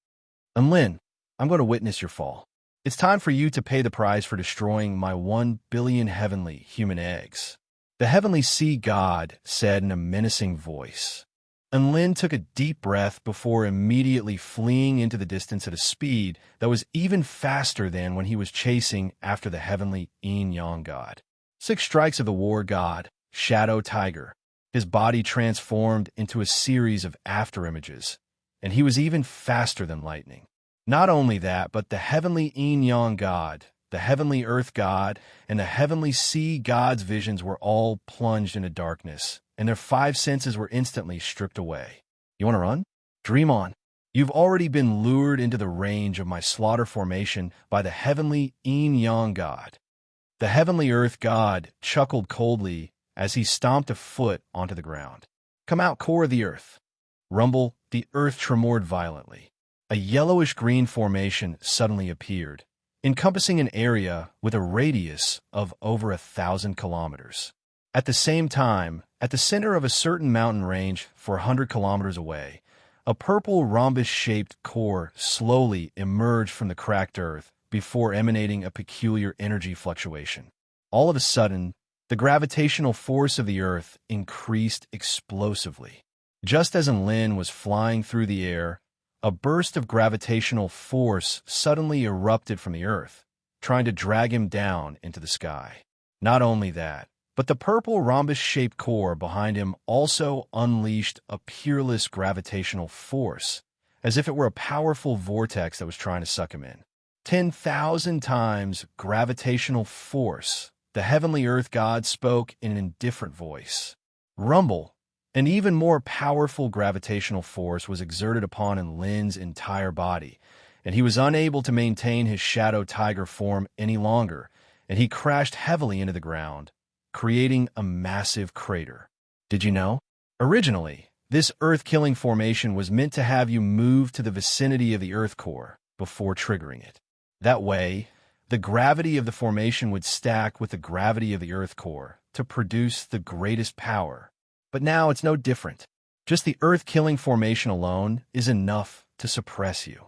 Enlin, I'm going to witness your fall. It's time for you to pay the price for destroying my 1 billion heavenly human eggs. The Heavenly Sea God said in a menacing voice. Enlin took a deep breath before immediately fleeing into the distance at a speed that was even faster than when he was chasing after the heavenly yin-yang god. 6 strikes of the war god, Shadow Tiger. His body transformed into a series of afterimages, and he was even faster than lightning. Not only that, but the heavenly yin-yang god, the heavenly earth god, and the heavenly sea god's visions were all plunged into darkness, and their 5 senses were instantly stripped away. You want to run? Dream on. You've already been lured into the range of my slaughter formation by the heavenly yin-yang god. The heavenly earth god chuckled coldly as he stomped a foot onto the ground. Come out, core of the earth. Rumble, the earth tremored violently. A yellowish-green formation suddenly appeared, encompassing an area with a radius of over 1,000 kilometers. At the same time, at the center of a certain mountain range 400 kilometers away, a purple rhombus-shaped core slowly emerged from the cracked earth before emanating a peculiar energy fluctuation. All of a sudden, the gravitational force of the earth increased explosively. Just as Enlin was flying through the air, a burst of gravitational force suddenly erupted from the earth, trying to drag him down into the sky. Not only that, but the purple rhombus-shaped core behind him also unleashed a peerless gravitational force, as if it were a powerful vortex that was trying to suck him in. 10,000 times gravitational force. The heavenly earth god spoke in an indifferent voice. Rumble. An even more powerful gravitational force was exerted upon Lin's entire body, and he was unable to maintain his shadow tiger form any longer, and he crashed heavily into the ground, creating a massive crater. Did you know? Originally, this earth-killing formation was meant to have you move to the vicinity of the earth core before triggering it. That way, the gravity of the formation would stack with the gravity of the earth core to produce the greatest power. But now it's no different. Just the earth-killing formation alone is enough to suppress you.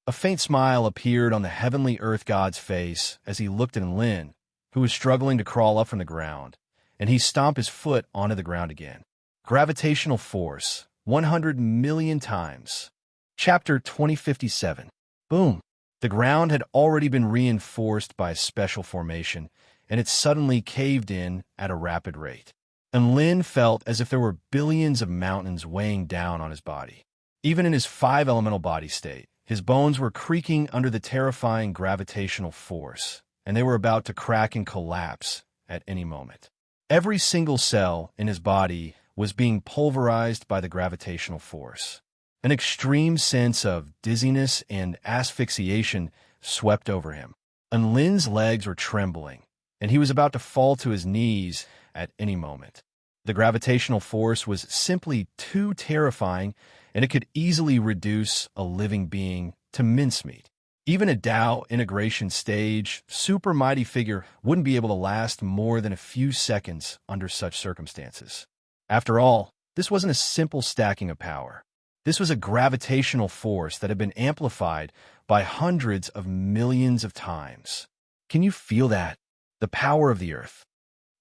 A faint smile appeared on the heavenly earth god's face as he looked at Lin, who was struggling to crawl up from the ground, and he stomped his foot onto the ground again. Gravitational force, 100 million times. Chapter 2057. Boom. The ground had already been reinforced by a special formation, and it suddenly caved in at a rapid rate. And Lin felt as if there were billions of mountains weighing down on his body. Even in his 5-elemental body state, his bones were creaking under the terrifying gravitational force, and they were about to crack and collapse at any moment. Every single cell in his body was being pulverized by the gravitational force. An extreme sense of dizziness and asphyxiation swept over him. And Lin's legs were trembling, and he was about to fall to his knees at any moment. The gravitational force was simply too terrifying, and it could easily reduce a living being to mincemeat. Even a Tao integration stage, super mighty figure wouldn't be able to last more than a few seconds under such circumstances. After all, this wasn't a simple stacking of power. This was a gravitational force that had been amplified by hundreds of millions of times. Can you feel that? The power of the earth.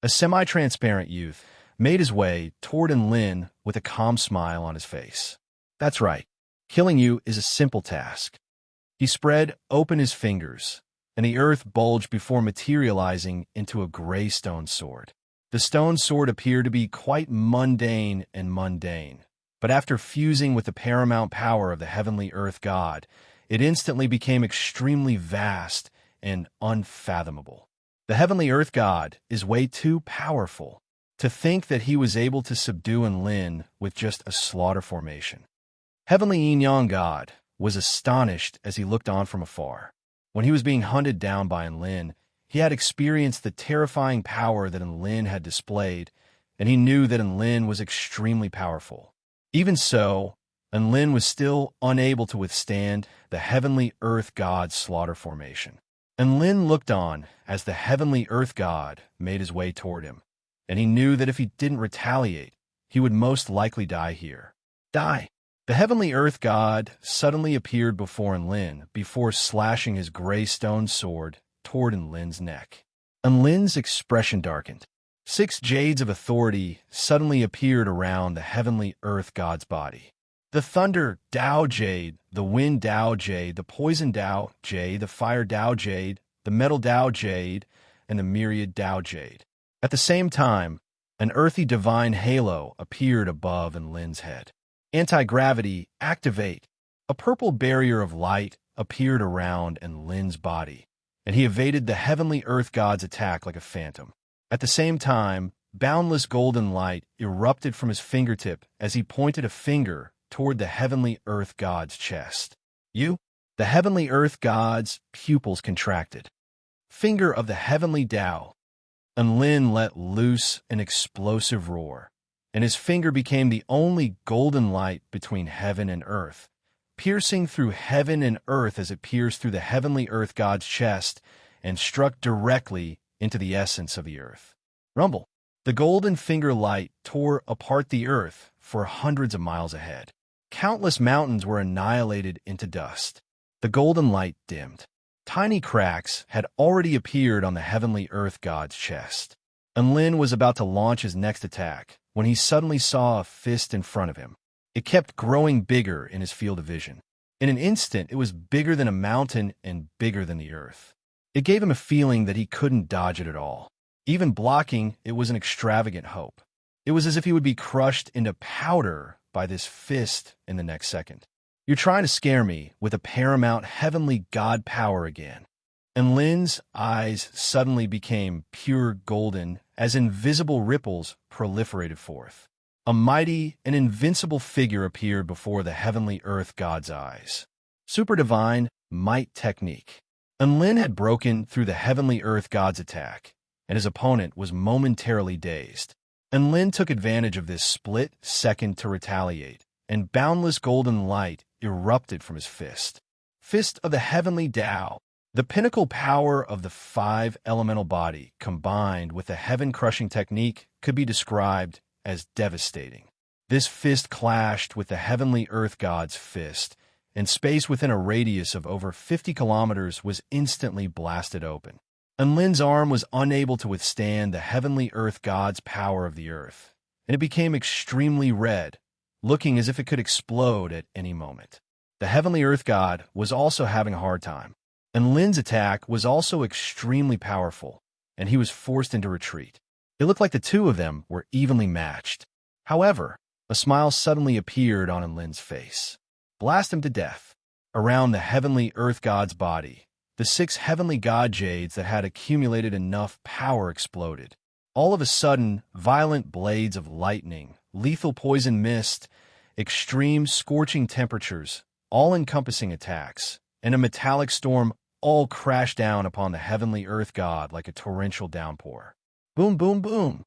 A semi-transparent youth made his way toward Lin with a calm smile on his face. That's right. Killing you is a simple task. He spread open his fingers, and the earth bulged before materializing into a gray stone sword. The stone sword appeared to be quite mundane, but after fusing with the paramount power of the heavenly earth god, it instantly became extremely vast and unfathomable. The heavenly earth god is way too powerful. To think that he was able to subdue Lin with just a slaughter formation. Heavenly Yin-Yang God was astonished as he looked on from afar. When he was being hunted down by Lin, he had experienced the terrifying power that Lin had displayed, and he knew that Lin was extremely powerful. Even so, Lin was still unable to withstand the heavenly earth god's slaughter formation. Lin looked on as the heavenly earth god made his way toward him, and he knew that if he didn't retaliate, he would most likely die here. Die! The heavenly earth god suddenly appeared before Lin before slashing his gray stone sword toward Lin's neck. Lin's expression darkened. 6 jades of authority suddenly appeared around the heavenly earth god's body. The thunder Tao Jade, the wind Tao Jade, the poison Tao Jade, the fire Tao Jade, the metal Tao Jade, and the myriad Tao Jade. At the same time, an earthy divine halo appeared above Lin's head. Anti-gravity, activate. A purple barrier of light appeared around Lin's body, and he evaded the heavenly earth god's attack like a phantom. At the same time, boundless golden light erupted from his fingertip as he pointed a finger toward the heavenly earth god's chest. You? The heavenly earth god's pupils contracted. Finger of the heavenly Tao. And Lin let loose an explosive roar, and his finger became the only golden light between heaven and earth, piercing through heaven and earth as it pierced through the heavenly earth god's chest and struck directly into the essence of the earth. Rumble. The golden finger light tore apart the earth for hundreds of miles ahead. Countless mountains were annihilated into dust. The golden light dimmed. Tiny cracks had already appeared on the heavenly earth god's chest. And Lin was about to launch his next attack when he suddenly saw a fist in front of him. It kept growing bigger in his field of vision. In an instant, it was bigger than a mountain and bigger than the earth. It gave him a feeling that he couldn't dodge it at all. Even blocking it was an extravagant hope. It was as if he would be crushed into powder by this fist in the next second. You're trying to scare me with a paramount heavenly god power again. And Lin's eyes suddenly became pure golden as invisible ripples proliferated forth. A mighty and invincible figure appeared before the heavenly earth god's eyes. Super divine might technique. And Lin had broken through the heavenly earth god's attack, and his opponent was momentarily dazed. And Lin took advantage of this split second to retaliate, and boundless golden light erupted from his fist. Fist of the heavenly Tao. The pinnacle power of the five elemental body, combined with the heaven-crushing technique, could be described as devastating. This fist clashed with the heavenly earth god's fist, and space within a radius of over 50 kilometers was instantly blasted open. And Lin's arm was unable to withstand the heavenly earth god's power of the earth, and it became extremely red, looking as if it could explode at any moment. The heavenly earth god was also having a hard time, and Lin's attack was also extremely powerful, and he was forced into retreat. It looked like the two of them were evenly matched. However, a smile suddenly appeared on Lin's face. Blast him to death. Around the heavenly earth god's body, the 6 heavenly god jades that had accumulated enough power exploded. All of a sudden, violent blades of lightning, lethal poison mist, extreme scorching temperatures, all-encompassing attacks, and a metallic storm all crashed down upon the heavenly earth god like a torrential downpour. Boom, boom, boom.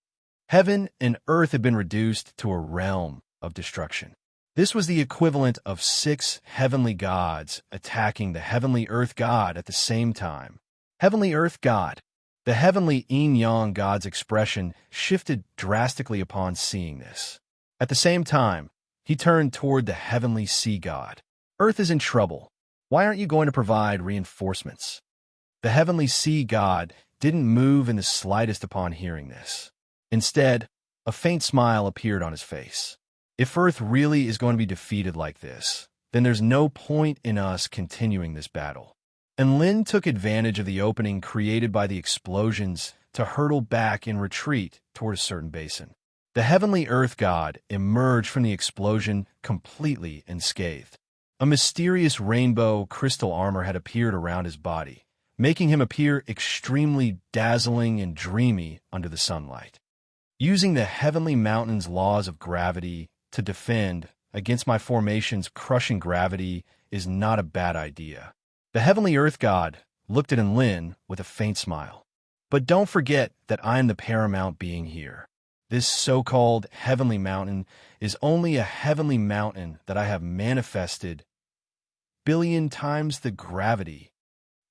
Heaven and earth had been reduced to a realm of destruction. This was the equivalent of 6 heavenly gods attacking the heavenly earth god at the same time. Heavenly earth god. The heavenly yin-yang god's expression shifted drastically upon seeing this. At the same time, he turned toward the heavenly sea god. Earth is in trouble. Why aren't you going to provide reinforcements? The heavenly sea god didn't move in the slightest upon hearing this. Instead, a faint smile appeared on his face. If Earth really is going to be defeated like this, then there's no point in us continuing this battle. And Lin took advantage of the opening created by the explosions to hurtle back in retreat toward a certain basin. The heavenly earth god emerged from the explosion completely unscathed. A mysterious rainbow crystal armor had appeared around his body, making him appear extremely dazzling and dreamy under the sunlight. Using the heavenly mountain's laws of gravity to defend against my formation's crushing gravity is not a bad idea. The heavenly earth god looked at Lin with a faint smile. But don't forget that I am the paramount being here. This so-called heavenly mountain is only a heavenly mountain that I have manifested billion times the gravity.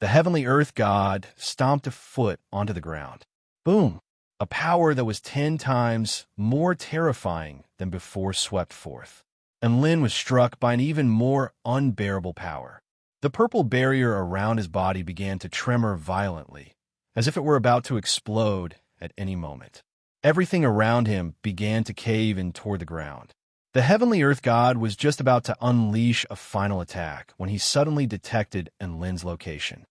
The heavenly earth god stomped a foot onto the ground. Boom! A power that was 10 times more terrifying than before swept forth. And Lin was struck by an even more unbearable power. The purple barrier around his body began to tremor violently, as if it were about to explode at any moment. Everything around him began to cave in toward the ground. The heavenly earth god was just about to unleash a final attack when he suddenly detected Lin's location.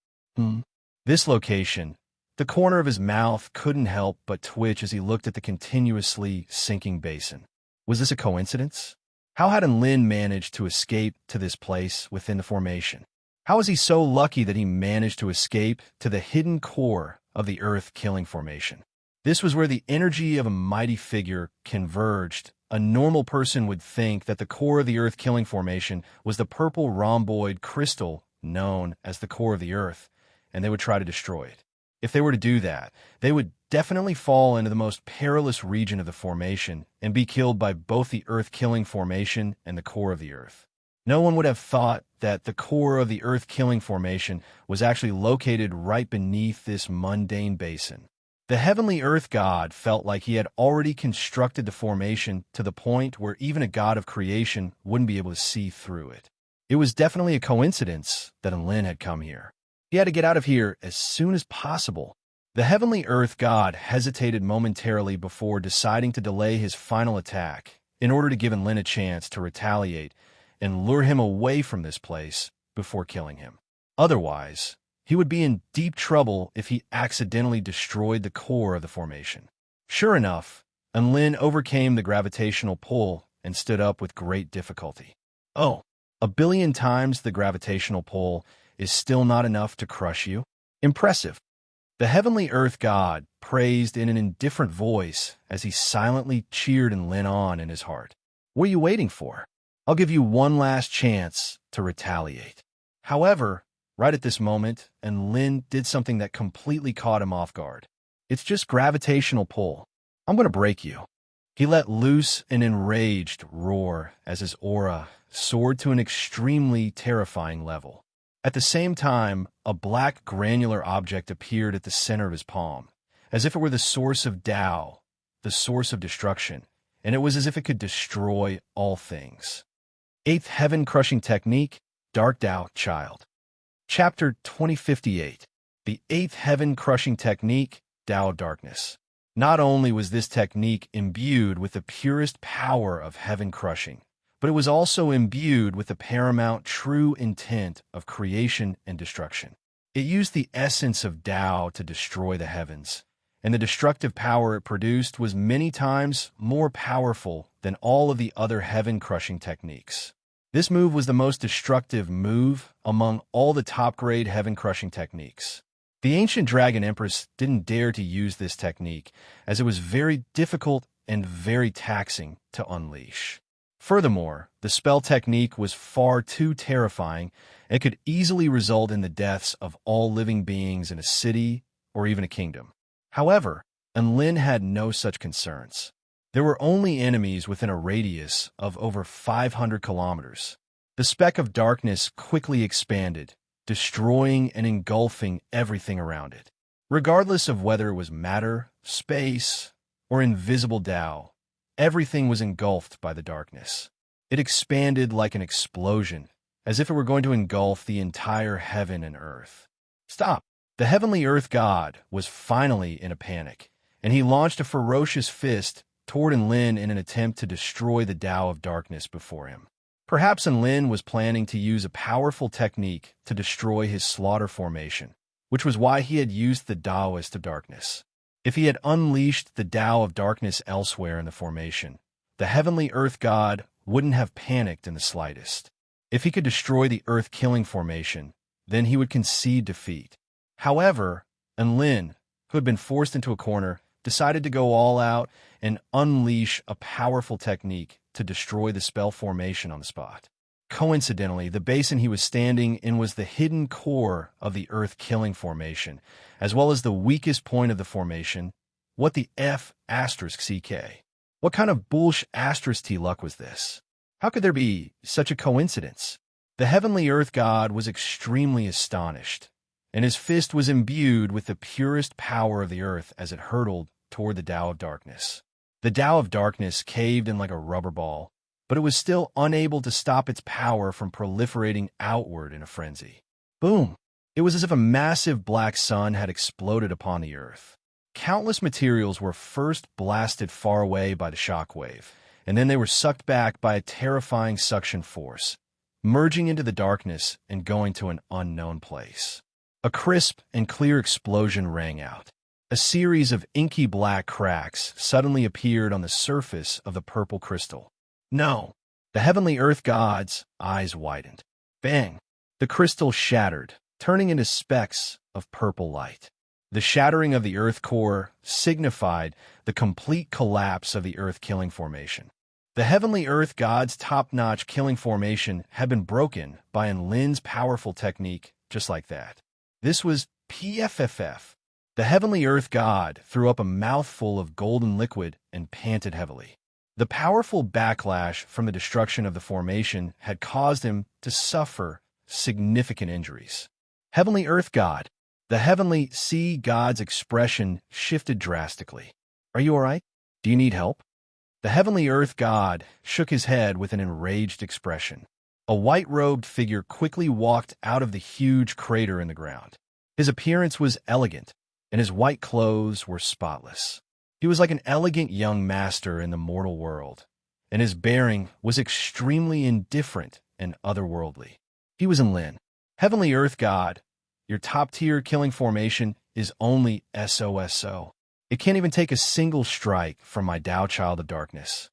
This location, the corner of his mouth couldn't help but twitch as he looked at the continuously sinking basin. Was this a coincidence? How had Lin managed to escape to this place within the formation? How was he so lucky that he managed to escape to the hidden core of the earth-killing formation? This was where the energy of a mighty figure converged. A normal person would think that the core of the earth-killing formation was the purple rhomboid crystal known as the core of the earth, and they would try to destroy it. If they were to do that, they would definitely fall into the most perilous region of the formation and be killed by both the earth-killing formation and the core of the earth. No one would have thought that the core of the earth-killing formation was actually located right beneath this mundane basin. The heavenly earth god felt like he had already constructed the formation to the point where even a god of creation wouldn't be able to see through it. It was definitely a coincidence that Lin had come here. He had to get out of here as soon as possible. The heavenly earth god hesitated momentarily before deciding to delay his final attack in order to give Lin a chance to retaliate and lure him away from this place before killing him. Otherwise, He would be in deep trouble if he accidentally destroyed the core of the formation. Sure enough, Enlin overcame the gravitational pull and stood up with great difficulty. Oh, a billion times the gravitational pull is still not enough to crush you? Impressive. The heavenly earth god praised in an indifferent voice as he silently cheered Enlin on in his heart. What are you waiting for? I'll give you one last chance to retaliate. However, right at this moment, Enlin did something that completely caught him off guard. It's just gravitational pull. I'm going to break you. He let loose an enraged roar as his aura soared to an extremely terrifying level. At the same time, a black granular object appeared at the center of his palm, as if it were the source of Tao, the source of destruction, and it was as if it could destroy all things. 8th Heaven-Crushing Technique, Dark Tao Child. Chapter 2058. The 8th Heaven-Crushing Technique, Tao Darkness. Not only was this technique imbued with the purest power of heaven crushing, but it was also imbued with the paramount true intent of creation and destruction. It used the essence of Tao to destroy the heavens, and the destructive power it produced was many times more powerful than all of the other heaven-crushing techniques. This move was the most destructive move among all the top-grade heaven-crushing techniques. The ancient Dragon Empress didn't dare to use this technique, as it was very difficult and very taxing to unleash. Furthermore, the spell technique was far too terrifying and could easily result in the deaths of all living beings in a city or even a kingdom. However, Enlin had no such concerns. There were only enemies within a radius of over 500 kilometers. The speck of darkness quickly expanded, destroying and engulfing everything around it. Regardless of whether it was matter, space, or invisible Tao, everything was engulfed by the darkness. It expanded like an explosion, as if it were going to engulf the entire heaven and earth. Stop! The heavenly earth god was finally in a panic, and he launched a ferocious fist toward Enlin in an attempt to destroy the Tao of darkness before him. Perhaps Enlin was planning to use a powerful technique to destroy his slaughter formation, which was why he had used the Taoist of darkness. If he had unleashed the Tao of darkness elsewhere in the formation, the heavenly earth god wouldn't have panicked in the slightest. If he could destroy the earth-killing formation, then he would concede defeat. However, Enlin, who had been forced into a corner, decided to go all out and unleash a powerful technique to destroy the spell formation on the spot. Coincidentally, the basin he was standing in was the hidden core of the earth-killing formation, as well as the weakest point of the formation. What the F asterisk CK? What kind of bullsh asterisk T luck was this? How could there be such a coincidence? The heavenly earth god was extremely astonished, and his fist was imbued with the purest power of the earth as it hurtled toward the Tao of darkness. The Tao of darkness caved in like a rubber ball, but it was still unable to stop its power from proliferating outward in a frenzy. Boom! It was as if a massive black sun had exploded upon the earth. Countless materials were first blasted far away by the shockwave, and then they were sucked back by a terrifying suction force, merging into the darkness and going to an unknown place. A crisp and clear explosion rang out. A series of inky black cracks suddenly appeared on the surface of the purple crystal. No! The heavenly earth god's eyes widened. Bang! The crystal shattered, turning into specks of purple light. The shattering of the earth core signified the complete collapse of the earth-killing formation. The heavenly earth god's top-notch killing formation had been broken by Enlin's powerful technique just like that. This was PFFF. The heavenly earth god threw up a mouthful of golden liquid and panted heavily. The powerful backlash from the destruction of the formation had caused him to suffer significant injuries. Heavenly earth god. The heavenly sea god's expression shifted drastically. Are you all right? Do you need help? The heavenly earth god shook his head with an enraged expression. A white-robed figure quickly walked out of the huge crater in the ground. His appearance was elegant, and his white clothes were spotless. He was like an elegant young master in the mortal world, and his bearing was extremely indifferent and otherworldly. He was Enlin, heavenly earth god, your top-tier killing formation is only SOSO. It can't even take a single strike from my Tao Child of Darkness."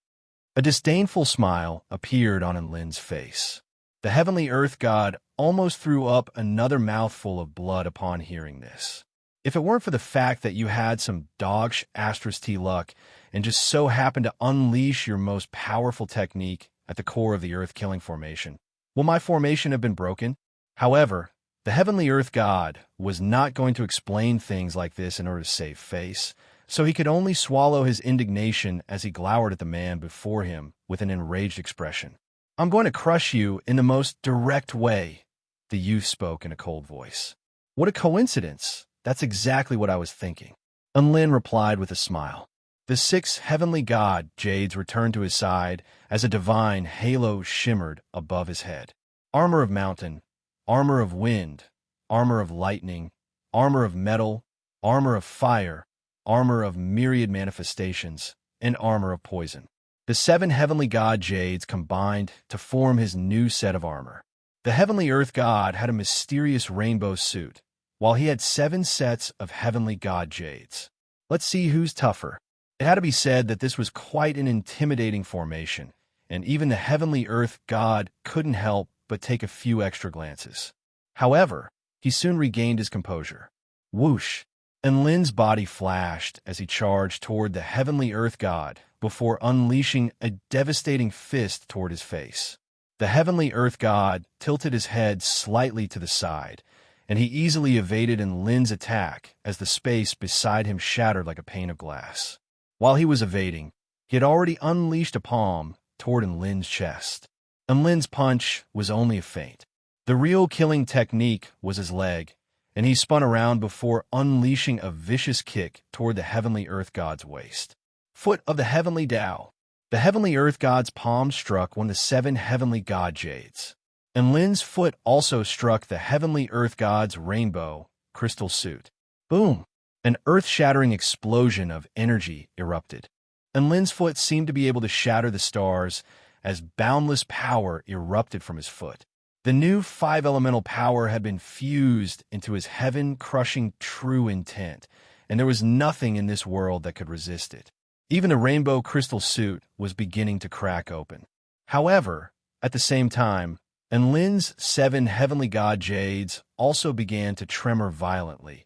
A disdainful smile appeared on Enlin's face. The heavenly earth god almost threw up another mouthful of blood upon hearing this. If it weren't for the fact that you had some dog-T luck and just so happened to unleash your most powerful technique at the core of the earth-killing formation, will my formation have been broken? However, the heavenly earth god was not going to explain things like this in order to save face, so he could only swallow his indignation as he glowered at the man before him with an enraged expression. "I'm going to crush you in the most direct way," the youth spoke in a cold voice. "What a coincidence! That's exactly what I was thinking." Enlin replied with a smile. The 6 heavenly god Jades returned to his side as a divine halo shimmered above his head. Armor of mountain, armor of wind, armor of lightning, armor of metal, armor of fire, armor of myriad manifestations, and armor of poison. The 7 heavenly god Jades combined to form his new set of armor. The heavenly earth god had a mysterious rainbow suit, while he had 7 sets of heavenly god Jades. Let's see who's tougher. It had to be said that this was quite an intimidating formation, and even the heavenly earth god couldn't help but take a few extra glances. However, he soon regained his composure. Whoosh! Enlin's body flashed as he charged toward the heavenly earth god before unleashing a devastating fist toward his face. The heavenly earth god tilted his head slightly to the side, and he easily evaded Enlin's attack as the space beside him shattered like a pane of glass. While he was evading, he had already unleashed a palm toward Enlin's chest. Enlin's punch was only a feint. The real killing technique was his leg, and he spun around before unleashing a vicious kick toward the heavenly earth god's waist. Foot of the heavenly Tao. The heavenly earth god's palm struck one of the 7 heavenly god Jades. Enlin's foot also struck the heavenly earth god's rainbow crystal suit. Boom! An earth-shattering explosion of energy erupted. Enlin's foot seemed to be able to shatter the stars as boundless power erupted from his foot. The new 5-elemental power had been fused into his heaven-crushing true intent, and there was nothing in this world that could resist it. Even the rainbow crystal suit was beginning to crack open. However, at the same time, Enlin's 7 heavenly god Jades also began to tremor violently,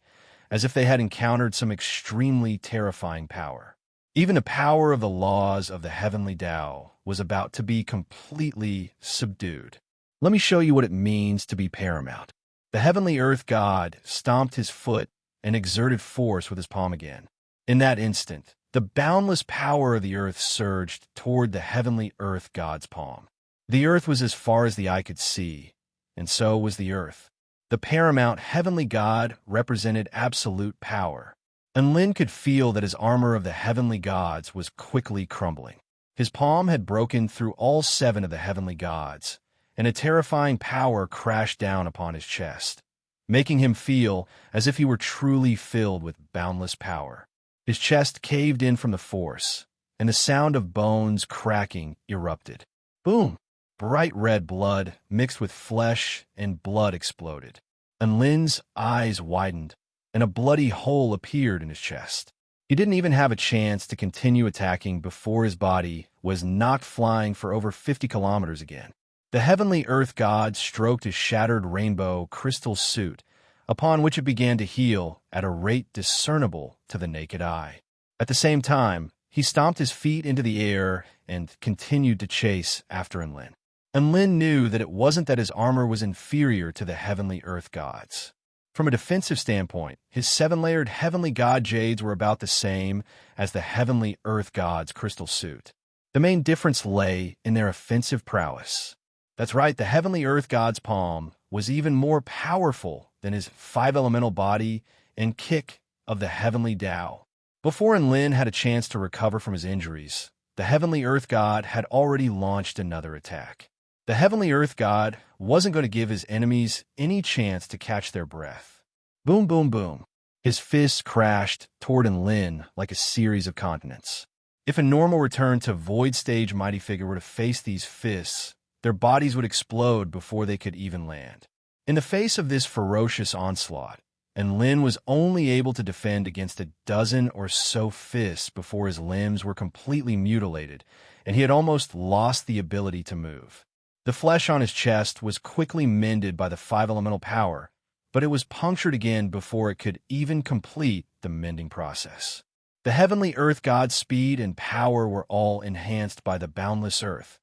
as if they had encountered some extremely terrifying power. Even the power of the laws of the heavenly Tao was about to be completely subdued. Let me show you what it means to be paramount. The heavenly earth god stomped his foot and exerted force with his palm again. In that instant, the boundless power of the earth surged toward the heavenly earth god's palm. The earth was as far as the eye could see, and so was the earth. The paramount heavenly god represented absolute power. Enlin could feel that his armor of the heavenly gods was quickly crumbling. His palm had broken through all 7 of the heavenly gods, and a terrifying power crashed down upon his chest, making him feel as if he were truly filled with boundless power. His chest caved in from the force, and the sound of bones cracking erupted. Boom! Bright red blood mixed with flesh and blood exploded. Enlin's eyes widened, and a bloody hole appeared in his chest. He didn't even have a chance to continue attacking before his body was knocked flying for over 50 kilometers again. The heavenly earth god stroked his shattered rainbow crystal suit, upon which it began to heal at a rate discernible to the naked eye. At the same time, he stomped his feet into the air and continued to chase after Enlin. Enlin knew that it wasn't that his armor was inferior to the heavenly earth gods. From a defensive standpoint, his 7-layered heavenly god Jades were about the same as the heavenly earth god's crystal suit. The main difference lay in their offensive prowess. That's right, the heavenly earth god's palm was even more powerful than his 5-elemental body and kick of the heavenly Tao. Before Enlin had a chance to recover from his injuries, the heavenly earth god had already launched another attack. The heavenly earth god wasn't going to give his enemies any chance to catch their breath. Boom, boom, boom. His fists crashed toward Enlin like a series of continents. If a normal return to void stage mighty figure were to face these fists, their bodies would explode before they could even land. In the face of this ferocious onslaught, Lin was only able to defend against a dozen or so fists before his limbs were completely mutilated, and he had almost lost the ability to move. The flesh on his chest was quickly mended by the five elemental power, but it was punctured again before it could even complete the mending process. The heavenly earth god's speed and power were all enhanced by the boundless earth,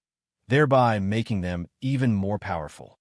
thereby making them even more powerful.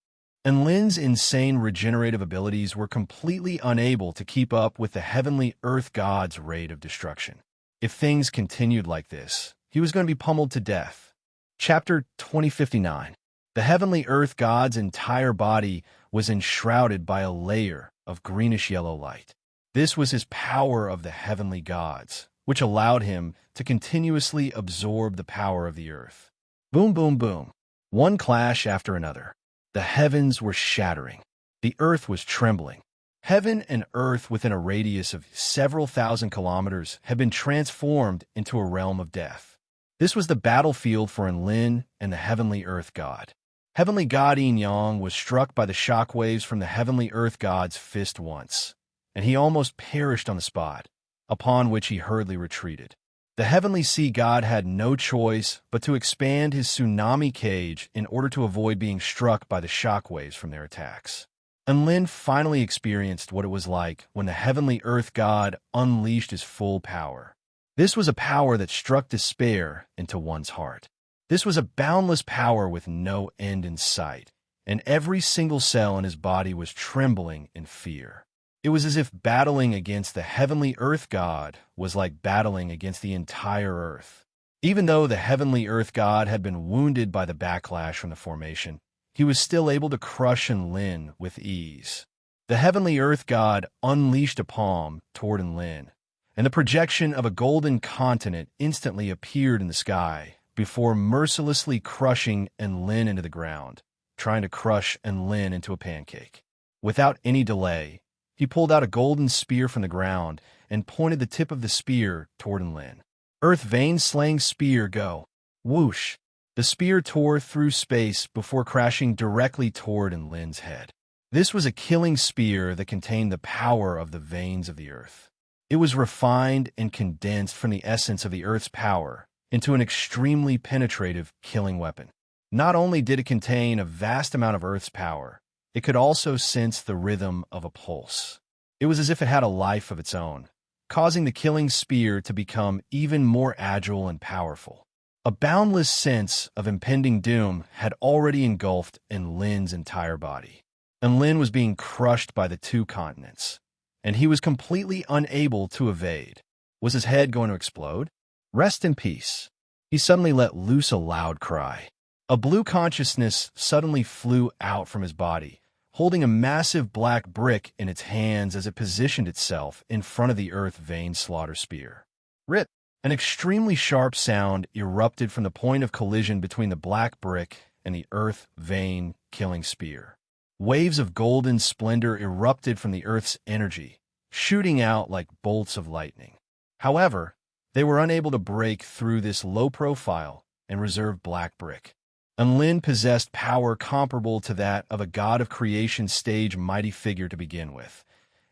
And Lin's insane regenerative abilities were completely unable to keep up with the heavenly earth god's rate of destruction. If things continued like this, he was going to be pummeled to death. Chapter 2059. The heavenly earth god's entire body was enshrouded by a layer of greenish-yellow light. This was his power of the heavenly gods, which allowed him to continuously absorb the power of the earth. Boom, boom, boom. One clash after another. The heavens were shattering. The earth was trembling. Heaven and earth within a radius of several thousand kilometers had been transformed into a realm of death. This was the battlefield for Enlin and the heavenly earth god. Heavenly god Yin Yang was struck by the shockwaves from the heavenly earth god's fist once, and he almost perished on the spot, upon which he hurriedly retreated. The heavenly sea god had no choice but to expand his tsunami cage in order to avoid being struck by the shockwaves from their attacks. Enlin finally experienced what it was like when the heavenly earth god unleashed his full power. This was a power that struck despair into one's heart. This was a boundless power with no end in sight, and every single cell in his body was trembling in fear. It was as if battling against the heavenly earth god was like battling against the entire earth. Even though the heavenly earth god had been wounded by the backlash from the formation, he was still able to crush Enlin with ease. The heavenly earth god unleashed a palm toward Enlin, and the projection of a golden continent instantly appeared in the sky before mercilessly crushing Enlin into the ground, trying to crush Enlin into a pancake. Without any delay, he pulled out a golden spear from the ground and pointed the tip of the spear toward Enlin. Earth vein-slaying spear, go. Whoosh! The spear tore through space before crashing directly toward Enlin's head. This was a killing spear that contained the power of the veins of the earth. It was refined and condensed from the essence of the earth's power into an extremely penetrative killing weapon. Not only did it contain a vast amount of earth's power, it could also sense the rhythm of a pulse. It was as if it had a life of its own, causing the killing spear to become even more agile and powerful. A boundless sense of impending doom had already engulfed Enlin's entire body. Enlin was being crushed by the two continents, and he was completely unable to evade. Was his head going to explode? Rest in peace. He suddenly let loose a loud cry. A blue consciousness suddenly flew out from his body, holding a massive black brick in its hands as it positioned itself in front of the earth vein slaughter spear. Rip! An extremely sharp sound erupted from the point of collision between the black brick and the earth vein killing spear. Waves of golden splendor erupted from the earth's energy, shooting out like bolts of lightning. However, they were unable to break through this low-profile and reserved black brick. Enlin possessed power comparable to that of a god of creation stage mighty figure to begin with,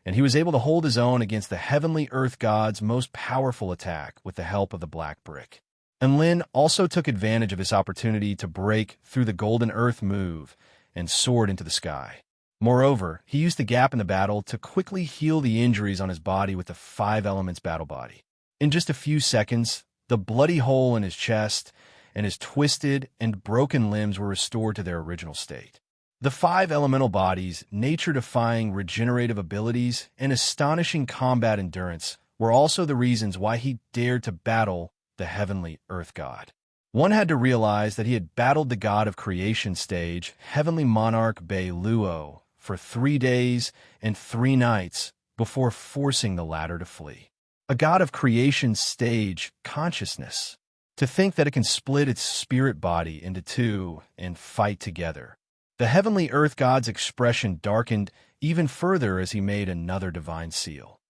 and he was able to hold his own against the heavenly earth god's most powerful attack with the help of the black brick. Enlin also took advantage of this opportunity to break through the golden earth move and soared into the sky. Moreover, he used the gap in the battle to quickly heal the injuries on his body with the 5 elements battle body. In just a few seconds, the bloody hole in his chest and his twisted and broken limbs were restored to their original state. The 5 elemental bodies, nature-defying regenerative abilities, and astonishing combat endurance were also the reasons why he dared to battle the heavenly earth god. One had to realize that he had battled the god of creation stage, heavenly monarch Bei Luo, for 3 days and 3 nights before forcing the latter to flee. A god of creation stage consciousness. To think that it can split its spirit body into 2 and fight together. The heavenly earth god's expression darkened even further as he made another divine seal.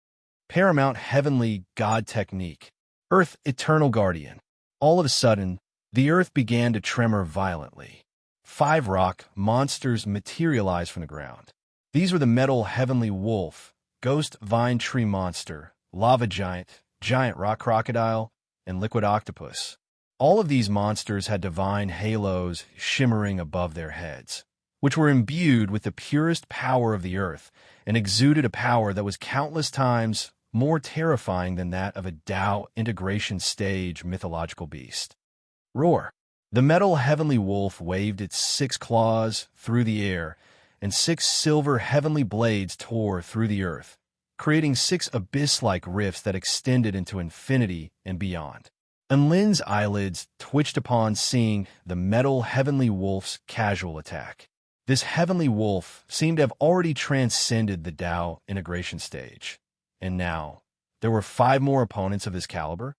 Paramount heavenly god technique. Earth eternal guardian. All of a sudden, the earth began to tremor violently. 5 rock monsters materialized from the ground. These were the metal heavenly wolf, ghost vine tree monster, lava giant, giant rock crocodile, and liquid octopus. All of these monsters had divine halos shimmering above their heads, which were imbued with the purest power of the earth and exuded a power that was countless times more terrifying than that of a Tao integration stage mythological beast. Roar! The metal heavenly wolf waved its 6 claws through the air, and 6 silver heavenly blades tore through the earth, creating 6 abyss-like rifts that extended into infinity and beyond. And Lin's eyelids twitched upon seeing the metal heavenly wolf's casual attack. This heavenly wolf seemed to have already transcended the Tao integration stage. And now, there were 5 more opponents of this caliber?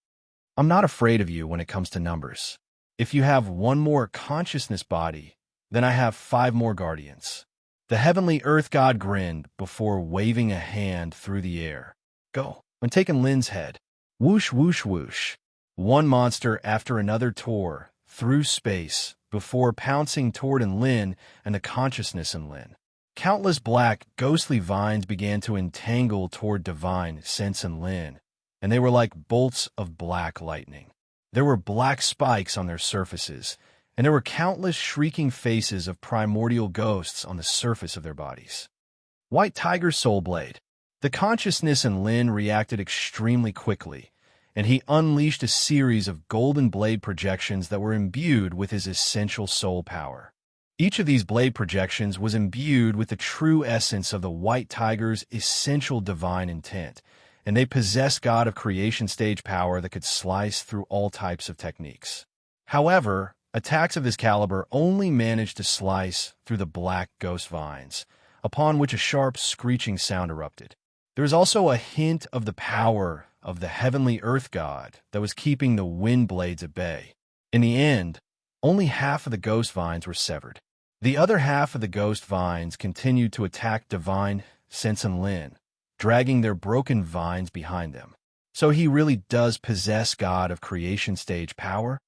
I'm not afraid of you when it comes to numbers. If you have 1 more consciousness body, then I have 5 more guardians. The heavenly earth god grinned before waving a hand through the air. Go. When taking Lin's head. Whoosh, whoosh, whoosh. One monster after another tore through space before pouncing toward Lin and the consciousness in Lin. Countless black, ghostly vines began to entangle toward divine sense in Lin, and they were like bolts of black lightning. There were black spikes on their surfaces, and there were countless shrieking faces of primordial ghosts on the surface of their bodies. White Tiger Soul Blade. The consciousness in Lin reacted extremely quickly, and he unleashed a series of golden blade projections that were imbued with his essential soul power. Each of these blade projections was imbued with the true essence of the White Tiger's essential divine intent, and they possessed God of Creation stage power that could slice through all types of techniques. However, attacks of this caliber only managed to slice through the black ghost vines, upon which a sharp screeching sound erupted. There was also a hint of the power of the heavenly earth god that was keeping the wind blades at bay. In the end, only half of the ghost vines were severed. The other half of the ghost vines continued to attack divine Sense and Lin, dragging their broken vines behind them. So he really does possess God of Creation stage power?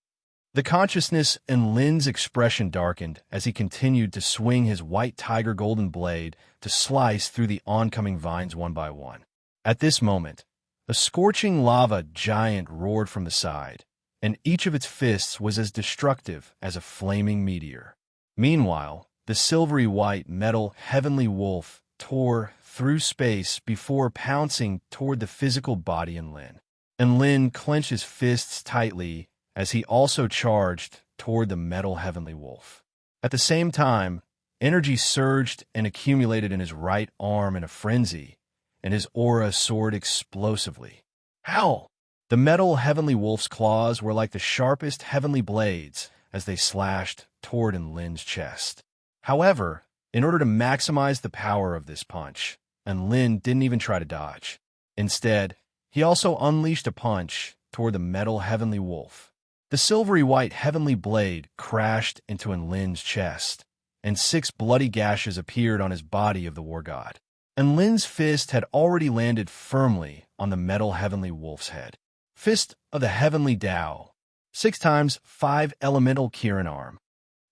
The consciousness in Lin's expression darkened as he continued to swing his white tiger golden blade to slice through the oncoming vines one by one. At this moment, a scorching lava giant roared from the side, and each of its fists was as destructive as a flaming meteor. Meanwhile, the silvery white metal heavenly wolf tore through space before pouncing toward the physical body in Lin. And Lin clenched his fists tightly as he also charged toward the metal heavenly wolf. At the same time, energy surged and accumulated in his right arm in a frenzy, and his aura soared explosively. Howl! The metal heavenly wolf's claws were like the sharpest heavenly blades as they slashed toward Lin's chest. However, in order to maximize the power of this punch, Lin didn't even try to dodge. Instead, he also unleashed a punch toward the metal heavenly wolf. The silvery white heavenly blade crashed into Lin's chest, and 6 bloody gashes appeared on his body of the war god. And Lin's fist had already landed firmly on the metal heavenly wolf's head. Fist of the heavenly Tao, 6 times 5 elemental Kirin arm.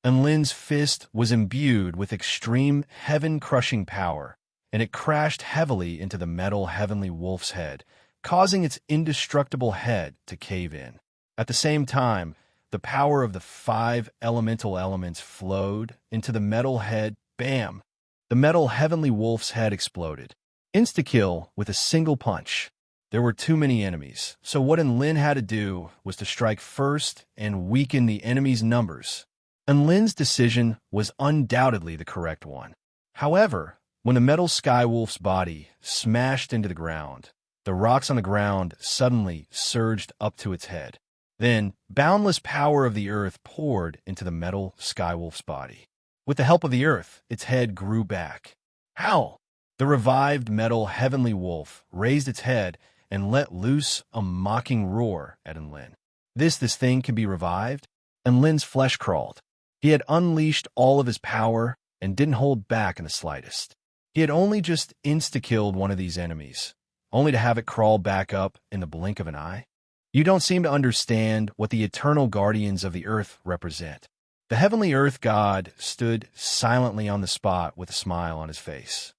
And Lin's fist was imbued with extreme heaven-crushing power, and it crashed heavily into the metal heavenly wolf's head, causing its indestructible head to cave in. At the same time, the power of the 5 elemental elements flowed into the metal head. Bam! The metal heavenly wolf's head exploded. Insta-kill with a single punch. There were too many enemies, so what Lin had to do was to strike first and weaken the enemy's numbers. And Lin's decision was undoubtedly the correct one. However, when the metal skywolf's body smashed into the ground, the rocks on the ground suddenly surged up to its head. Then, boundless power of the earth poured into the metal skywolf's body. With the help of the earth, its head grew back. Howl! The revived metal heavenly wolf raised its head and let loose a mocking roar at Lin. This thing can be revived? And Lin's flesh crawled. He had unleashed all of his power and didn't hold back in the slightest. He had only just insta-killed one of these enemies, only to have it crawl back up in the blink of an eye. You don't seem to understand what the eternal guardians of the earth represent. The heavenly earth god stood silently on the spot with a smile on his face.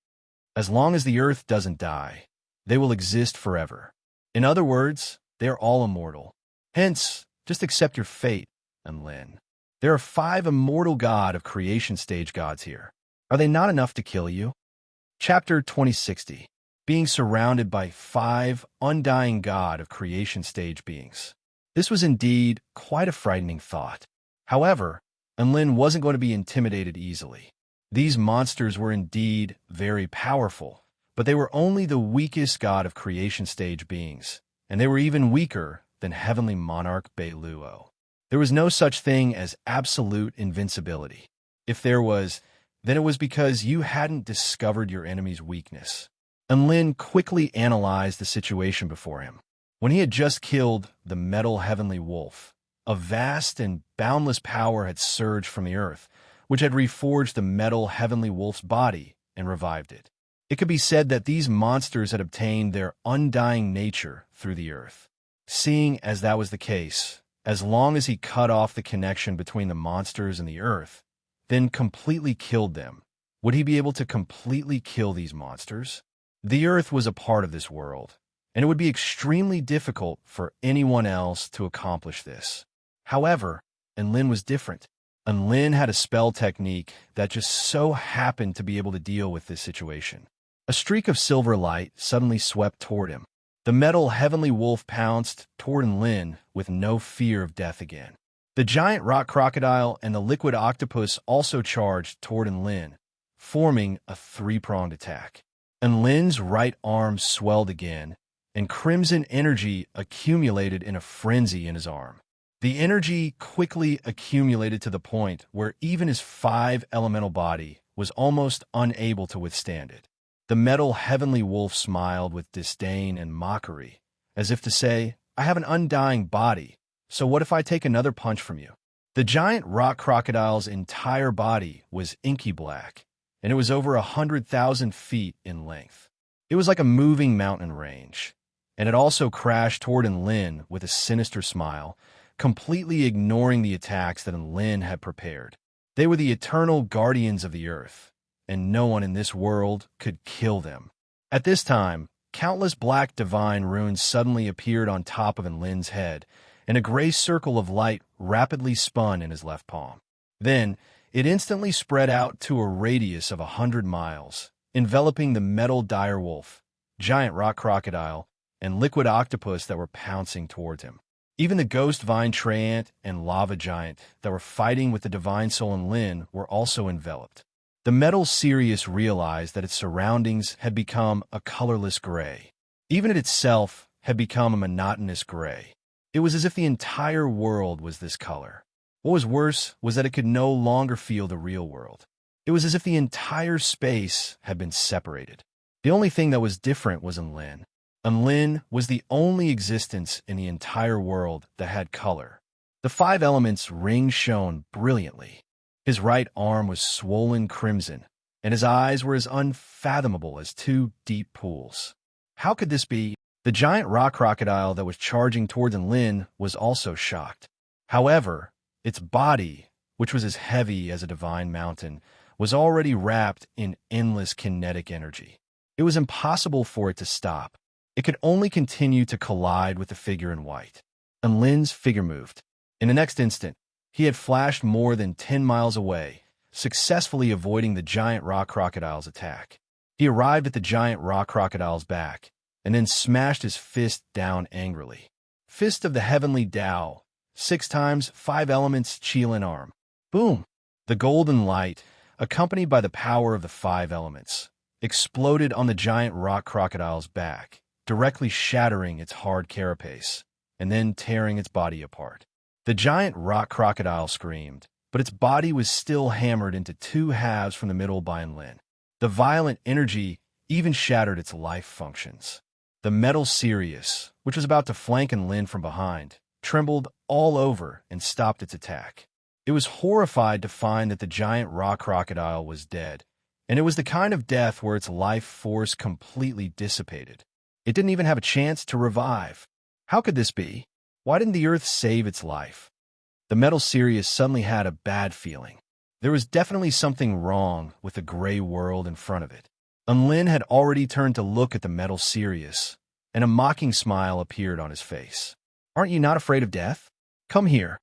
As long as the earth doesn't die, they will exist forever. In other words, they are all immortal. Hence, just accept your fate, Enlin. There are 5 immortal god of creation stage gods here. Are they not enough to kill you? Chapter 2060. Being surrounded by 5 undying god of creation stage beings. This was indeed quite a frightening thought. However, Enlin wasn't going to be intimidated easily. These monsters were indeed very powerful, but they were only the weakest god of creation stage beings, and they were even weaker than heavenly monarch Beluo. There was no such thing as absolute invincibility. If there was, then it was because you hadn't discovered your enemy's weakness. Enlin quickly analyzed the situation before him. When he had just killed the metal heavenly wolf, a vast and boundless power had surged from the earth, which had reforged the metal heavenly wolf's body and revived it. It could be said that these monsters had obtained their undying nature through the earth. Seeing as that was the case, as long as he cut off the connection between the monsters and the earth, then completely killed them, would he be able to completely kill these monsters? The earth was a part of this world, and it would be extremely difficult for anyone else to accomplish this. However, Enlin was different. Enlin had a spell technique that just so happened to be able to deal with this situation. A streak of silver light suddenly swept toward him. The metal heavenly wolf pounced toward Enlin with no fear of death again. The giant rock crocodile and the liquid octopus also charged toward Enlin, forming a 3-pronged attack. Enlin's right arm swelled again, and crimson energy accumulated in a frenzy in his arm. The energy quickly accumulated to the point where even his 5 elemental body was almost unable to withstand it. The metal heavenly wolf smiled with disdain and mockery, as if to say, I have an undying body, so what if I take another punch from you? The giant rock crocodile's entire body was inky black, and it was over 100,000 feet in length. It was like a moving mountain range, and it also crashed toward Enlin with a sinister smile, completely ignoring the attacks that Enlin had prepared. They were the eternal guardians of the earth, and no one in this world could kill them. At this time, countless black divine runes suddenly appeared on top of Enlin's head, and a gray circle of light rapidly spun in his left palm. Then, it instantly spread out to a radius of 100 miles, enveloping the metal dire wolf, giant rock crocodile, and liquid octopus that were pouncing towards him. Even the ghost vine treant and lava giant that were fighting with the divine soul Enlin were also enveloped. The metal Sirius realized that its surroundings had become a colorless gray. Even it itself had become a monotonous gray. It was as if the entire world was this color. What was worse was that it could no longer feel the real world. It was as if the entire space had been separated. The only thing that was different was Enlin. Enlin was the only existence in the entire world that had color. The 5 elements ring shone brilliantly. His right arm was swollen crimson, and his eyes were as unfathomable as 2 deep pools. How could this be? The giant rock crocodile that was charging towards Enlin was also shocked. However, its body, which was as heavy as a divine mountain, was already wrapped in endless kinetic energy. It was impossible for it to stop. It could only continue to collide with the figure in white. Enlin's figure moved. In the next instant, he had flashed more than 10 miles away, successfully avoiding the giant rock crocodile's attack. He arrived at the giant rock crocodile's back, and then smashed his fist down angrily. Fist of the heavenly Tao, 6 times 5 elements Qilin arm. Boom! The golden light, accompanied by the power of the 5 elements, exploded on the giant rock crocodile's back, directly shattering its hard carapace, and then tearing its body apart. The giant rock crocodile screamed, but its body was still hammered into 2 halves from the middle by Enlin. The violent energy even shattered its life functions. The metal Sirius, which was about to flank Enlin from behind, trembled all over and stopped its attack. It was horrified to find that the giant rock crocodile was dead, and it was the kind of death where its life force completely dissipated. It didn't even have a chance to revive. How could this be? Why didn't the earth save its life? The metal Sirius suddenly had a bad feeling. There was definitely something wrong with the gray world in front of it. Lin had already turned to look at the metal Sirius, and a mocking smile appeared on his face. "Aren't you not afraid of death? Come here."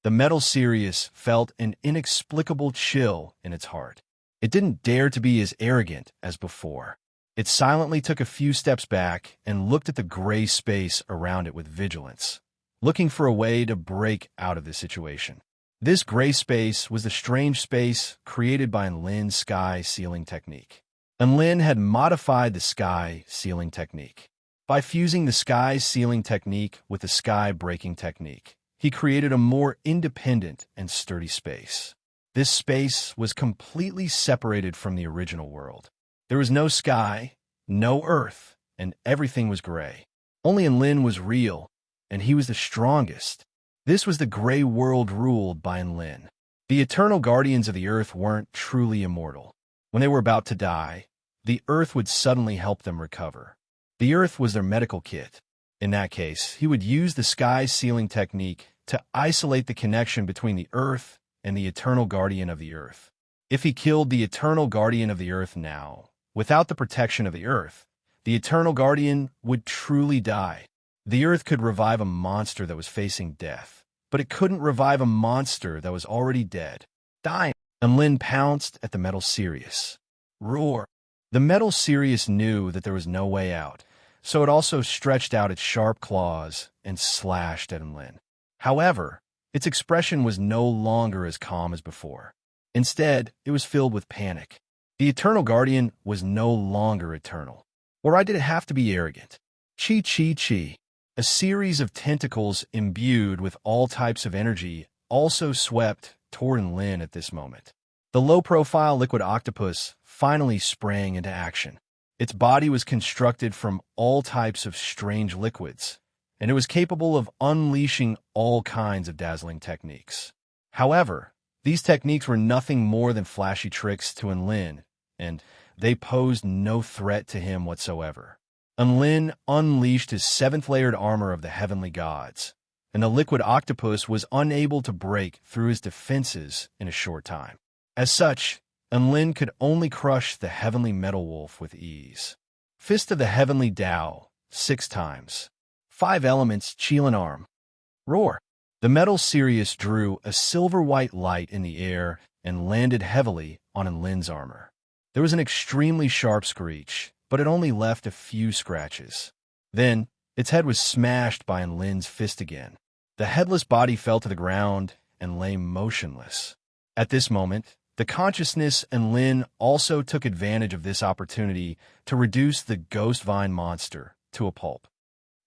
The metal Sirius felt an inexplicable chill in its heart. It didn't dare to be as arrogant as before. It silently took a few steps back and looked at the gray space around it with vigilance, looking for a way to break out of the situation. This gray space was the strange space created by Lin's sky sealing technique. And Lin had modified the sky sealing technique. By fusing the sky sealing technique with the sky breaking technique, he created a more independent and sturdy space. This space was completely separated from the original world. There was no sky, no earth, and everything was gray. Only Lin was real, and he was the strongest. This was the gray world ruled by Lin. The eternal guardians of the earth weren't truly immortal. When they were about to die, the earth would suddenly help them recover. The earth was their medical kit. In that case, he would use the sky sealing technique to isolate the connection between the earth and the eternal guardian of the earth. If he killed the eternal guardian of the earth now, without the protection of the earth, the eternal guardian would truly die. The earth could revive a monster that was facing death, but it couldn't revive a monster that was already dead, dying. And Lin pounced at the metal Sirius. Roar! The metal Sirius knew that there was no way out, so it also stretched out its sharp claws and slashed at Lin. However, its expression was no longer as calm as before. Instead, it was filled with panic. The eternal guardian was no longer eternal. Why did it have to be arrogant? Chi chi chi. A series of tentacles imbued with all types of energy also swept toward Lin at this moment. The low-profile liquid octopus finally sprang into action. Its body was constructed from all types of strange liquids, and it was capable of unleashing all kinds of dazzling techniques. However, these techniques were nothing more than flashy tricks to Lin, and they posed no threat to him whatsoever. Lin unleashed his seventh-layered armor of the heavenly gods, and the liquid octopus was unable to break through his defenses in a short time. As such, Lin could only crush the heavenly metal wolf with ease. Fist of the heavenly Tao, 6 times. 5 elements, Qilin arm. Roar! The metal Sirius drew a silver-white light in the air and landed heavily on Lin's armor. There was an extremely sharp screech, but it only left a few scratches. Then, its head was smashed by Lin's fist again. The headless body fell to the ground and lay motionless. At this moment, the consciousness and Lin also took advantage of this opportunity to reduce the ghost vine monster to a pulp.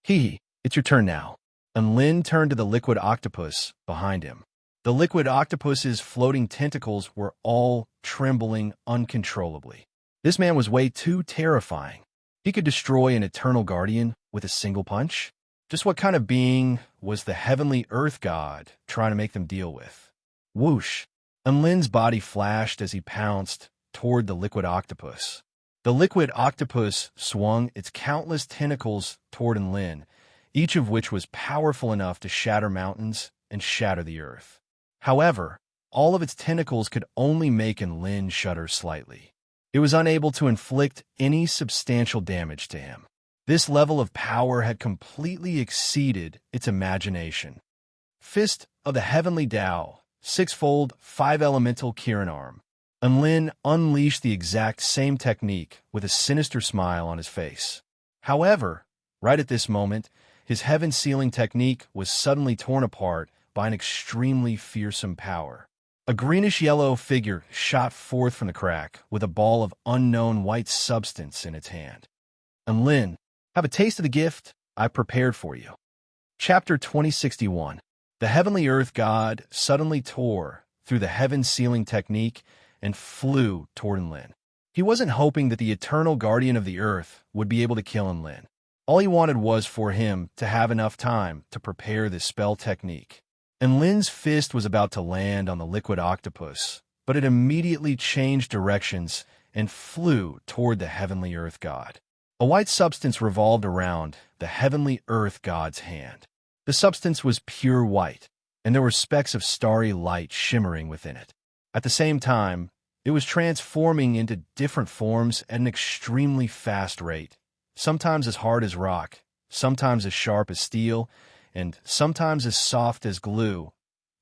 Hee, it's your turn now. And Lin turned to the liquid octopus behind him. The liquid octopus's floating tentacles were all trembling uncontrollably. This man was way too terrifying. He could destroy an eternal guardian with a single punch? Just what kind of being was the heavenly earth god trying to make them deal with? Whoosh! And Lin's body flashed as he pounced toward the liquid octopus. The liquid octopus swung its countless tentacles toward Lin, each of which was powerful enough to shatter mountains and shatter the earth. However, all of its tentacles could only make Lin shudder slightly. It was unable to inflict any substantial damage to him. This level of power had completely exceeded its imagination. Fist of the heavenly Tao, 6-fold, 5-elemental Kirin arm. And Lin unleashed the exact same technique with a sinister smile on his face. However, right at this moment, his heaven-sealing technique was suddenly torn apart by an extremely fearsome power. A greenish-yellow figure shot forth from the crack with a ball of unknown white substance in its hand. And Lin, have a taste of the gift I prepared for you. Chapter 2061. The heavenly earth god suddenly tore through the heaven-sealing technique and flew toward Lin. He wasn't hoping that the eternal guardian of the earth would be able to kill Lin. All he wanted was for him to have enough time to prepare this spell technique. And Lin's fist was about to land on the liquid octopus, but it immediately changed directions and flew toward the heavenly earth god. A white substance revolved around the heavenly earth god's hand. The substance was pure white, and there were specks of starry light shimmering within it. At the same time, It was transforming into different forms at an extremely fast rate, sometimes as hard as rock, sometimes as sharp as steel, and sometimes as soft as glue.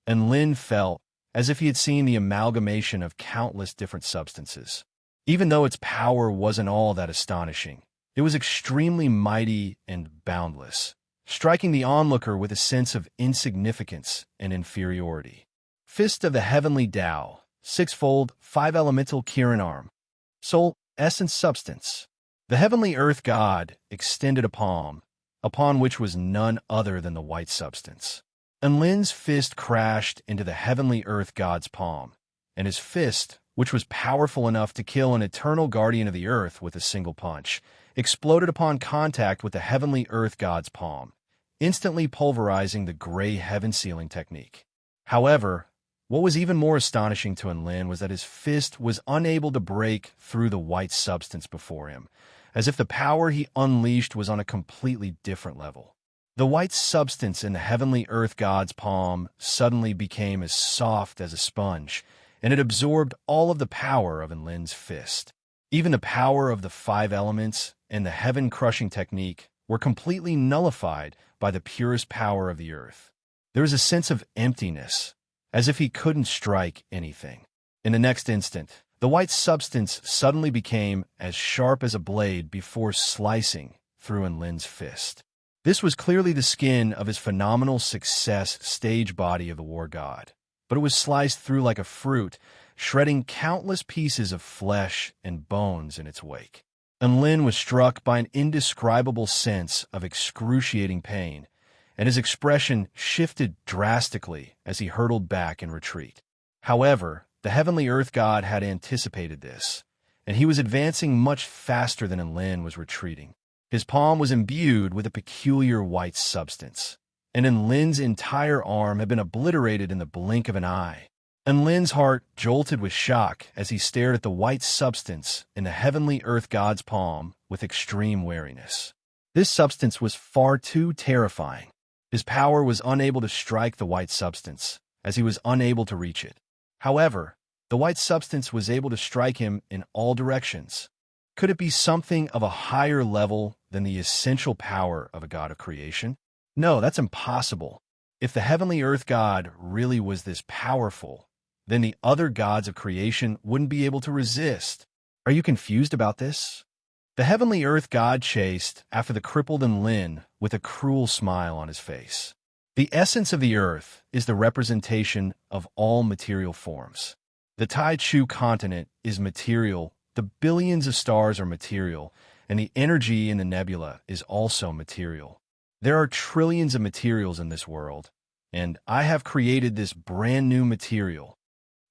And Lin felt as if he had seen the amalgamation of countless different substances. Even though its power wasn't all that astonishing, it was extremely mighty and boundless, striking the onlooker with a sense of insignificance and inferiority. Fist of the Heavenly Tao, sixfold, five-elemental Kirin arm. Soul, essence, substance. The heavenly earth god extended a palm, upon which was none other than the white substance. And Lin's fist crashed into the heavenly earth god's palm, and his fist, which was powerful enough to kill an eternal guardian of the earth with a single punch, exploded upon contact with the heavenly earth god's palm, instantly pulverizing the gray heaven sealing technique. However, what was even more astonishing to Enlin was that his fist was unable to break through the white substance before him, as if the power he unleashed was on a completely different level. The white substance in the heavenly earth god's palm suddenly became as soft as a sponge, and it absorbed all of the power of Enlin's fist. Even the power of the five elements and the heaven-crushing technique were completely nullified by the purest power of the earth. There was a sense of emptiness, as if he couldn't strike anything. In the next instant, the white substance suddenly became as sharp as a blade before slicing through Enlin's fist. This was clearly the skin of his phenomenal success stage body of the war god, but it was sliced through like a fruit, shredding countless pieces of flesh and bones in its wake. Enlin was struck by an indescribable sense of excruciating pain, and his expression shifted drastically as he hurtled back in retreat. However, the heavenly earth god had anticipated this, and he was advancing much faster than Enlin was retreating. His palm was imbued with a peculiar white substance, and Enlin's entire arm had been obliterated in the blink of an eye. Enlin's heart jolted with shock as he stared at the white substance in the heavenly earth god's palm with extreme wariness. This substance was far too terrifying. His power was unable to strike the white substance, as he was unable to reach it. However, the white substance was able to strike him in all directions. Could it be something of a higher level than the essential power of a god of creation? No, that's impossible. If the heavenly earth god really was this powerful, then the other gods of creation wouldn't be able to resist. Are you confused about this? The heavenly earth god chased after the crippled Enlin with a cruel smile on his face. The essence of the earth is the representation of all material forms. The Tai Chu continent is material, the billions of stars are material, and the energy in the nebula is also material. There are trillions of materials in this world, and I have created this brand new material.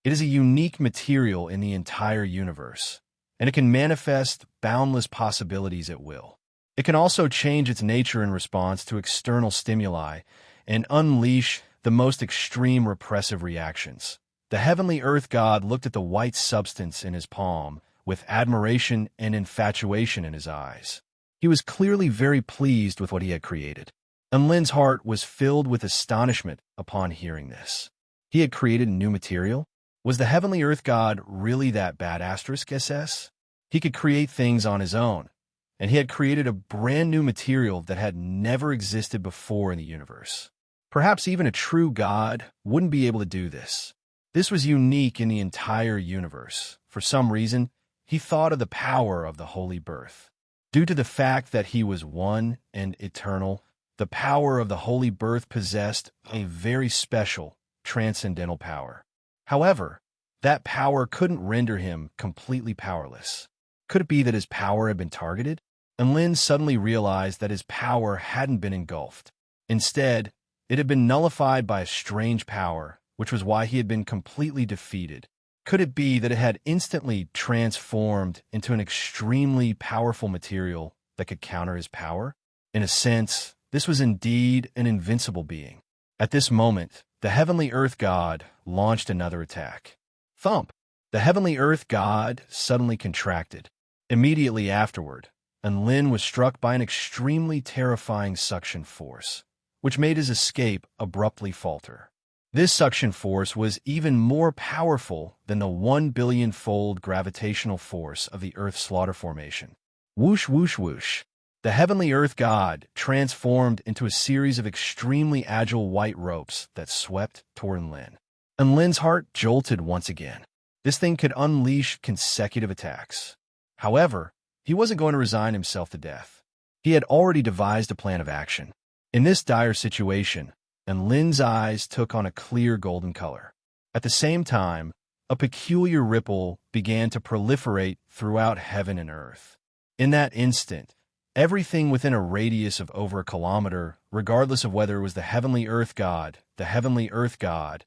It is a unique material in the entire universe, and it can manifest boundless possibilities at will. It can also change its nature in response to external stimuli and unleash the most extreme repressive reactions. The heavenly earth god looked at the white substance in his palm with admiration and infatuation in his eyes. He was clearly very pleased with what he had created. Enlin's heart was filled with astonishment upon hearing this. He had created a new material? Was the heavenly earth god really that bad SS? He could create things on his own, and he had created a brand new material that had never existed before in the universe. Perhaps even a true god wouldn't be able to do this. This was unique in the entire universe. For some reason, he thought of the power of the holy birth. Due to the fact that he was one and eternal, the power of the holy birth possessed a very special, transcendental power. However, that power couldn't render him completely powerless. Could it be that his power had been targeted? Enlin suddenly realized that his power hadn't been engulfed. Instead, it had been nullified by a strange power, which was why he had been completely defeated. Could it be that it had instantly transformed into an extremely powerful material that could counter his power? In a sense, this was indeed an invincible being. At this moment, the heavenly earth god launched another attack. Thump! The heavenly earth god suddenly contracted. Immediately afterward, Enlin was struck by an extremely terrifying suction force, which made his escape abruptly falter. This suction force was even more powerful than the 1 billion-fold gravitational force of the Earth's slaughter formation. Whoosh, whoosh, whoosh. The heavenly Earth god transformed into a series of extremely agile white ropes that swept toward Lin. And Lin's heart jolted once again. This thing could unleash consecutive attacks. However, he wasn't going to resign himself to death. He had already devised a plan of action. In this dire situation, and Lin's eyes took on a clear golden color. At the same time, a peculiar ripple began to proliferate throughout heaven and earth. In that instant, everything within a radius of over a kilometer, regardless of whether it was the heavenly Earth god, the heavenly Earth god,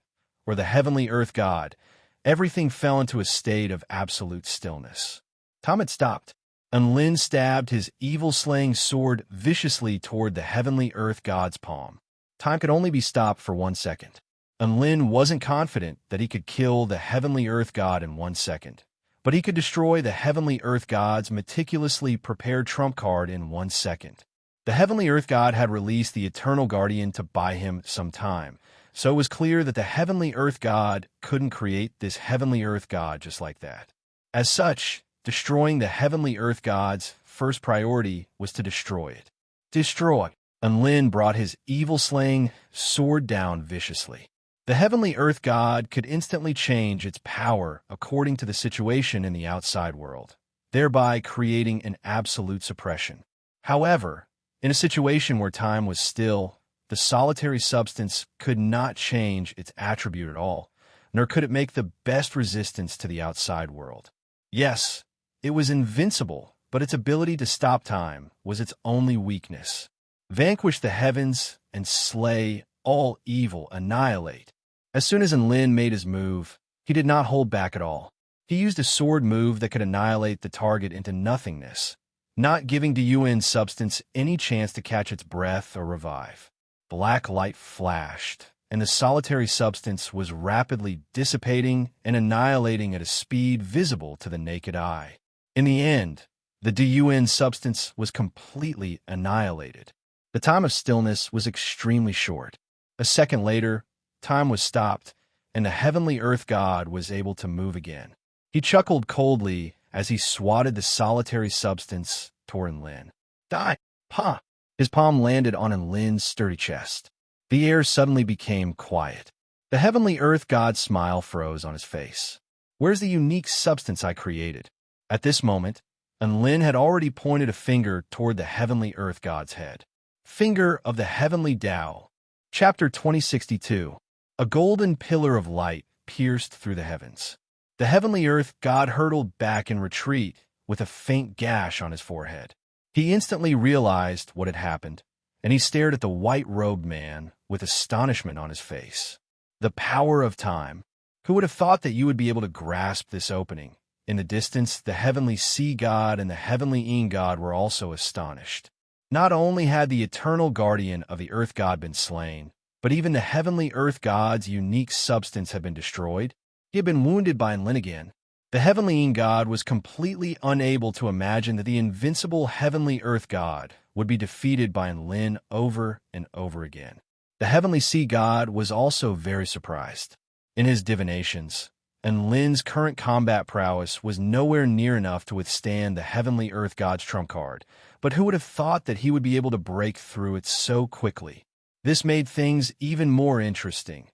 or the heavenly Earth god, everything fell into a state of absolute stillness. Time had stopped, and Lin stabbed his evil-slaying sword viciously toward the heavenly Earth god's palm. Time could only be stopped for 1 second, and Lin wasn't confident that he could kill the heavenly Earth god in 1 second, but he could destroy the heavenly Earth god's meticulously prepared trump card in 1 second. The heavenly Earth god had released the Eternal Guardian to buy him some time, so it was clear that the heavenly Earth god couldn't create this heavenly Earth god just like that. As such, destroying the heavenly Earth god's first priority was to destroy it. Destroy. And Lin brought his evil-slaying sword down viciously. The heavenly Earth god could instantly change its power according to the situation in the outside world, thereby creating an absolute suppression. However, in a situation where time was still, the solitary substance could not change its attribute at all, nor could it make the best resistance to the outside world. Yes, it was invincible, but its ability to stop time was its only weakness. Vanquish the heavens and slay all evil, annihilate. As soon as Lin made his move, he did not hold back at all. He used a sword move that could annihilate the target into nothingness, not giving the UN substance any chance to catch its breath or revive. Black light flashed, and the solitary substance was rapidly dissipating and annihilating at a speed visible to the naked eye. In the end, the DUN substance was completely annihilated. The time of stillness was extremely short. A second later, time was stopped, and the heavenly Earth god was able to move again. He chuckled coldly as he swatted the solitary substance toward Lin. Die! Pa! His palm landed on Lin's sturdy chest. The air suddenly became quiet. The heavenly Earth god's smile froze on his face. Where's the unique substance I created? At this moment, Lin had already pointed a finger toward the heavenly Earth god's head. Finger of the Heavenly Tao. Chapter 2062. A golden pillar of light pierced through the heavens. The heavenly Earth god hurtled back in retreat with a faint gash on his forehead. He instantly realized what had happened, and he stared at the white-robed man with astonishment on his face. The power of time. Who would have thought that you would be able to grasp this opening? In the distance, the heavenly sea god and the heavenly Yin god were also astonished. Not only had the eternal guardian of the Earth god been slain, but even the heavenly Earth god's unique substance had been destroyed. He had been wounded by Lin again. The heavenly Yin god was completely unable to imagine that the invincible heavenly Earth god would be defeated by Lin over and over again. The heavenly sea god was also very surprised. In his divinations, Lin's current combat prowess was nowhere near enough to withstand the heavenly Earth god's trump card, but who would have thought that he would be able to break through it so quickly? This made things even more interesting.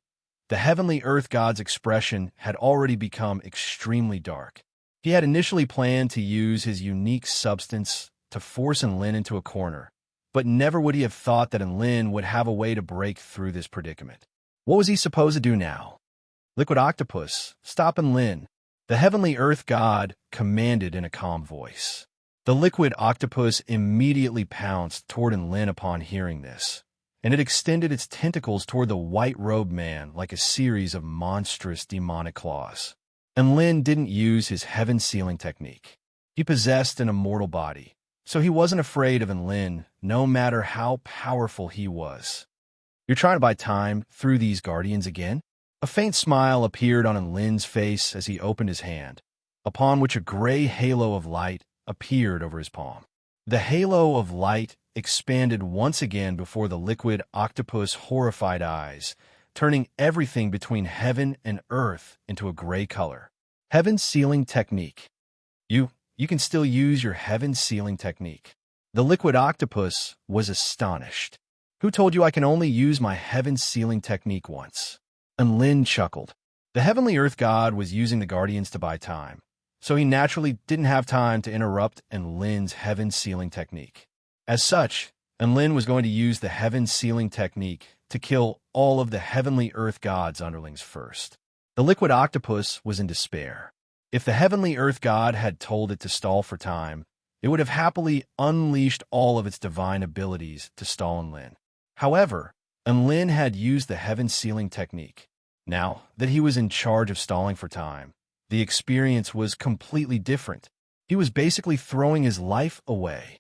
The heavenly Earth god's expression had already become extremely dark. He had initially planned to use his unique substance to force Lin into a corner, but never would he have thought that Lin would have a way to break through this predicament. What was he supposed to do now? Liquid Octopus, stop Lin. The heavenly Earth god commanded in a calm voice. The liquid octopus immediately pounced toward Lin upon hearing this, and it extended its tentacles toward the white-robed man like a series of monstrous demonic claws. And Lin didn't use his heaven-sealing technique. He possessed an immortal body, so he wasn't afraid of Lin, no matter how powerful he was. You're trying to buy time through these guardians again? A faint smile appeared on Lin's face as he opened his hand, upon which a gray halo of light appeared over his palm. The halo of light expanded once again before the liquid octopus' horrified eyes, turning everything between heaven and earth into a gray color. Heaven sealing technique. You can still use your heaven sealing technique. The liquid octopus was astonished. Who told you I can only use my heaven sealing technique once? And Lin chuckled. The heavenly earth god was using the guardians to buy time, so he naturally didn't have time to interrupt Lin's heaven sealing technique. As such, Lin was going to use the heaven sealing technique to kill all of the heavenly earth god's underlings first. The liquid octopus was in despair. If the heavenly earth god had told it to stall for time, it would have happily unleashed all of its divine abilities to stall Lin. However, Lin had used the heaven sealing technique. Now that he was in charge of stalling for time, the experience was completely different. He was basically throwing his life away.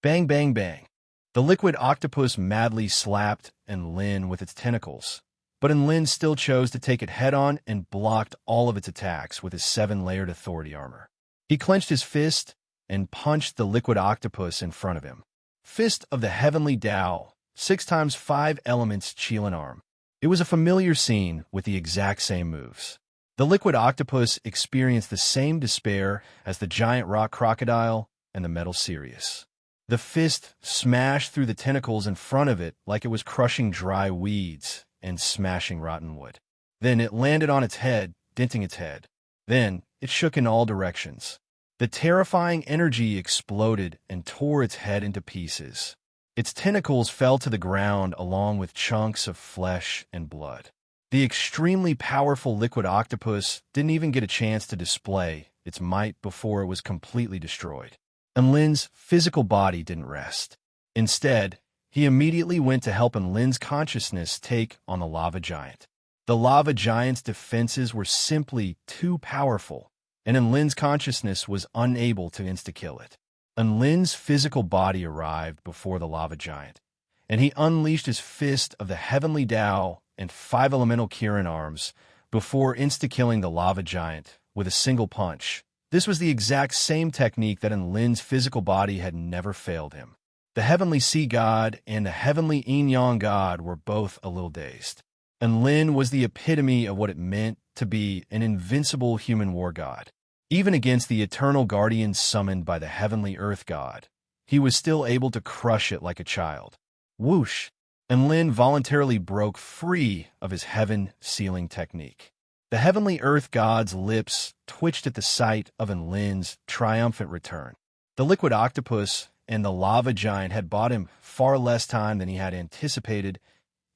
Bang, bang, bang. The liquid octopus madly slapped Lin with its tentacles, but Lin still chose to take it head-on and blocked all of its attacks with his 7-layered authority armor. He clenched his fist and punched the liquid octopus in front of him. Fist of the Heavenly Tao, 6 × 5 elements Qilin arm. It was a familiar scene with the exact same moves. The liquid octopus experienced the same despair as the giant rock crocodile and the metal Sirius. The fist smashed through the tentacles in front of it like it was crushing dry weeds and smashing rotten wood. Then it landed on its head, denting its head. Then it shook in all directions. The terrifying energy exploded and tore its head into pieces. Its tentacles fell to the ground along with chunks of flesh and blood. The extremely powerful liquid octopus didn't even get a chance to display its might before it was completely destroyed. And Lin's physical body didn't rest. Instead, he immediately went to help Lin's consciousness take on the lava giant. The lava giant's defenses were simply too powerful, and Lin's consciousness was unable to insta-kill it. Lin's physical body arrived before the lava giant, and he unleashed his fist of the Heavenly Tao and 5 elemental Kirin arms before insta-killing the lava giant with a single punch. This was the exact same technique that Lin's physical body had never failed him. The Heavenly Sea God and the Heavenly Yin-Yang God were both a little dazed. Lin was the epitome of what it meant to be an invincible human war god. Even against the eternal guardians summoned by the Heavenly Earth God, he was still able to crush it like a child. Whoosh! Lin voluntarily broke free of his heaven sealing technique. The Heavenly Earth God's lips twitched at the sight of Lin's triumphant return. The liquid octopus and the lava giant had bought him far less time than he had anticipated.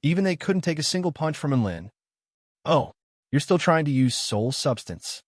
Even they couldn't take a single punch from Lin. Oh, you're still trying to use soul substance.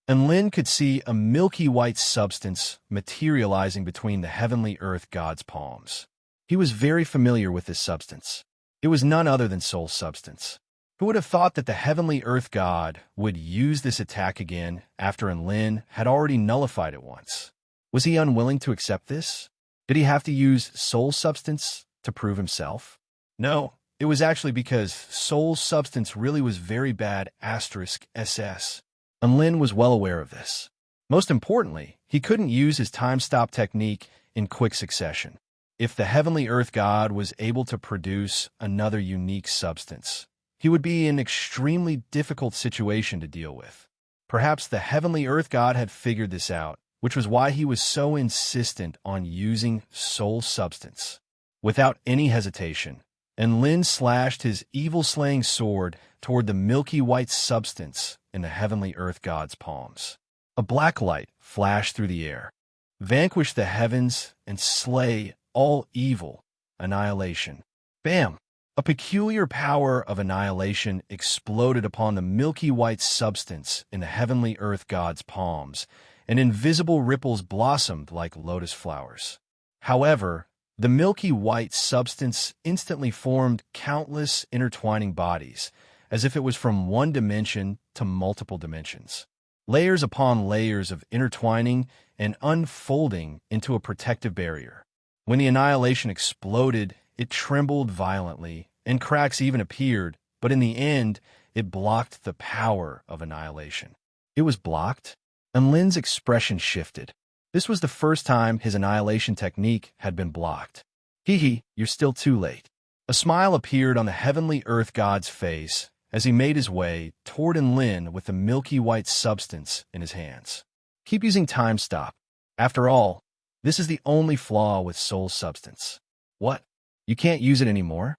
Lin could see a milky white substance materializing between the Heavenly Earth God's palms. He was very familiar with this substance. It was none other than soul substance. Who would have thought that the Heavenly Earth God would use this attack again after Lin had already nullified it once? Was he unwilling to accept this? Did he have to use soul substance to prove himself? No, it was actually because soul substance really was very bad *SS. Lin was well aware of this. Most importantly, he couldn't use his time stop technique in quick succession. If the Heavenly Earth God was able to produce another unique substance, he would be in an extremely difficult situation to deal with. Perhaps the Heavenly Earth God had figured this out, which was why he was so insistent on using soul substance. Without any hesitation, Lin slashed his evil-slaying sword toward the milky white substance in the Heavenly Earth God's palms. A black light flashed through the air. Vanquish the heavens and slay all evil. Annihilation. Bam! A peculiar power of annihilation exploded upon the milky white substance in the Heavenly Earth God's palms, and invisible ripples blossomed like lotus flowers. However, the milky white substance instantly formed countless intertwining bodies, as if it was from one dimension to multiple dimensions. Layers upon layers of intertwining and unfolding into a protective barrier. When the annihilation exploded, it trembled violently, and cracks even appeared, but in the end, it blocked the power of annihilation. It was blocked, and Lin's expression shifted. This was the first time his annihilation technique had been blocked. Hee hee, you're still too late. A smile appeared on the heavenly earth god's face as he made his way toward Enlin with the milky white substance in his hands. Keep using time stop. After all, this is the only flaw with soul substance. What? You can't use it anymore?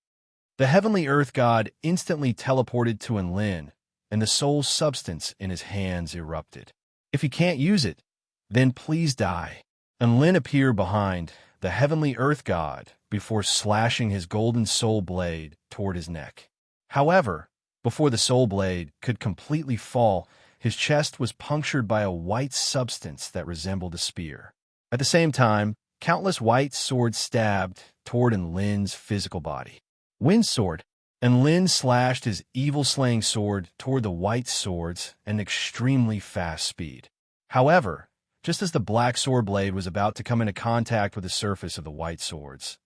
The heavenly earth god instantly teleported to Enlin, and the soul substance in his hands erupted. If you can't use it, then please die. Enlin appeared behind the heavenly earth god before slashing his golden soul blade toward his neck. However, before the soul blade could completely fall, his chest was punctured by a white substance that resembled a spear. At the same time, countless white swords stabbed toward Enlin's physical body. Wind sword. Enlin slashed his evil-slaying sword toward the white swords at an extremely fast speed. However, just as the black sword blade was about to come into contact with the surface of the white swords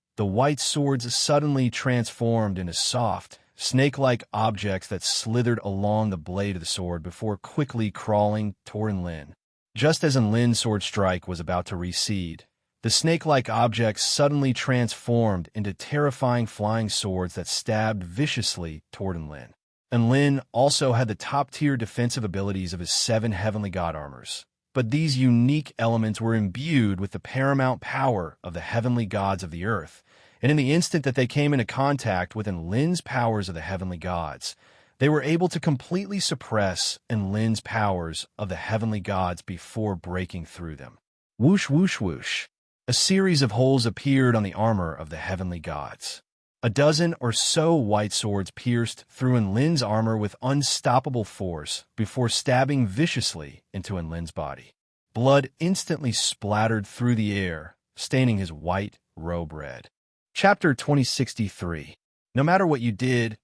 suddenly transformed into soft, snake-like objects that slithered along the blade of the sword before quickly crawling toward Enlin. Just as Enlin's sword strike was about to recede, the snake-like objects suddenly transformed into terrifying flying swords that stabbed viciously toward Enlin. Enlin also had the top-tier defensive abilities of his 7 heavenly god armors, but these unique elements were imbued with the paramount power of the heavenly gods of the earth, and in the instant that they came into contact with Enlin's powers of the heavenly gods, they were able to completely suppress Enlin's powers of the heavenly gods before breaking through them. Whoosh, whoosh, whoosh. A series of holes appeared on the armor of the heavenly gods. A dozen or so white swords pierced through Enlin's armor with unstoppable force before stabbing viciously into Enlin's body. Blood instantly splattered through the air, staining his white robe red. Chapter 2063. No matter what you did,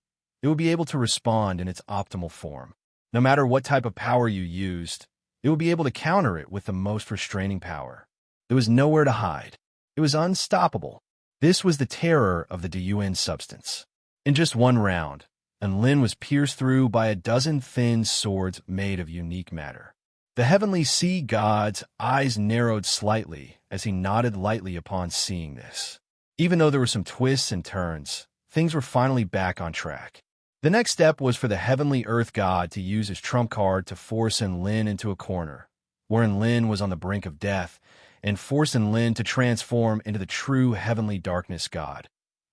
it would be able to respond in its optimal form. No matter what type of power you used, it would be able to counter it with the most restraining power. There was nowhere to hide. It was unstoppable. This was the terror of the Dun substance. In just one round, Enlin was pierced through by a dozen thin swords made of unique matter. The heavenly sea god's eyes narrowed slightly as he nodded lightly upon seeing this. Even though there were some twists and turns, things were finally back on track. The next step was for the heavenly earth god to use his trump card to force Enlin into a corner, where Enlin was on the brink of death, and force Enlin to transform into the true heavenly darkness god.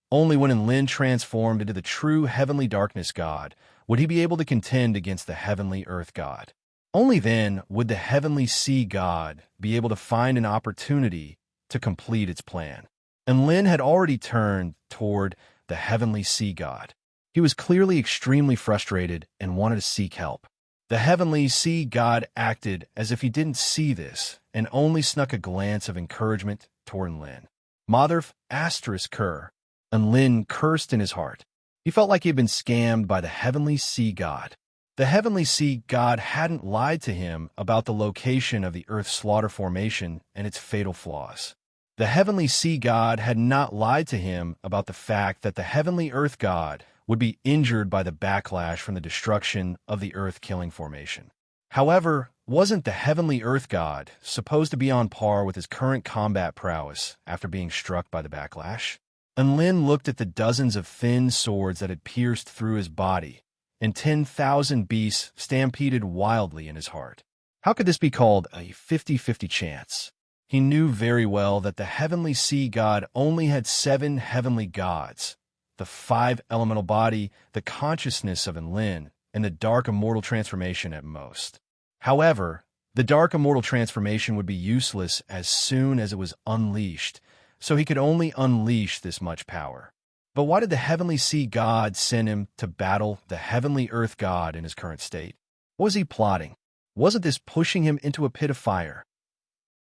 Only when Enlin transformed into the true heavenly darkness god would he be able to contend against the heavenly earth god. Only then would the heavenly sea god be able to find an opportunity to complete its plan. Enlin had already turned toward the heavenly sea god. He was clearly extremely frustrated and wanted to seek help. The heavenly sea god acted as if he didn't see this and only snuck a glance of encouragement toward Enlin. Motherf asterisk cur. Enlin cursed in his heart. He felt like he had been scammed by the heavenly sea god. The heavenly sea god hadn't lied to him about the location of the Earth's slaughter formation and its fatal flaws. The heavenly sea god had not lied to him about the fact that the heavenly earth god would be injured by the backlash from the destruction of the earth-killing formation. However, wasn't the heavenly earth god supposed to be on par with his current combat prowess after being struck by the backlash? Enlin looked at the dozens of thin swords that had pierced through his body, and 10,000 beasts stampeded wildly in his heart. How could this be called a 50-50 chance? He knew very well that the heavenly sea god only had 7 heavenly gods, the 5 elemental body, the consciousness of Enlin, and the dark immortal transformation at most. However, the dark immortal transformation would be useless as soon as it was unleashed, so he could only unleash this much power. But why did the heavenly sea god send him to battle the heavenly earth god in his current state? What was he plotting? Wasn't this pushing him into a pit of fire?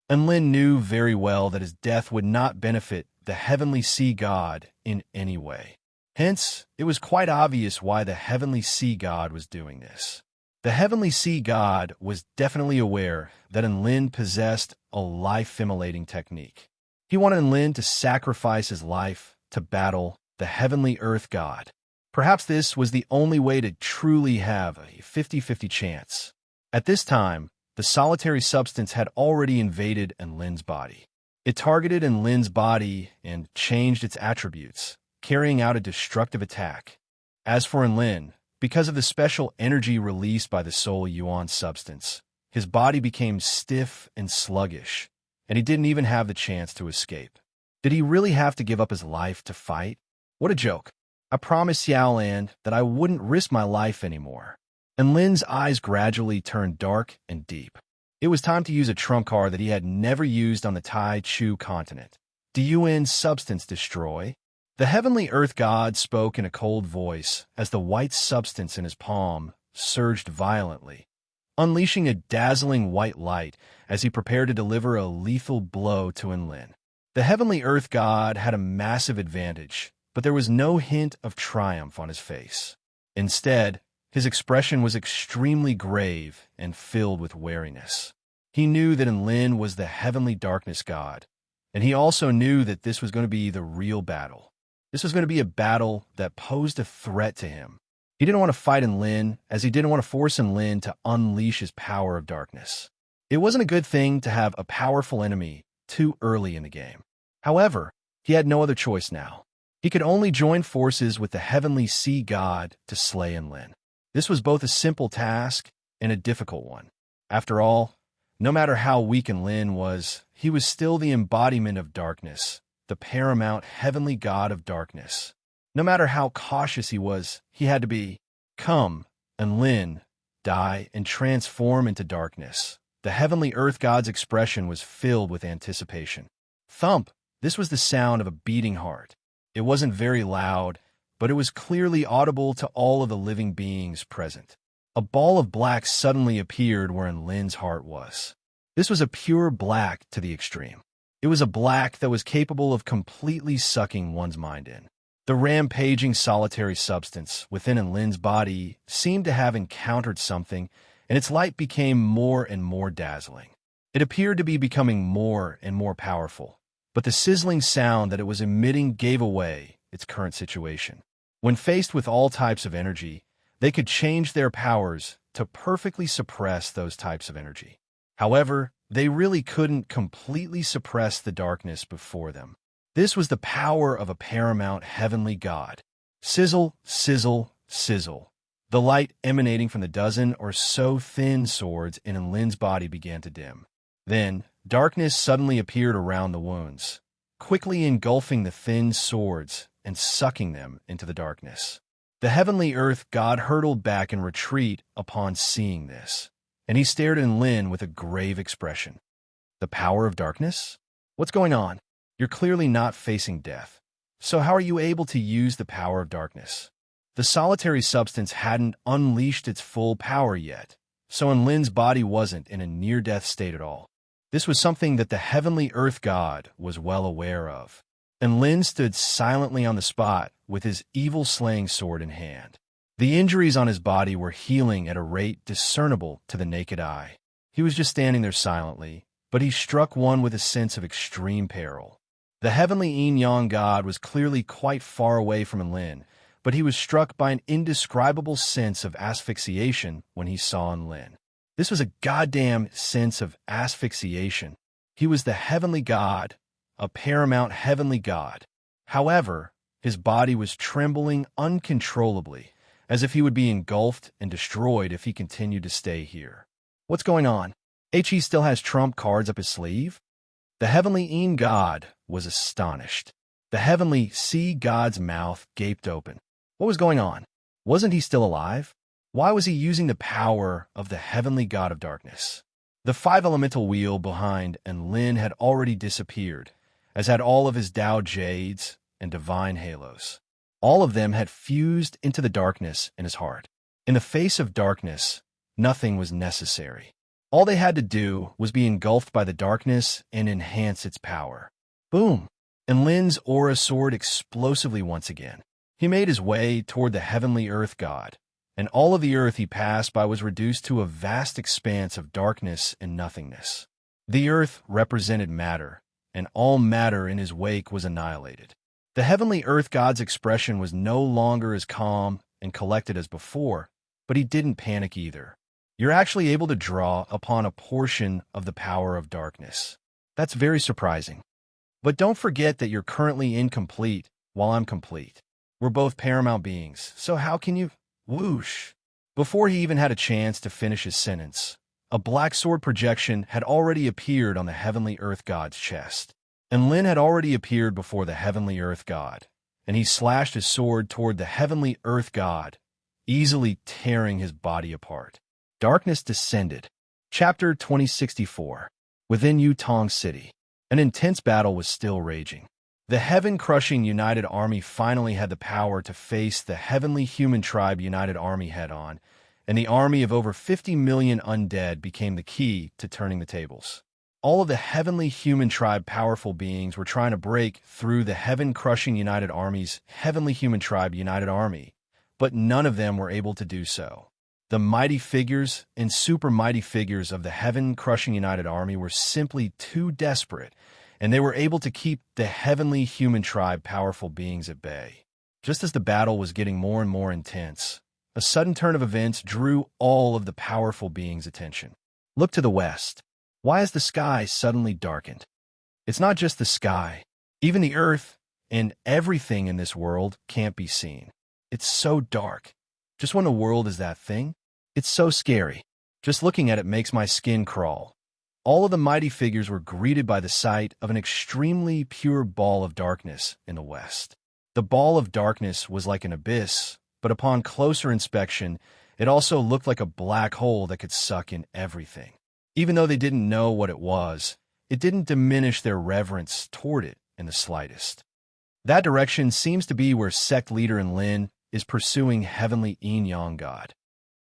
Enlin knew very well that his death would not benefit the heavenly sea god in any way. Hence, it was quite obvious why the heavenly sea god was doing this. The heavenly sea god was definitely aware that Enlin possessed a life-immolating technique. He wanted Enlin to sacrifice his life to battle the heavenly earth god. Perhaps this was the only way to truly have a 50-50 chance. At this time, the solitary substance had already invaded Enlin's body. It targeted Enlin's body and changed its attributes, carrying out a destructive attack. As for Enlin, because of the special energy released by the Soul Yuan substance, his body became stiff and sluggish, and he didn't even have the chance to escape. Did he really have to give up his life to fight? What a joke. I promised Xiaolan that I wouldn't risk my life anymore. And Lin's eyes gradually turned dark and deep. It was time to use a trump card that he had never used on the Tai Chu continent. Do Yuan's substance destroy? The heavenly earth god spoke in a cold voice as the white substance in his palm surged violently, unleashing a dazzling white light as he prepared to deliver a lethal blow to Enlin. The heavenly earth god had a massive advantage, but there was no hint of triumph on his face. Instead, his expression was extremely grave and filled with wariness. He knew that Enlin was the heavenly darkness god, and he also knew that this was going to be the real battle. This was going to be a battle that posed a threat to him. He didn't want to fight Enlin, as he didn't want to force Enlin to unleash his power of darkness. It wasn't a good thing to have a powerful enemy too early in the game. However, he had no other choice now. He could only join forces with the heavenly sea god to slay Enlin. This was both a simple task and a difficult one. After all, no matter how weak Enlin was, he was still the embodiment of darkness, the paramount heavenly god of darkness. No matter how cautious he was, he had to be. Come, Enlin, die and transform into darkness. The heavenly earth god's expression was filled with anticipation. Thump! This was the sound of a beating heart. It wasn't very loud, but it was clearly audible to all of the living beings present. A ball of black suddenly appeared where Enlin's heart was. This was a pure black to the extreme. It was a black that was capable of completely sucking one's mind in. The rampaging solitary substance within Enlin's body seemed to have encountered something, and its light became more and more dazzling. It appeared to be becoming more and more powerful, but the sizzling sound that it was emitting gave away its current situation. When faced with all types of energy, they could change their powers to perfectly suppress those types of energy. However, they really couldn't completely suppress the darkness before them. This was the power of a paramount heavenly god. Sizzle, sizzle, sizzle. The light emanating from the dozen or so thin swords in Enlin's body began to dim. Then, darkness suddenly appeared around the wounds, quickly engulfing the thin swords and sucking them into the darkness. The heavenly earth god hurtled back in retreat upon seeing this, and he stared at Enlin with a grave expression. The power of darkness? What's going on? You're clearly not facing death. So how are you able to use the power of darkness? The solitary substance hadn't unleashed its full power yet, so Enlin's body wasn't in a near-death state at all. This was something that the heavenly earth god was well aware of. Enlin stood silently on the spot with his evil-slaying sword in hand. The injuries on his body were healing at a rate discernible to the naked eye. He was just standing there silently, but he struck one with a sense of extreme peril. The heavenly yin-yang god was clearly quite far away from Enlin, but he was struck by an indescribable sense of asphyxiation when he saw Enlin. This was a goddamn sense of asphyxiation. He was the heavenly god, a paramount heavenly god. However, his body was trembling uncontrollably, as if he would be engulfed and destroyed if he continued to stay here. What's going on? He still has trump cards up his sleeve? The heavenly yin god was astonished. The heavenly sea god's mouth gaped open. What was going on? Wasn't he still alive? Why was he using the power of the heavenly god of darkness? The five-elemental wheel behind Enlin had already disappeared, as had all of his Tao Jades and divine halos. All of them had fused into the darkness in his heart. In the face of darkness, nothing was necessary. All they had to do was be engulfed by the darkness and enhance its power. Boom! Enlin's aura soared explosively once again. He made his way toward the heavenly earth god, and all of the earth he passed by was reduced to a vast expanse of darkness and nothingness. The earth represented matter, and all matter in his wake was annihilated. The heavenly earth god's expression was no longer as calm and collected as before, but he didn't panic either. You're actually able to draw upon a portion of the power of darkness. That's very surprising. But don't forget that you're currently incomplete, while I'm complete. We're both paramount beings, so how can you— Whoosh! Before he even had a chance to finish his sentence, a black sword projection had already appeared on the Heavenly Earth God's chest. And Lin had already appeared before the Heavenly Earth God, and he slashed his sword toward the Heavenly Earth God, easily tearing his body apart. Darkness descended. Chapter 2064. Within Yutong City, an intense battle was still raging. The heaven-crushing United Army finally had the power to face the Heavenly Human Tribe United Army head-on, and the army of over 50 million undead became the key to turning the tables. All of the Heavenly Human Tribe powerful beings were trying to break through the heaven-crushing United Army's Heavenly Human Tribe United Army, but none of them were able to do so. The mighty figures and super mighty figures of the heaven-crushing United Army were simply too desperate, and they were able to keep the Heavenly Human Tribe powerful beings at bay. Just as the battle was getting more and more intense, a sudden turn of events drew all of the powerful beings' attention. Look to the west. Why is the sky suddenly darkened? It's not just the sky. Even the earth and everything in this world can't be seen. It's so dark. Just when the world is that thing, it's so scary. Just looking at it makes my skin crawl. All of the mighty figures were greeted by the sight of an extremely pure ball of darkness in the west. The ball of darkness was like an abyss, but upon closer inspection, it also looked like a black hole that could suck in everything. Even though they didn't know what it didn't diminish their reverence toward it in the slightest. That direction seems to be where sect leader Lin is pursuing Heavenly Yin-Yang God.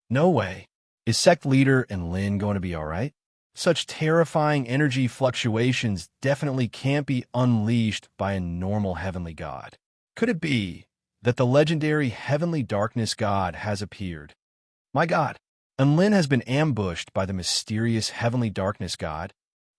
No way. Is sect leader Lin going to be all right? Such terrifying energy fluctuations definitely can't be unleashed by a normal heavenly god. Could it be that the legendary Heavenly Darkness God has appeared? My God, Lin has been ambushed by the mysterious Heavenly Darkness God.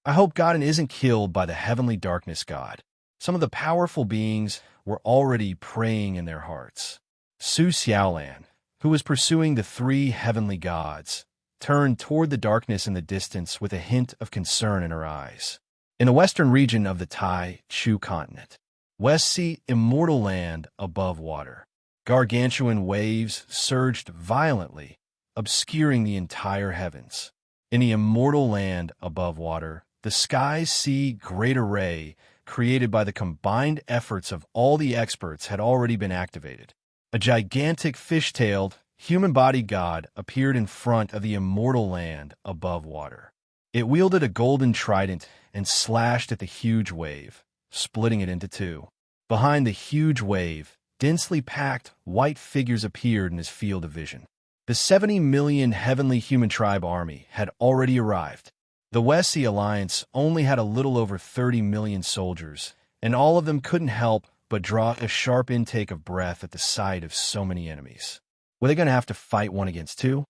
I hope God isn't killed by the Heavenly Darkness God. Some of the powerful beings were already praying in their hearts. Su Xiaolan, who was pursuing the three heavenly gods, turned toward the darkness in the distance with a hint of concern in her eyes. In the western region of the Tai Chu continent, West Sea immortal land above water, gargantuan waves surged violently, obscuring the entire heavens. In the immortal land above water, the skies see great array created by the combined efforts of all the experts had already been activated. A gigantic fish-tailed, human-bodied god appeared in front of the immortal land above water. It wielded a golden trident and slashed at the huge wave, splitting it into two. Behind the huge wave, densely packed white figures appeared in his field of vision. The 70 million Heavenly Human Tribe army had already arrived. The West Sea Alliance only had a little over 30 million soldiers, and all of them couldn't help but draw a sharp intake of breath at the sight of so many enemies. Were they going to have to fight one against two?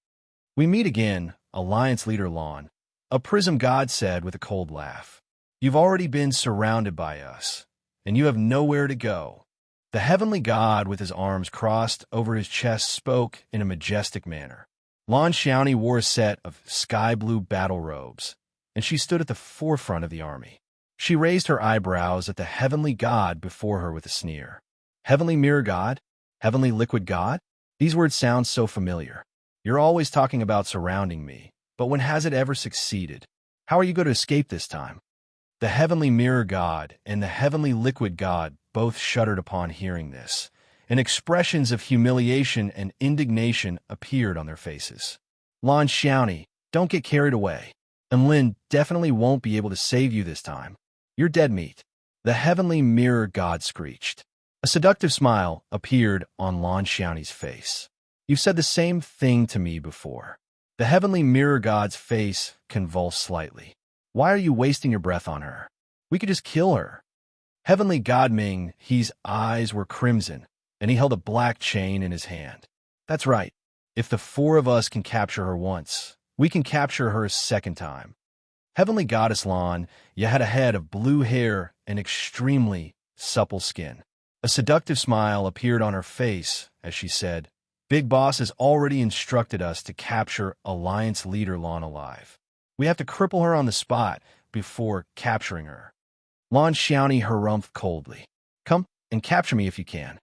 We meet again, Alliance Leader Lon. A prism god said with a cold laugh. You've already been surrounded by us, and you have nowhere to go. The heavenly god with his arms crossed over his chest spoke in a majestic manner. Lon Xiaoni wore a set of sky-blue battle robes, and she stood at the forefront of the army. She raised her eyebrows at the heavenly god before her with a sneer. Heavenly mirror god? Heavenly liquid god? These words sound so familiar. You're always talking about surrounding me, but when has it ever succeeded? How are you going to escape this time? The heavenly mirror god and the heavenly liquid god both shuddered upon hearing this, and expressions of humiliation and indignation appeared on their faces. Lon Xiaoni, don't get carried away. And Lin definitely won't be able to save you this time. You're dead meat. The heavenly mirror god screeched. A seductive smile appeared on Lon Xiaoni's face. You've said the same thing to me before. The heavenly mirror god's face convulsed slightly. Why are you wasting your breath on her? We could just kill her. Heavenly God Ming, his eyes were crimson, and he held a black chain in his hand. That's right. If the four of us can capture her once, we can capture her a second time. Heavenly Goddess Lon, you had a head of blue hair and extremely supple skin. A seductive smile appeared on her face as she said, Big Boss has already instructed us to capture Alliance Leader Lon alive. We have to cripple her on the spot before capturing her. Lon Xiaoni harumphed coldly. Come, and capture me if you can."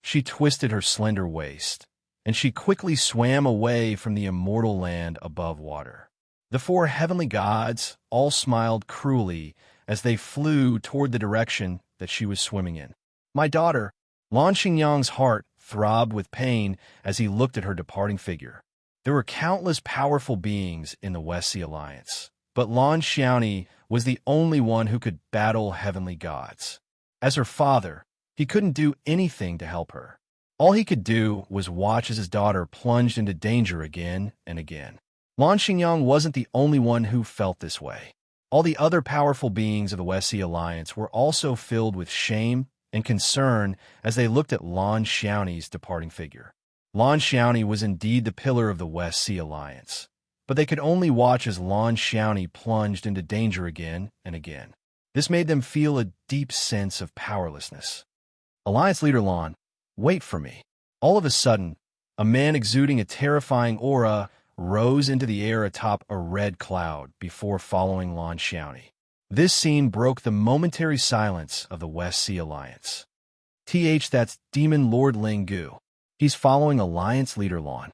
She twisted her slender waist, and she quickly swam away from the immortal land above water. The four heavenly gods all smiled cruelly as they flew toward the direction that she was swimming in. "My daughter," Lan Xingyang's heart throbbed with pain as he looked at her departing figure. There were countless powerful beings in the West Sea Alliance, but Lan Xiaoni was the only one who could battle heavenly gods. As her father, he couldn't do anything to help her. All he could do was watch as his daughter plunged into danger again and again. Lan Xingyang wasn't the only one who felt this way. All the other powerful beings of the West Sea Alliance were also filled with shame and concern as they looked at Lan Xiaoni's departing figure. Lan Xiaoni was indeed the pillar of the West Sea Alliance, but they could only watch as Lan Xiaoni plunged into danger again and again. This made them feel a deep sense of powerlessness. "Alliance leader Lan, wait for me." All of a sudden, a man exuding a terrifying aura rose into the air atop a red cloud before following Lan Xiaoni. This scene broke the momentary silence of the West Sea Alliance. That's Demon Lord Ling Gu. He's following Alliance leader Lan.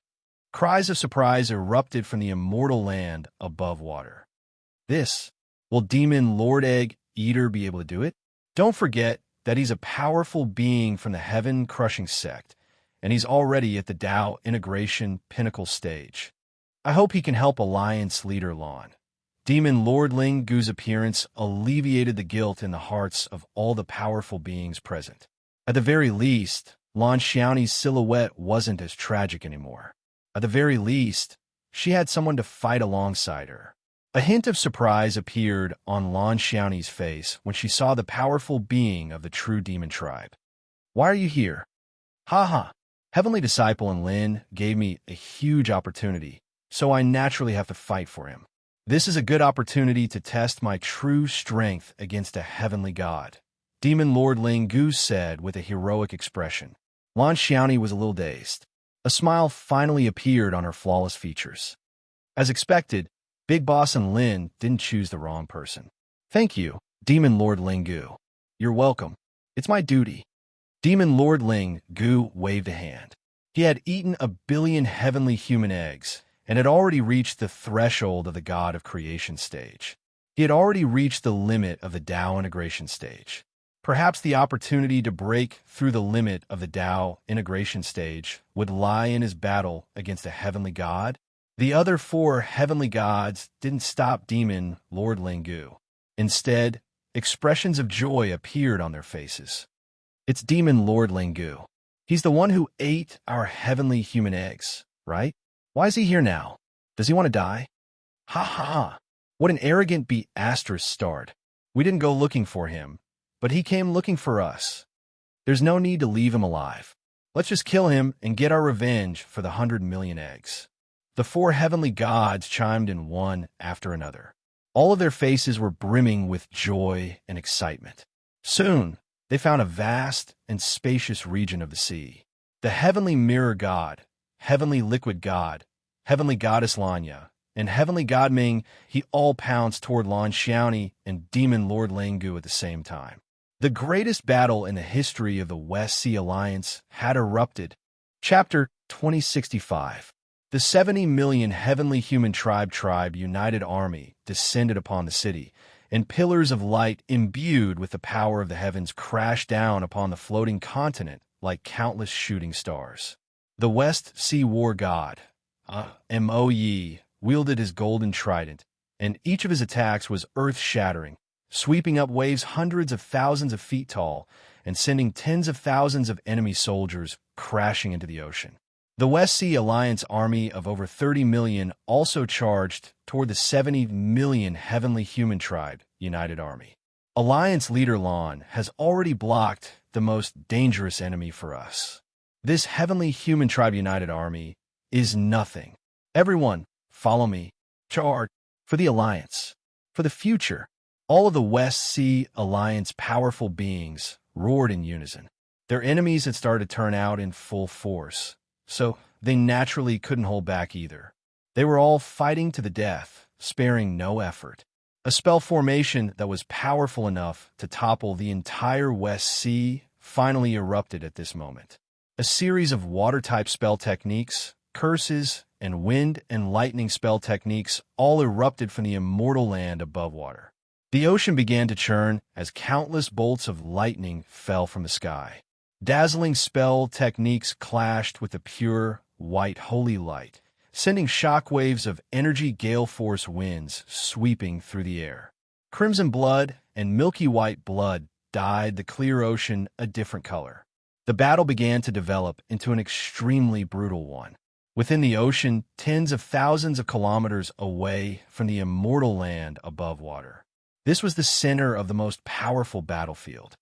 Cries of surprise erupted from the immortal land above water. Will Demon Lord Egg Eater be able to do it? Don't forget that he's a powerful being from the heaven-crushing sect, and he's already at the Tao integration pinnacle stage. I hope he can help Alliance leader Lan. Demon Lord Ling Gu's appearance alleviated the guilt in the hearts of all the powerful beings present. At the very least, Lan Xiaoni's silhouette wasn't as tragic anymore. At the very least, she had someone to fight alongside her. A hint of surprise appeared on Lan Xiaoni's face when she saw the powerful being of the true demon tribe. "Why are you here?" "Ha. Heavenly Disciple and Lin gave me a huge opportunity, so I naturally have to fight for him. This is a good opportunity to test my true strength against a heavenly god," Demon Lord Ling Gu said with a heroic expression. Lan Xiaoni was a little dazed. A smile finally appeared on her flawless features. As expected, Big Boss and Lin didn't choose the wrong person. "Thank you, Demon Lord Ling Gu. You're welcome. It's my duty." Demon Lord Ling Gu waved a hand. He had eaten 1 billion heavenly human eggs and had already reached the threshold of the God of Creation stage. He had already reached the limit of the Tao integration stage. Perhaps the opportunity to break through the limit of the Tao integration stage would lie in his battle against a heavenly god. The other 4 heavenly gods didn't stop Demon Lord Ling Gu. Instead, expressions of joy appeared on their faces. "It's Demon Lord Ling Gu. He's the one who ate our heavenly human eggs, right? Why is he here now? Does he want to die?" Ha. What an arrogant start. We didn't go looking for him, but he came looking for us. There's no need to leave him alive. Let's just kill him and get our revenge for the 100 million eggs. The 4 heavenly gods chimed in one after another. All of their faces were brimming with joy and excitement. Soon, they found a vast and spacious region of the sea. The heavenly mirror god, heavenly liquid god, heavenly goddess Lanya, and heavenly god Ming, he all pounced toward Lan Xiaoni and Demon Lord Ling Gu at the same time. The greatest battle in the history of the West Sea Alliance had erupted. Chapter 2065. The 70 million heavenly human tribe united army descended upon the city, and pillars of light imbued with the power of the heavens crashed down upon the floating continent like countless shooting stars. The West Sea War God, Mo wielded his golden trident, and each of his attacks was earth-shattering, sweeping up waves hundreds of thousands of feet tall and sending tens of thousands of enemy soldiers crashing into the ocean. The West Sea Alliance army of over 30 million also charged toward the 70 million heavenly human tribe united army. Alliance leader Lan has already blocked the most dangerous enemy for us. This heavenly human tribe united army is nothing. Everyone, follow me. Charge for the Alliance. For the future. All of the West Sea Alliance powerful beings roared in unison. Their enemies had started to turn out in full force, so they naturally couldn't hold back either. They were all fighting to the death, sparing no effort. A spell formation that was powerful enough to topple the entire West Sea finally erupted at this moment. A series of water-type spell techniques, curses, and wind and lightning spell techniques all erupted from the immortal land above water. The ocean began to churn as countless bolts of lightning fell from the sky. Dazzling spell techniques clashed with the pure, white holy light, sending shockwaves of energy gale force winds sweeping through the air. Crimson blood and milky white blood dyed the clear ocean a different color. The battle began to develop into an extremely brutal one. Within the ocean, tens of thousands of kilometers away from the immortal land above water. This was the center of the most powerful battlefield.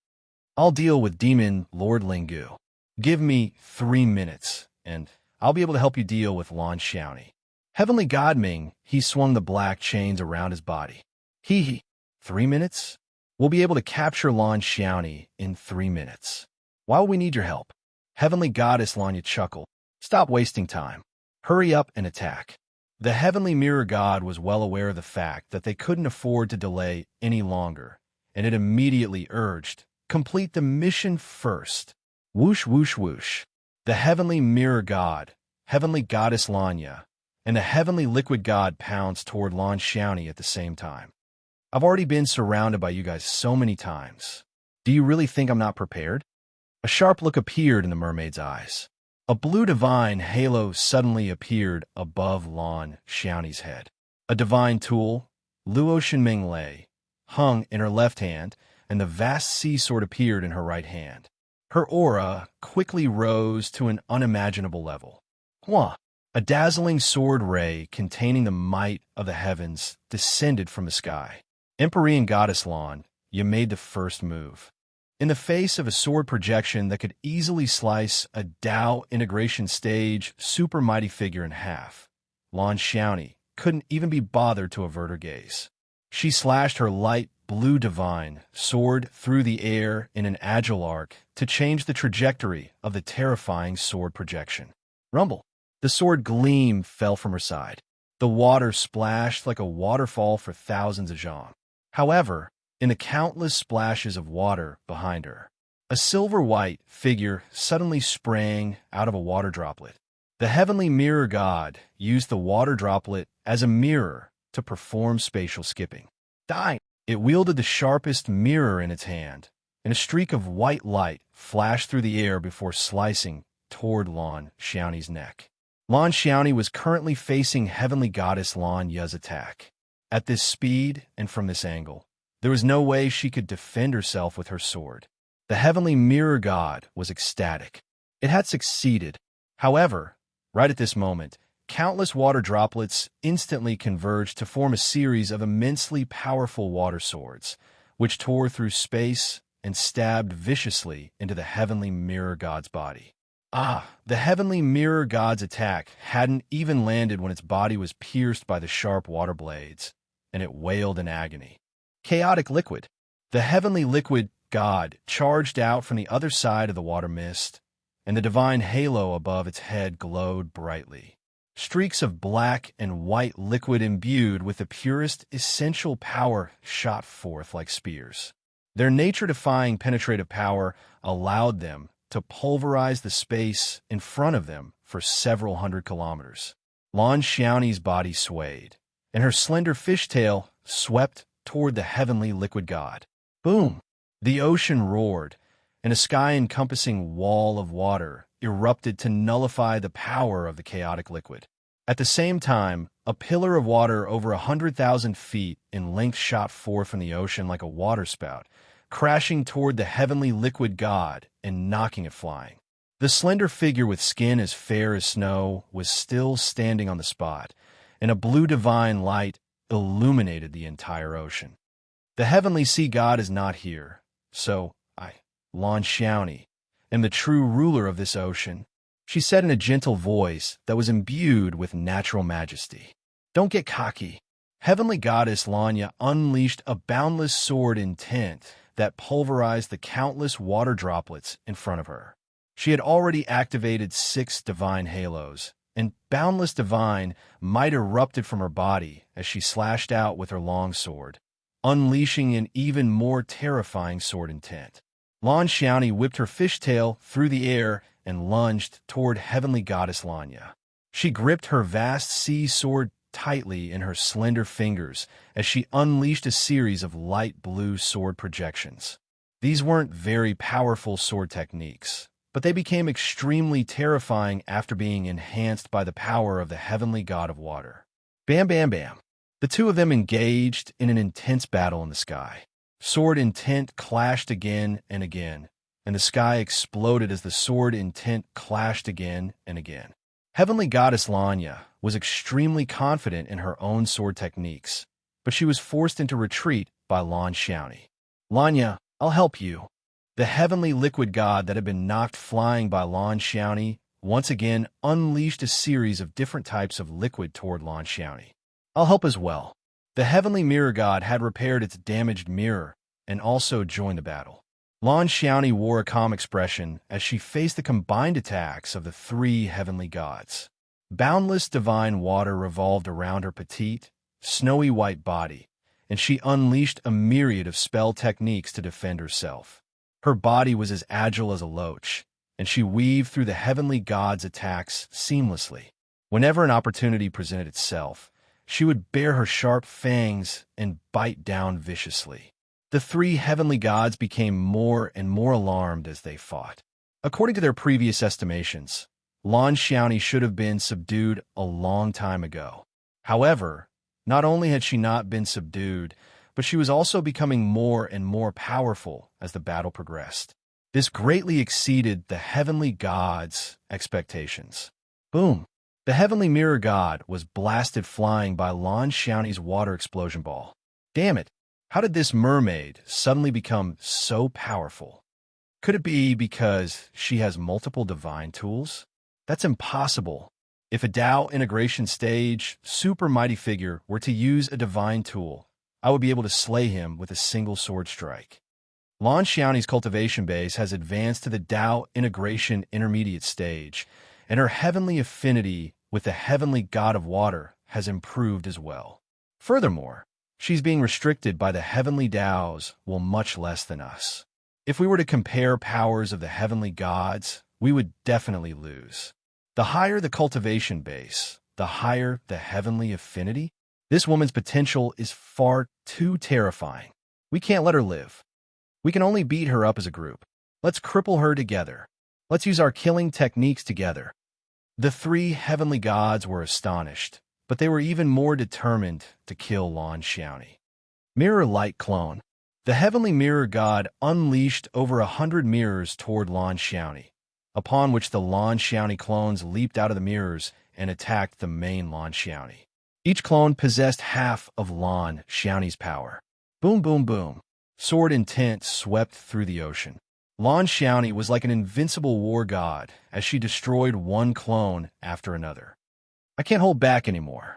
I'll deal with Demon Lord Lingu. Give me 3 minutes, and I'll be able to help you deal with Lan Xiaoni. Heavenly God Ming, he swung the black chains around his body. 3 minutes? We'll be able to capture Lan Xiaoni in 3 minutes. Why will we need your help? Heavenly Goddess Lanya chuckled. Stop wasting time. Hurry up and attack. The Heavenly Mirror God was well aware of the fact that they couldn't afford to delay any longer, and it immediately urged, complete the mission first. Whoosh, whoosh, whoosh. The Heavenly Mirror God, Heavenly Goddess Lanya, and the Heavenly Liquid God pounced toward Lan Xiaoni at the same time. I've already been surrounded by you guys so many times. Do you really think I'm not prepared? A sharp look appeared in the mermaid's eyes. A blue divine halo suddenly appeared above Lan Xiaoni's head. A divine tool, Luo Shenming Lei, hung in her left hand, and the vast sea sword appeared in her right hand. Her aura quickly rose to an unimaginable level. Hua! A dazzling sword ray containing the might of the heavens descended from the sky. Empyrean Goddess Lan, you made the first move. In the face of a sword projection that could easily slice a Dao integration stage super mighty figure in half, Lan Xiaoni couldn't even be bothered to avert her gaze. She slashed her light blue divine sword through the air in an agile arc to change the trajectory of the terrifying sword projection. Rumble! The sword gleam fell from her side. The water splashed like a waterfall for thousands of zhang. However, in the countless splashes of water behind her, a silver-white figure suddenly sprang out of a water droplet. The Heavenly Mirror God used the water droplet as a mirror to perform spatial skipping. Die! It wielded the sharpest mirror in its hand, and a streak of white light flashed through the air before slicing toward Lan Xiaoni's neck. Lan Xiaoni was currently facing Heavenly Goddess Lan Ya's attack. At this speed and from this angle, there was no way she could defend herself with her sword. The Heavenly Mirror God was ecstatic. It had succeeded. However, right at this moment, countless water droplets instantly converged to form a series of immensely powerful water swords, which tore through space and stabbed viciously into the Heavenly Mirror God's body. The Heavenly Mirror God's attack hadn't even landed when its body was pierced by the sharp water blades, and it wailed in agony. Chaotic Liquid. The Heavenly Liquid God charged out from the other side of the water mist, and the divine halo above its head glowed brightly. Streaks of black and white liquid imbued with the purest essential power shot forth like spears. Their nature-defying penetrative power allowed them to pulverize the space in front of them for several hundred kilometers. Lan Xiaoni's body swayed, and her slender fishtail swept toward the Heavenly Liquid God. Boom! The ocean roared, and a sky-encompassing wall of water erupted to nullify the power of the chaotic liquid. At the same time, a pillar of water over 100,000 feet in length shot forth from the ocean like a waterspout, crashing toward the Heavenly Liquid God and knocking it flying. The slender figure with skin as fair as snow was still standing on the spot, and a blue divine light illuminated the entire ocean. The Heavenly Sea God is not here, so I, Lan Xiaoni, am the true ruler of this ocean, she said in a gentle voice that was imbued with natural majesty. Don't get cocky. Heavenly Goddess Lanya unleashed a boundless sword intent that pulverized the countless water droplets in front of her. She had already activated 6 divine halos, and boundless divine might erupted from her body as she slashed out with her long sword, unleashing an even more terrifying sword intent. Lan Xiaoni whipped her fishtail through the air and lunged toward heavenly goddess Lanya. She gripped her vast sea sword tightly in her slender fingers as she unleashed a series of light blue sword projections. These weren't very powerful sword techniques, but they became extremely terrifying after being enhanced by the power of the heavenly god of water. Bam, bam, bam. The two of them engaged in an intense battle in the sky. Sword intent clashed again and again, and the sky exploded as the sword intent clashed again and again. Heavenly goddess Lanya was extremely confident in her own sword techniques, but she was forced into retreat by Lan Xiaoni. Lanya, I'll help you. The heavenly liquid god that had been knocked flying by Lan Xiaoni once again unleashed a series of different types of liquid toward Lan Xiaoni. I'll help as well. The heavenly mirror god had repaired its damaged mirror and also joined the battle. Lan Xiaoni wore a calm expression as she faced the combined attacks of the three heavenly gods. Boundless divine water revolved around her petite, snowy white body, and she unleashed a myriad of spell techniques to defend herself. Her body was as agile as a loach, and she weaved through the heavenly gods' attacks seamlessly. Whenever an opportunity presented itself, she would bare her sharp fangs and bite down viciously. The three heavenly gods became more and more alarmed as they fought. According to their previous estimations, Lan Xiaoni should have been subdued a long time ago. However, not only had she not been subdued, but she was also becoming more and more powerful as the battle progressed. This greatly exceeded the heavenly gods' expectations. Boom! The heavenly mirror god was blasted flying by Lan Xiaoni's water explosion ball. Damn it! How did this mermaid suddenly become so powerful? Could it be because she has multiple divine tools? That's impossible. If a Tao integration stage super mighty figure were to use a divine tool, I would be able to slay him with a single sword strike. Lan Xiaoni's cultivation base has advanced to the Tao integration intermediate stage, and her heavenly affinity with the heavenly god of water has improved as well. Furthermore, she's being restricted by the heavenly Taos, while much less than us. If we were to compare powers of the heavenly gods, we would definitely lose. The higher the cultivation base, the higher the heavenly affinity. This woman's potential is far too terrifying. We can't let her live. We can only beat her up as a group. Let's cripple her together. Let's use our killing techniques together. The three heavenly gods were astonished, but they were even more determined to kill Lan Xiaoni. Mirror Light Clone. The heavenly mirror god unleashed over 100 mirrors toward Lan Xiaoni, upon which the Lan Xiaoni clones leaped out of the mirrors and attacked the main Lan Xiaoni. Each clone possessed half of Lan Xiaoni's power. Boom, boom, boom. Sword intent swept through the ocean. Lan Xiaoni was like an invincible war god as she destroyed one clone after another. I can't hold back anymore.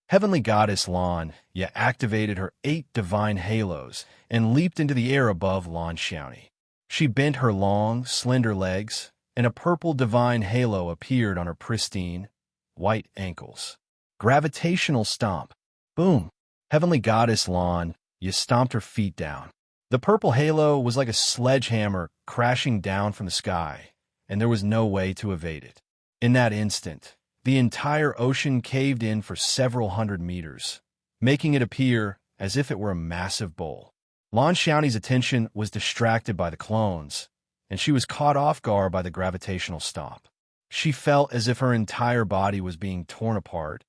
Heavenly goddess Lan activated her 8 divine halos and leaped into the air above Lan Xiaoni. She bent her long, slender legs, and a purple divine halo appeared on her pristine, white ankles. Gravitational stomp. Boom. Heavenly goddess Lan stomped her feet down. The purple halo was like a sledgehammer crashing down from the sky, and there was no way to evade it. In that instant, the entire ocean caved in for several hundred meters, making it appear as if it were a massive bowl. Lan Xiaoni's attention was distracted by the clones, and she was caught off guard by the gravitational stomp. She felt as if her entire body was being torn apart,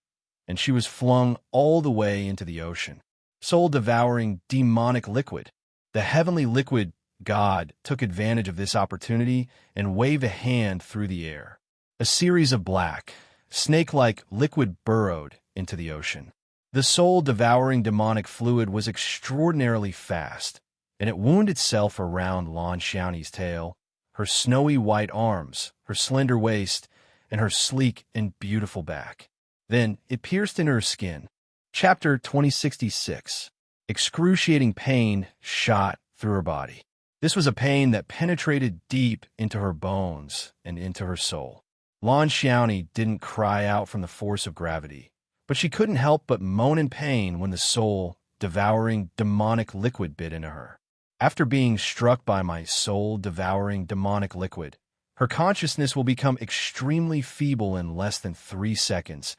and she was flung all the way into the ocean. Soul-devouring demonic liquid. The heavenly liquid god took advantage of this opportunity and waved a hand through the air. A series of black, snake-like liquid burrowed into the ocean. The soul-devouring demonic fluid was extraordinarily fast, and it wound itself around Lan Xiaoni's tail, her snowy white arms, her slender waist, and her sleek and beautiful back. Then it pierced into her skin. Chapter 2066. Excruciating pain shot through her body. This was a pain that penetrated deep into her bones and into her soul. Lan Xiaoni didn't cry out from the force of gravity, but she couldn't help but moan in pain when the soul-devouring demonic liquid bit into her. After being struck by my soul-devouring demonic liquid, her consciousness will become extremely feeble in less than 3 seconds,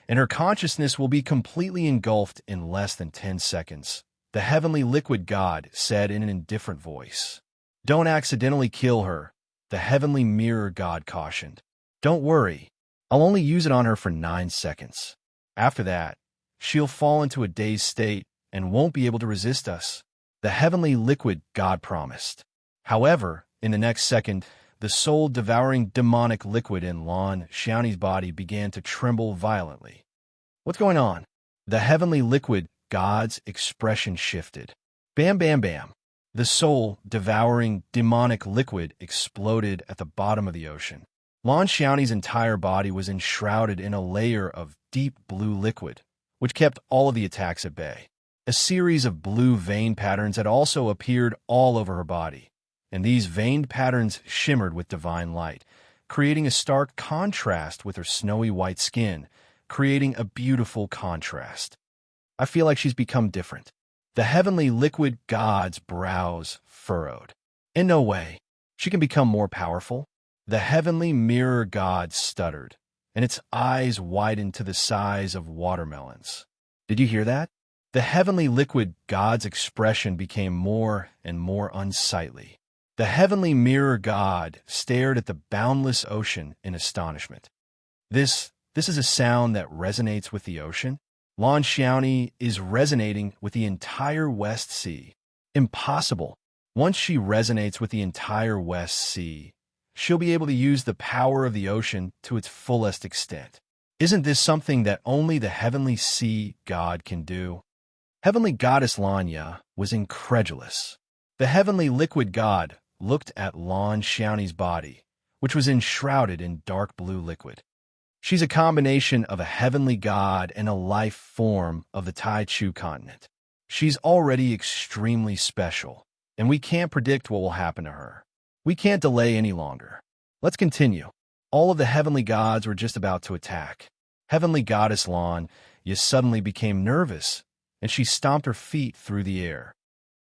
and her consciousness will be completely engulfed in less than 10 seconds. The heavenly liquid god said in an indifferent voice. Don't accidentally kill her, the heavenly mirror god cautioned. Don't worry, I'll only use it on her for 9 seconds. After that, she'll fall into a dazed state and won't be able to resist us, the heavenly liquid god promised. However, in the next second, the soul-devouring demonic liquid in Lan Xiaoni's body began to tremble violently. What's going on? The heavenly liquid god's expression shifted. Bam, bam, bam. The soul-devouring demonic liquid exploded at the bottom of the ocean. Lan Xiaoni's entire body was enshrouded in a layer of deep blue liquid, which kept all of the attacks at bay. A series of blue vein patterns had also appeared all over her body, and these veined patterns shimmered with divine light, creating a stark contrast with her snowy white skin, creating a beautiful contrast. I feel like she's become different. The heavenly liquid god's brows furrowed. In no way. She can become more powerful. The heavenly mirror god stuttered, and its eyes widened to the size of watermelons. Did you hear that? The heavenly liquid god's expression became more and more unsightly. The heavenly mirror god stared at the boundless ocean in astonishment. This is a sound that resonates with the ocean? Lan Xiaoni is resonating with the entire West Sea. Impossible. Once she resonates with the entire West Sea, she'll be able to use the power of the ocean to its fullest extent. Isn't this something that only the heavenly sea god can do? Heavenly goddess Lanya was incredulous. The heavenly liquid god looked at Lan Xiaoni's body, which was enshrouded in dark blue liquid. She's a combination of a heavenly god and a life form of the Tai Chu continent. She's already extremely special, and we can't predict what will happen to her. We can't delay any longer. Let's continue. All of the heavenly gods were just about to attack. Heavenly goddess Lan suddenly became nervous, and she stomped her feet through the air.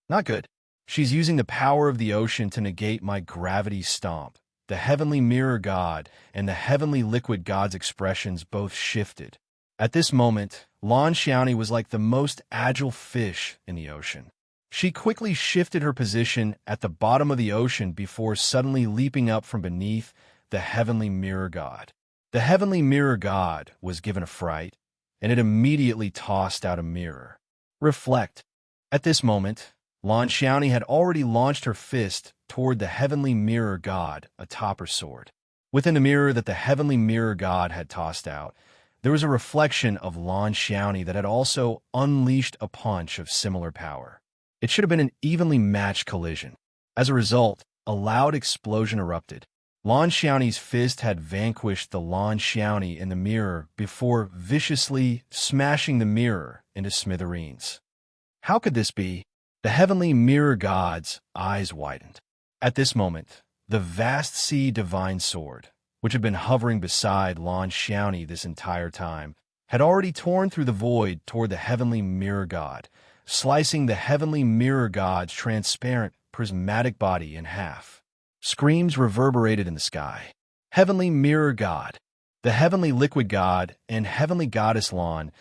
Not good. She's using the power of the ocean to negate my gravity stomp. The heavenly mirror god and the heavenly liquid god's expressions both shifted. At this moment, Lan Xiaoni was like the most agile fish in the ocean. She quickly shifted her position at the bottom of the ocean before suddenly leaping up from beneath the heavenly mirror god. The heavenly mirror god was given a fright, and it immediately tossed out a mirror. Reflect. At this moment, Lan Xiaoni had already launched her fist toward the heavenly mirror god atop her sword. Within the mirror that the heavenly mirror god had tossed out, there was a reflection of Lan Xiaoni that had also unleashed a punch of similar power. It should have been an evenly matched collision. As a result, a loud explosion erupted. Lan Xiaoni's fist had vanquished the Lan Xiaoni in the mirror before viciously smashing the mirror into smithereens. How could this be? The heavenly mirror god's eyes widened. At this moment, the vast sea divine sword, which had been hovering beside Lan Xiaoni this entire time, had already torn through the void toward the heavenly mirror god, slicing the heavenly mirror god's transparent, prismatic body in half. Screams reverberated in the sky. Heavenly mirror god, the heavenly liquid god, and heavenly goddess Lan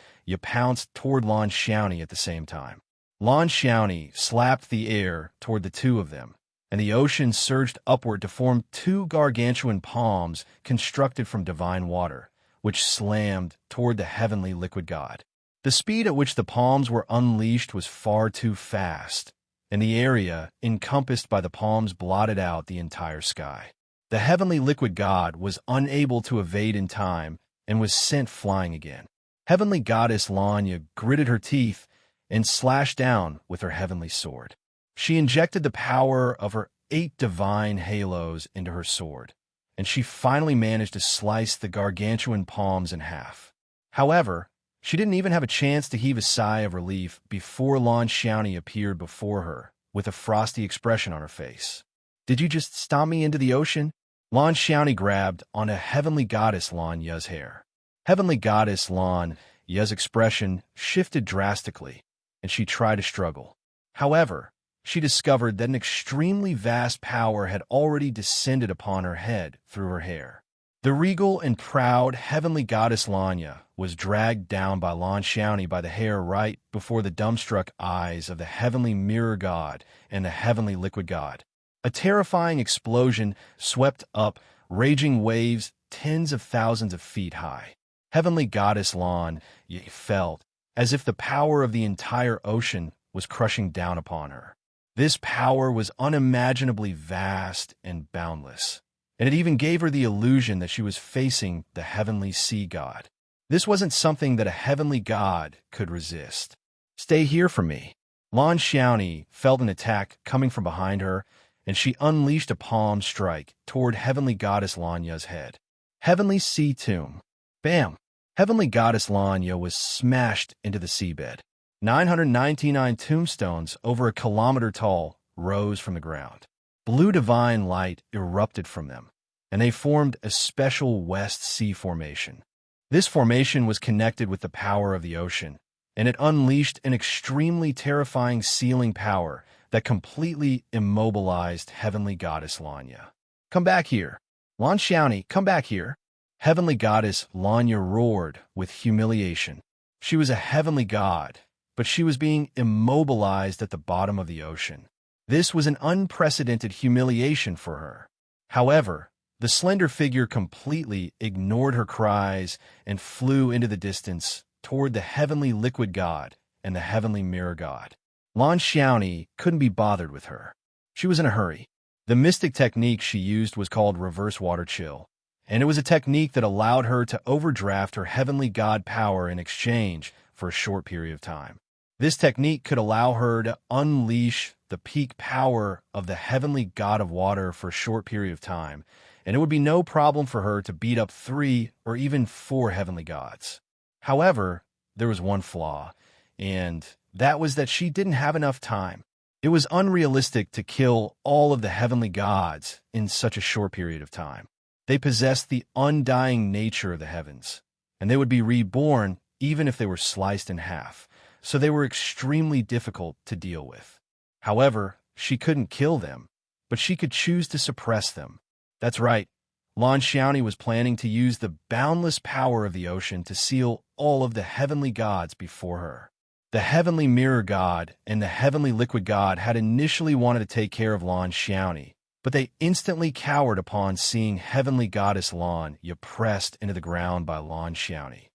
pounced toward Lan Xiaoni at the same time. Lan Xiaoni slapped the air toward the two of them, and the ocean surged upward to form 2 gargantuan palms constructed from divine water, which slammed toward the heavenly liquid god. The speed at which the palms were unleashed was far too fast, and the area encompassed by the palms blotted out the entire sky. The heavenly liquid god was unable to evade in time and was sent flying again. Heavenly goddess Lanya gritted her teeth and slashed down with her heavenly sword. She injected the power of her 8 divine halos into her sword, and she finally managed to slice the gargantuan palms in half. However, she didn't even have a chance to heave a sigh of relief before Lan Xiaoni appeared before her with a frosty expression on her face. Did you just stomp me into the ocean? Lan Xiaoni grabbed onto heavenly goddess Lan Ya's hair. Heavenly goddess Lan Ya's expression shifted drastically, and she tried to struggle. However, she discovered that an extremely vast power had already descended upon her head through her hair. The regal and proud heavenly goddess Lanya was dragged down by Lan Xiaoni by the hair right before the dumbstruck eyes of the heavenly mirror god and the heavenly liquid god. A terrifying explosion swept up, raging waves tens of thousands of feet high. Heavenly goddess Lan felt as if the power of the entire ocean was crushing down upon her. This power was unimaginably vast and boundless, and it even gave her the illusion that she was facing the heavenly sea god. This wasn't something that a heavenly god could resist. "Stay here for me." Lan Xiaoni felt an attack coming from behind her, and she unleashed a palm strike toward heavenly goddess Lanya's head. Heavenly sea tomb. Bam! Heavenly goddess Lanya was smashed into the seabed. 999 tombstones over a kilometer tall rose from the ground. Blue divine light erupted from them, and they formed a special West Sea formation. This formation was connected with the power of the ocean, and it unleashed an extremely terrifying sealing power that completely immobilized heavenly goddess Lanya. "Come back here. Lan Xiaoni, come back here." Heavenly goddess Lanya roared with humiliation. She was a heavenly god, but she was being immobilized at the bottom of the ocean. This was an unprecedented humiliation for her. However, the slender figure completely ignored her cries and flew into the distance toward the heavenly liquid god and the heavenly mirror god. Lan Xiaoni couldn't be bothered with her. She was in a hurry. The mystic technique she used was called reverse water chill, and it was a technique that allowed her to overdraft her heavenly god power in exchange for a short period of time. This technique could allow her to unleash the peak power of the heavenly god of water for a short period of time, and it would be no problem for her to beat up 3 or even 4 heavenly gods. However, there was one flaw, and that was that she didn't have enough time. It was unrealistic to kill all of the heavenly gods in such a short period of time. They possessed the undying nature of the heavens, and they would be reborn even if they were sliced in half, so they were extremely difficult to deal with. However, she couldn't kill them, but she could choose to suppress them. That's right, Lan Xiaoni was planning to use the boundless power of the ocean to seal all of the heavenly gods before her. The heavenly mirror god and the heavenly liquid god had initially wanted to take care of Lan Xiaoni, but they instantly cowered upon seeing heavenly goddess Lan pressed into the ground by Lan Xiaoni.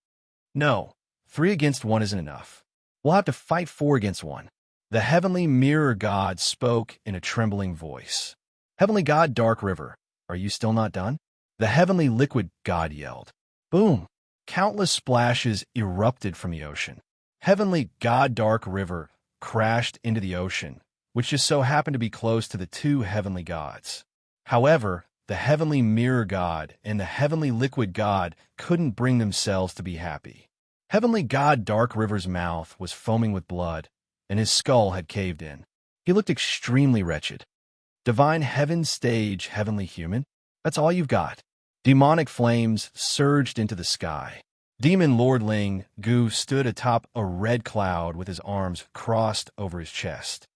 "No, 3 against 1 isn't enough. We'll have to fight 4 against 1. The heavenly mirror god spoke in a trembling voice. "Heavenly god Dark River, are you still not done?" The heavenly liquid god yelled. Boom! Countless splashes erupted from the ocean. Heavenly god Dark River crashed into the ocean, which just so happened to be close to the 2 heavenly gods. However, the heavenly mirror god and the heavenly liquid god couldn't bring themselves to be happy. Heavenly god Dark River's mouth was foaming with blood, and his skull had caved in. He looked extremely wretched. "Divine heaven stage, heavenly human? That's all you've got." Demonic flames surged into the sky. Demon Lord Ling Gu stood atop a red cloud with his arms crossed over his chest.